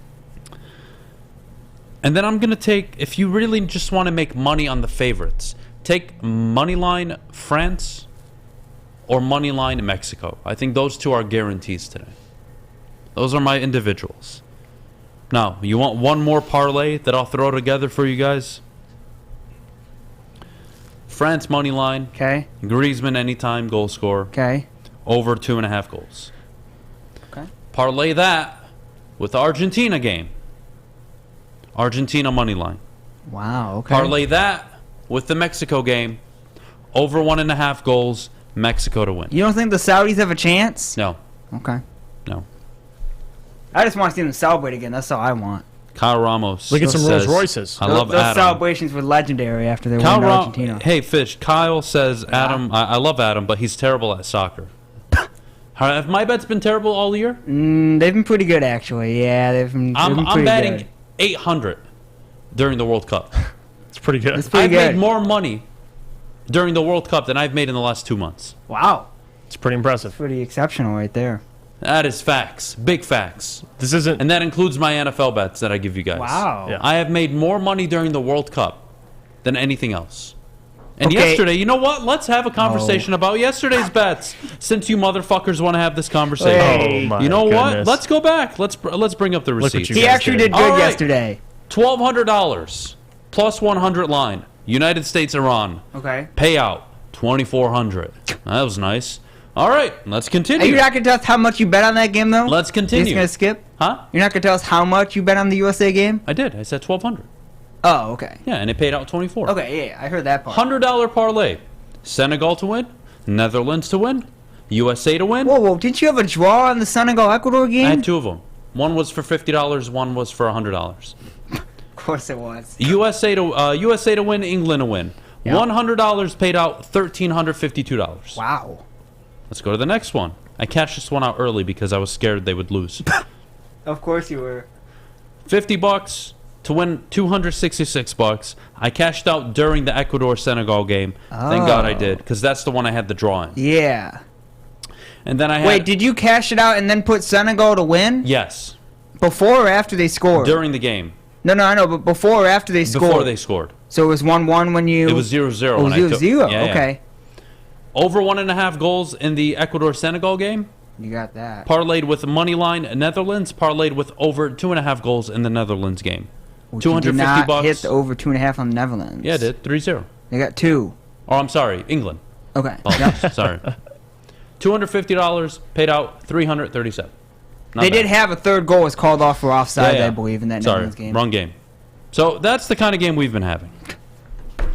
And then I'm going to take, if you really just want to make money on the favorites, take Moneyline France or Moneyline Mexico. I think those 2 are guarantees today. Those are my individuals. Now, you want one more parlay that I'll throw together for you guys? France Moneyline. Okay. Griezmann anytime goal scorer. Okay. Over 2.5 goals. Okay. Parlay that with the Argentina game. Argentina Moneyline. Wow, okay. Parlay that with the Mexico game, over 1.5 goals, Mexico to win. You don't think the Saudis have a chance? No. Okay. No. I just want to see them celebrate again. That's all I want. Kyle Ramos. Look at some Rolls Royces. I love those Adham. celebrations were legendary after they won Argentina. Hey, Fish. Kyle says Adham. I love Adham, but he's terrible at soccer. Have my bets been terrible all year? They've been pretty good, actually. Yeah, they've been I'm betting 800 during the World Cup. It's pretty good. It's pretty I've good. made more money during the World Cup than I've made in the last 2 months. Wow. It's pretty impressive. Pretty exceptional right there. That is facts. Big facts. This isn't... And that includes my NFL bets that I give you guys. Wow. Yeah. I have made more money during the World Cup than anything else. And Okay. yesterday, you know what? Let's have a conversation about yesterday's bets, since you motherfuckers want to have this conversation. Hey. Oh, my you know what? goodness. Let's go back. Let's bring up the Look what receipts. you He guys actually did. did good All right. yesterday. $1,200 plus 100 line. United States Iran. Okay. Payout $2,400. That was nice. All right, let's continue. Are you not going to tell us how much you bet on that game, though? Let's continue. You're just going to skip? Huh? You're not going to tell us how much you bet on the USA game? I did. I said 1,200. Oh, okay. Yeah, and it paid out 24. Okay, yeah, I heard that part. $100 parlay. Senegal to win. Netherlands to win. USA to win. Whoa, didn't you have a draw on the Senegal-Ecuador game? I had 2 of them. One was for $50. One was for $100. Of course it was. USA to win. England to win. Yeah. $100 paid out $1,352. Wow. Let's go to the next one. I cashed this one out early because I was scared they would lose. Of course you were. $50 to win $266. I cashed out during the Ecuador-Senegal game. Thank God I did, because that's the one I had the draw in. Yeah. And then I had... Wait, did you cash it out and then put Senegal to win? Yes. Before or after they scored? During the game. No, I know, but before or after they scored? Before they scored. So it was 1-1 when you... It was 0-0. Oh, 0-0, yeah, okay. Over 1.5 goals in the Ecuador-Senegal game. You got that. Parlayed with money line Netherlands. Parlayed with over 2.5 goals in the Netherlands game. Which $250. You did not hit the over 2.5 on the Netherlands. Yeah, it did. 3-0. They got 2. Oh, I'm sorry. England. Okay. Oh, Yep. Sorry. $250 paid out $337. They did have a third goal was called off for offside, I believe, in that Sorry, Netherlands game. wrong game. So that's the kind of game we've been having.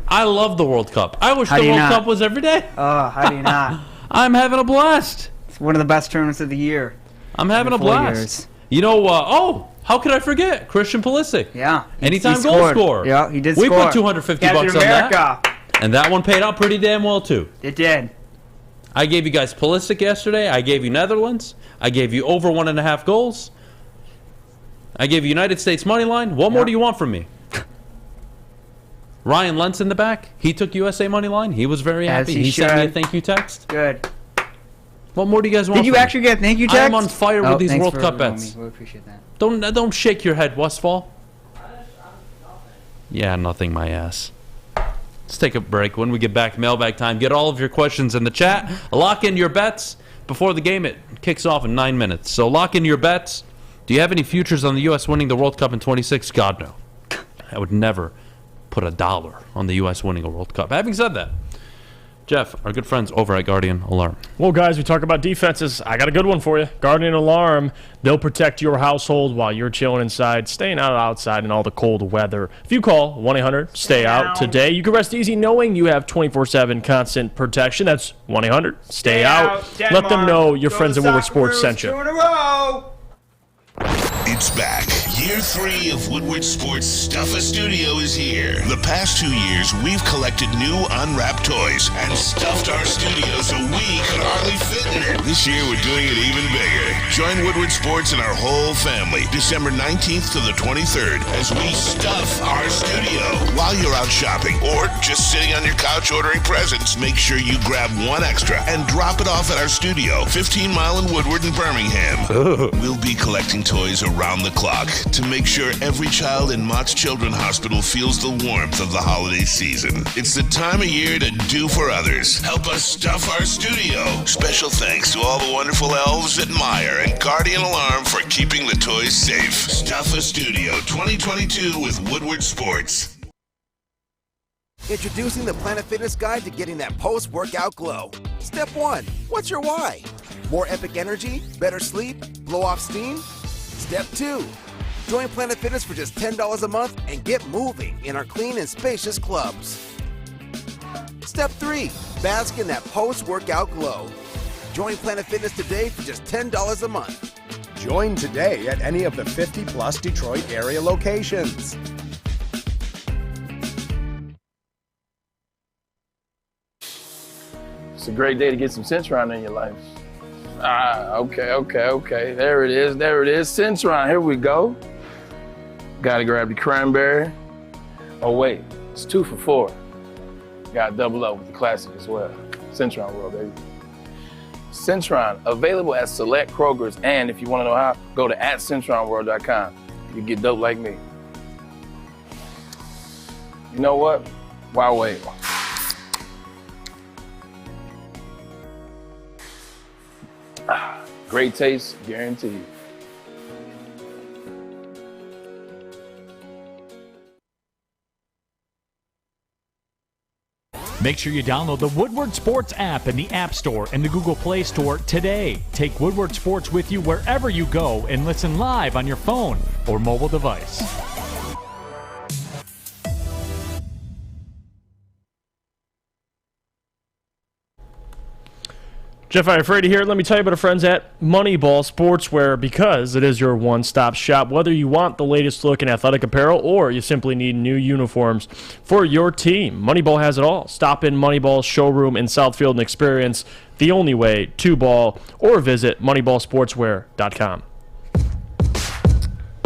I love the World Cup. I wish How the do you World not? Cup was every day. Oh, how do you not? I'm having a blast. It's one of the best tournaments of the year. I'm having a Every 4 blast. years. You know, how could I forget Christian Pulisic? Yeah. Anytime he goal scored. scorer. Yeah, he did we score. put $250 Captain on America. that. And that one paid out pretty damn well, too. It did. I gave you guys Pulisic yesterday. I gave you Netherlands. I gave you over 1.5 goals. I gave you United States money line. What more do you want from me? Ryan Lentz in the back. He took USA money line. He was very As happy. he He sent me a should. thank you text. Good. What more do you guys want? Did you from me? actually get a thank you text? I'm on fire with these thanks World for Cup reminding bets. me. We appreciate that. Don't shake your head, Westfall. Yeah, nothing, my ass. Let's take a break. When we get back, mailbag time. Get all of your questions in the chat. Lock in your bets before the game. It kicks off in 9 minutes. So lock in your bets. Do you have any futures on the U.S. winning the World Cup in 26? God, no. I would never put $1 on the U.S. winning a World Cup. Having said that, Jeff, our good friends over at Guardian Alarm. Well, guys, we talk about defenses. I got a good one for you. Guardian Alarm. They'll protect your household while you're chilling inside, staying outside in all the cold weather. If you call 1-800-STAY-OUT today, you can rest easy knowing you have 24/7 constant protection. That's 1-800-STAY-OUT. Let them know your friends at Woodward Sports sent you. 2 in a row. It's back. Year 3 of Woodward Sports Stuff a Studio is here. The past 2 years, we've collected new unwrapped toys and stuffed our studio so we could hardly fit in it. This year, we're doing it even bigger. Join Woodward Sports and our whole family December 19th to the 23rd as we stuff our studio. While you're out shopping or just sitting on your couch ordering presents, make sure you grab one extra and drop it off at our studio, 15 Mile in Woodward in Birmingham. We'll be collecting toys around the clock to make sure every child in Mott's Children's Hospital feels the warmth of the holiday season. It's the time of year to do for others. Help us stuff our studio. Special thanks to all the wonderful elves at Meyer and Guardian Alarm for keeping the toys safe. Stuff a Studio 2022 with Woodward Sports. Introducing the Planet Fitness Guide to getting that post-workout glow. Step 1. What's your why? More epic energy? Better sleep? Blow off steam? Step 2. Join Planet Fitness for just $10 a month and get moving in our clean and spacious clubs. Step 3. Bask in that post-workout glow. Join Planet Fitness today for just $10 a month. Join today at any of the 50-plus Detroit area locations. It's a great day to get some Centron in your life. Okay. There it is. Centron, here we go. Gotta grab the cranberry. Oh wait, it's 2 for $4. Gotta double up with the classic as well. Centron World, baby. Centron, available at select Krogers, and if you wanna know how, go to @CentronWorld.com. You get dope like me. You know what? Why wait? Great taste, guaranteed. Make sure you download the Woodward Sports app in the App Store and the Google Play Store today. Take Woodward Sports with you wherever you go and listen live on your phone or mobile device. Jeff Iafrate here. Let me tell you about our friends at Moneyball Sportswear, because it is your one-stop shop. Whether you want the latest look in athletic apparel or you simply need new uniforms for your team, Moneyball has it all. Stop in Moneyball's showroom in Southfield and experience the only way to ball, or visit moneyballsportswear.com.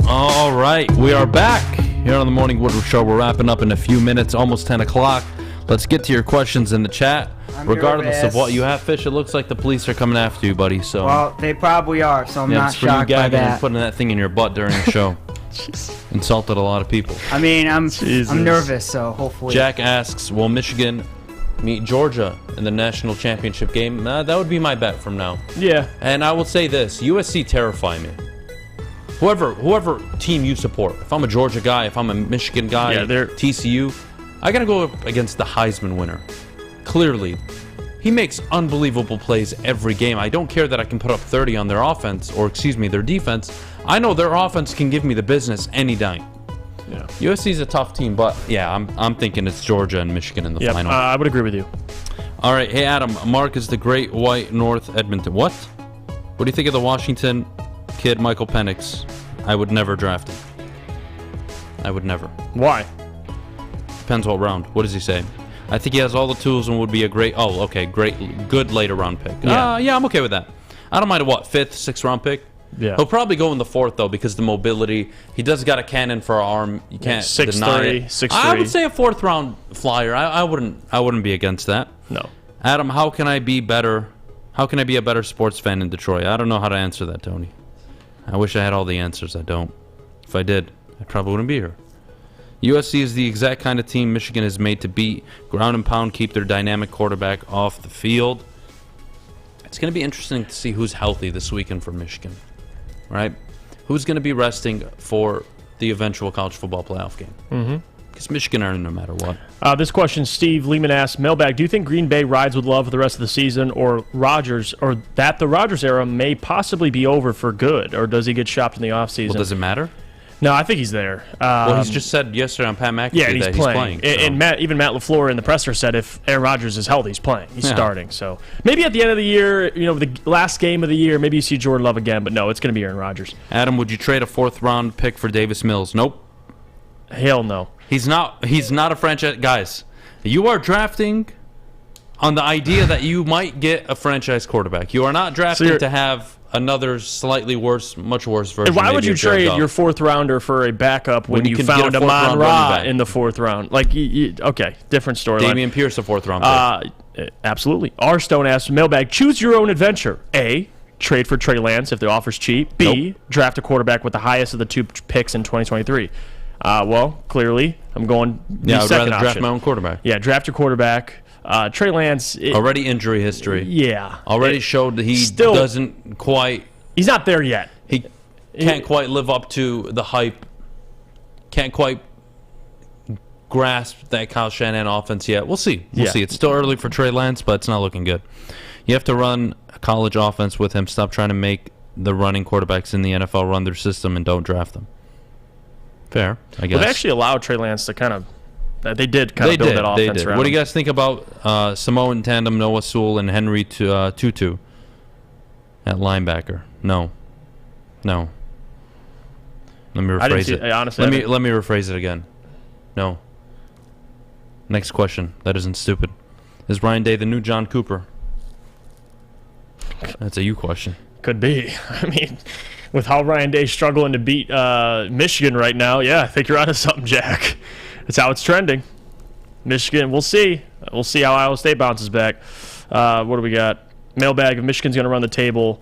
All right, we are back here on the Morning Woodward Show. We're wrapping up in a few minutes, almost 10 o'clock. Let's get to your questions in the chat. Regardless of what you have, Fish, it looks like the police are coming after you, buddy. So well, they probably are, so I'm not it's for you shocked by gagging that. and putting that thing in your butt during the show. Insulted a lot of people. I mean, I'm nervous, so hopefully. Jack asks, will Michigan meet Georgia in the national championship game? That would be my bet from now. Yeah. And I will say this, USC terrify me. Whoever team you support, if I'm a Georgia guy, if I'm a Michigan guy, TCU, I got to go up against the Heisman winner. Clearly. He makes unbelievable plays every game. I don't care that I can put up 30 on their offense, or their defense. I know their offense can give me the business any time. Yeah. USC's a tough team, but yeah, I'm thinking it's Georgia and Michigan in the final. I would agree with you. All right, hey Adam, Mark is the Great White North Edmonton. What do you think of the Washington kid, Michael Penix? I would never draft him. I would never. Why? Depends what round. What does he say? I think he has all the tools and would be a good later round pick. Yeah, I'm okay with that. I don't mind a 5th, 6th round pick. Yeah. He'll probably go in the 4th though, because the mobility. He does got a cannon for an arm. You can't deny it. 6'3". I would say a 4th round flyer. I wouldn't be against that. No. Adam, how can I be better? How can I be a better sports fan in Detroit? I don't know how to answer that, Tony. I wish I had all the answers. I don't. If I did, I probably wouldn't be here. USC is the exact kind of team Michigan is made to beat. Ground and pound, keep their dynamic quarterback off the field. It's going to be interesting to see who's healthy this weekend for Michigan, right? Who's going to be resting for the eventual college football playoff game? Mm-hmm. Because Michigan are no matter what. This question, Steve Lehman asks, Mailbag, do you think Green Bay rides with love for the rest of the season, or that the Rodgers era may possibly be over for good, or does he get shopped in the offseason? Well, does it matter? No, I think he's there. Well, he's just said yesterday on Pat McAfee that he's playing. And Matt LaFleur in the presser said if Aaron Rodgers is healthy, he's playing. He's starting. So maybe at the end of the year, the last game of the year, maybe you see Jordan Love again. But no, it's going to be Aaron Rodgers. Adam, would you trade a 4th round pick for Davis Mills? Nope. Hell no. He's not a franchise. Guys, you are drafting on the idea that you might get a franchise quarterback. You are not drafting to have another slightly worse, much worse version. And why would you trade your 4th rounder for a backup when you found Amon Ra in the 4th round? Okay, different storyline. Damian Pierce, a 4th round pick. Absolutely. R. Stone asks, Mailbag, choose your own adventure. A, trade for Trey Lance if the offer's cheap. B, draft a quarterback with the highest of the 2 picks in 2023. Well, clearly, I'm going the I'd second rather draft option. my own quarterback. Yeah, draft your quarterback. Trey Lance... already injury history. Yeah. Already showed that he doesn't quite... He's not there yet. He can't quite live up to the hype. Can't quite grasp that Kyle Shanahan offense yet. We'll see. We'll see. It's still early for Trey Lance, but it's not looking good. You have to run a college offense with him. Stop trying to make the running quarterbacks in the NFL run their system and don't draft them. Fair, I guess. Well, they actually allowed Trey Lance to kind of... They did kind of build that offense around What do him. you guys think about Samoan tandem Noah Sewell and Henry Tutu at linebacker? No. Let me rephrase it. Honestly, let me rephrase it again. No. Next question. That isn't stupid. Is Ryan Day the new John Cooper? That's a you question. Could be. I mean, with how Ryan Day's struggling to beat Michigan right now, yeah, I think you're onto something, Jack. That's how it's trending. Michigan, we'll see. We'll see how Iowa State bounces back. What do we got? Mailbag, if Michigan's going to run the table.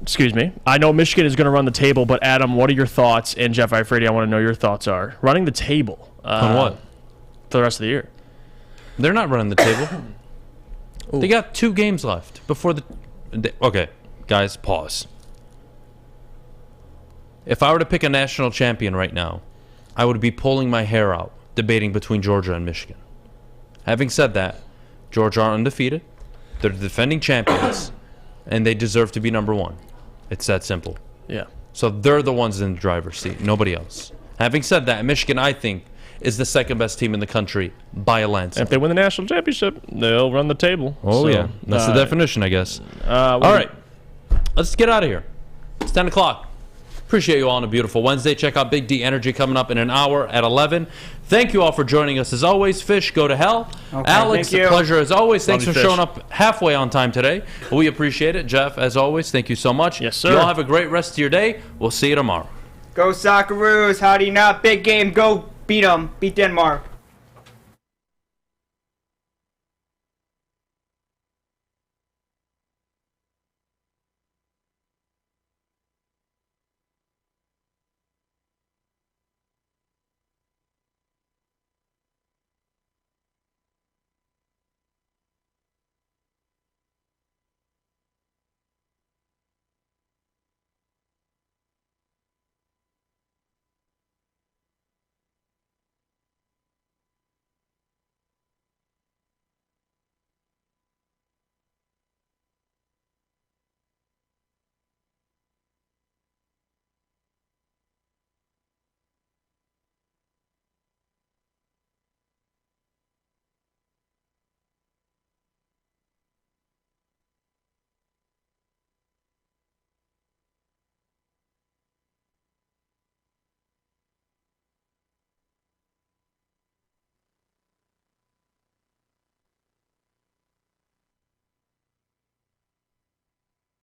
Excuse me. I know Michigan is going to run the table, but Adam, what are your thoughts? And Jeff Iafrate, I want to know your thoughts are. Running the table. On what? For the rest of the year. They're not running the table. They got 2 games left before the... Okay, guys, pause. If I were to pick a national champion right now, I would be pulling my hair out debating between Georgia and Michigan. Having said that, Georgia are undefeated. They're the defending champions, and they deserve to be number 1. It's that simple. Yeah. So they're the ones in the driver's seat, nobody else. Having said that, Michigan, I think, is the second best team in the country by a landslide. If they win the national championship, they'll run the table. Oh, So, yeah. That's the definition, I guess. All right. Let's get out of here. It's 10 o'clock. Appreciate you all on a beautiful Wednesday. Check out Big D Energy coming up in an hour at 11. Thank you all for joining us as always. Fish, go to hell. Okay, Alex, thank a you. pleasure as always. Thanks for Love you, showing Fish. up halfway on time today. We appreciate it. Jeff, as always, thank you so much. Yes, sir. You all have a great rest of your day. We'll see you tomorrow. Go Socceroos. How do you not? Big game. Go beat them. Beat Denmark.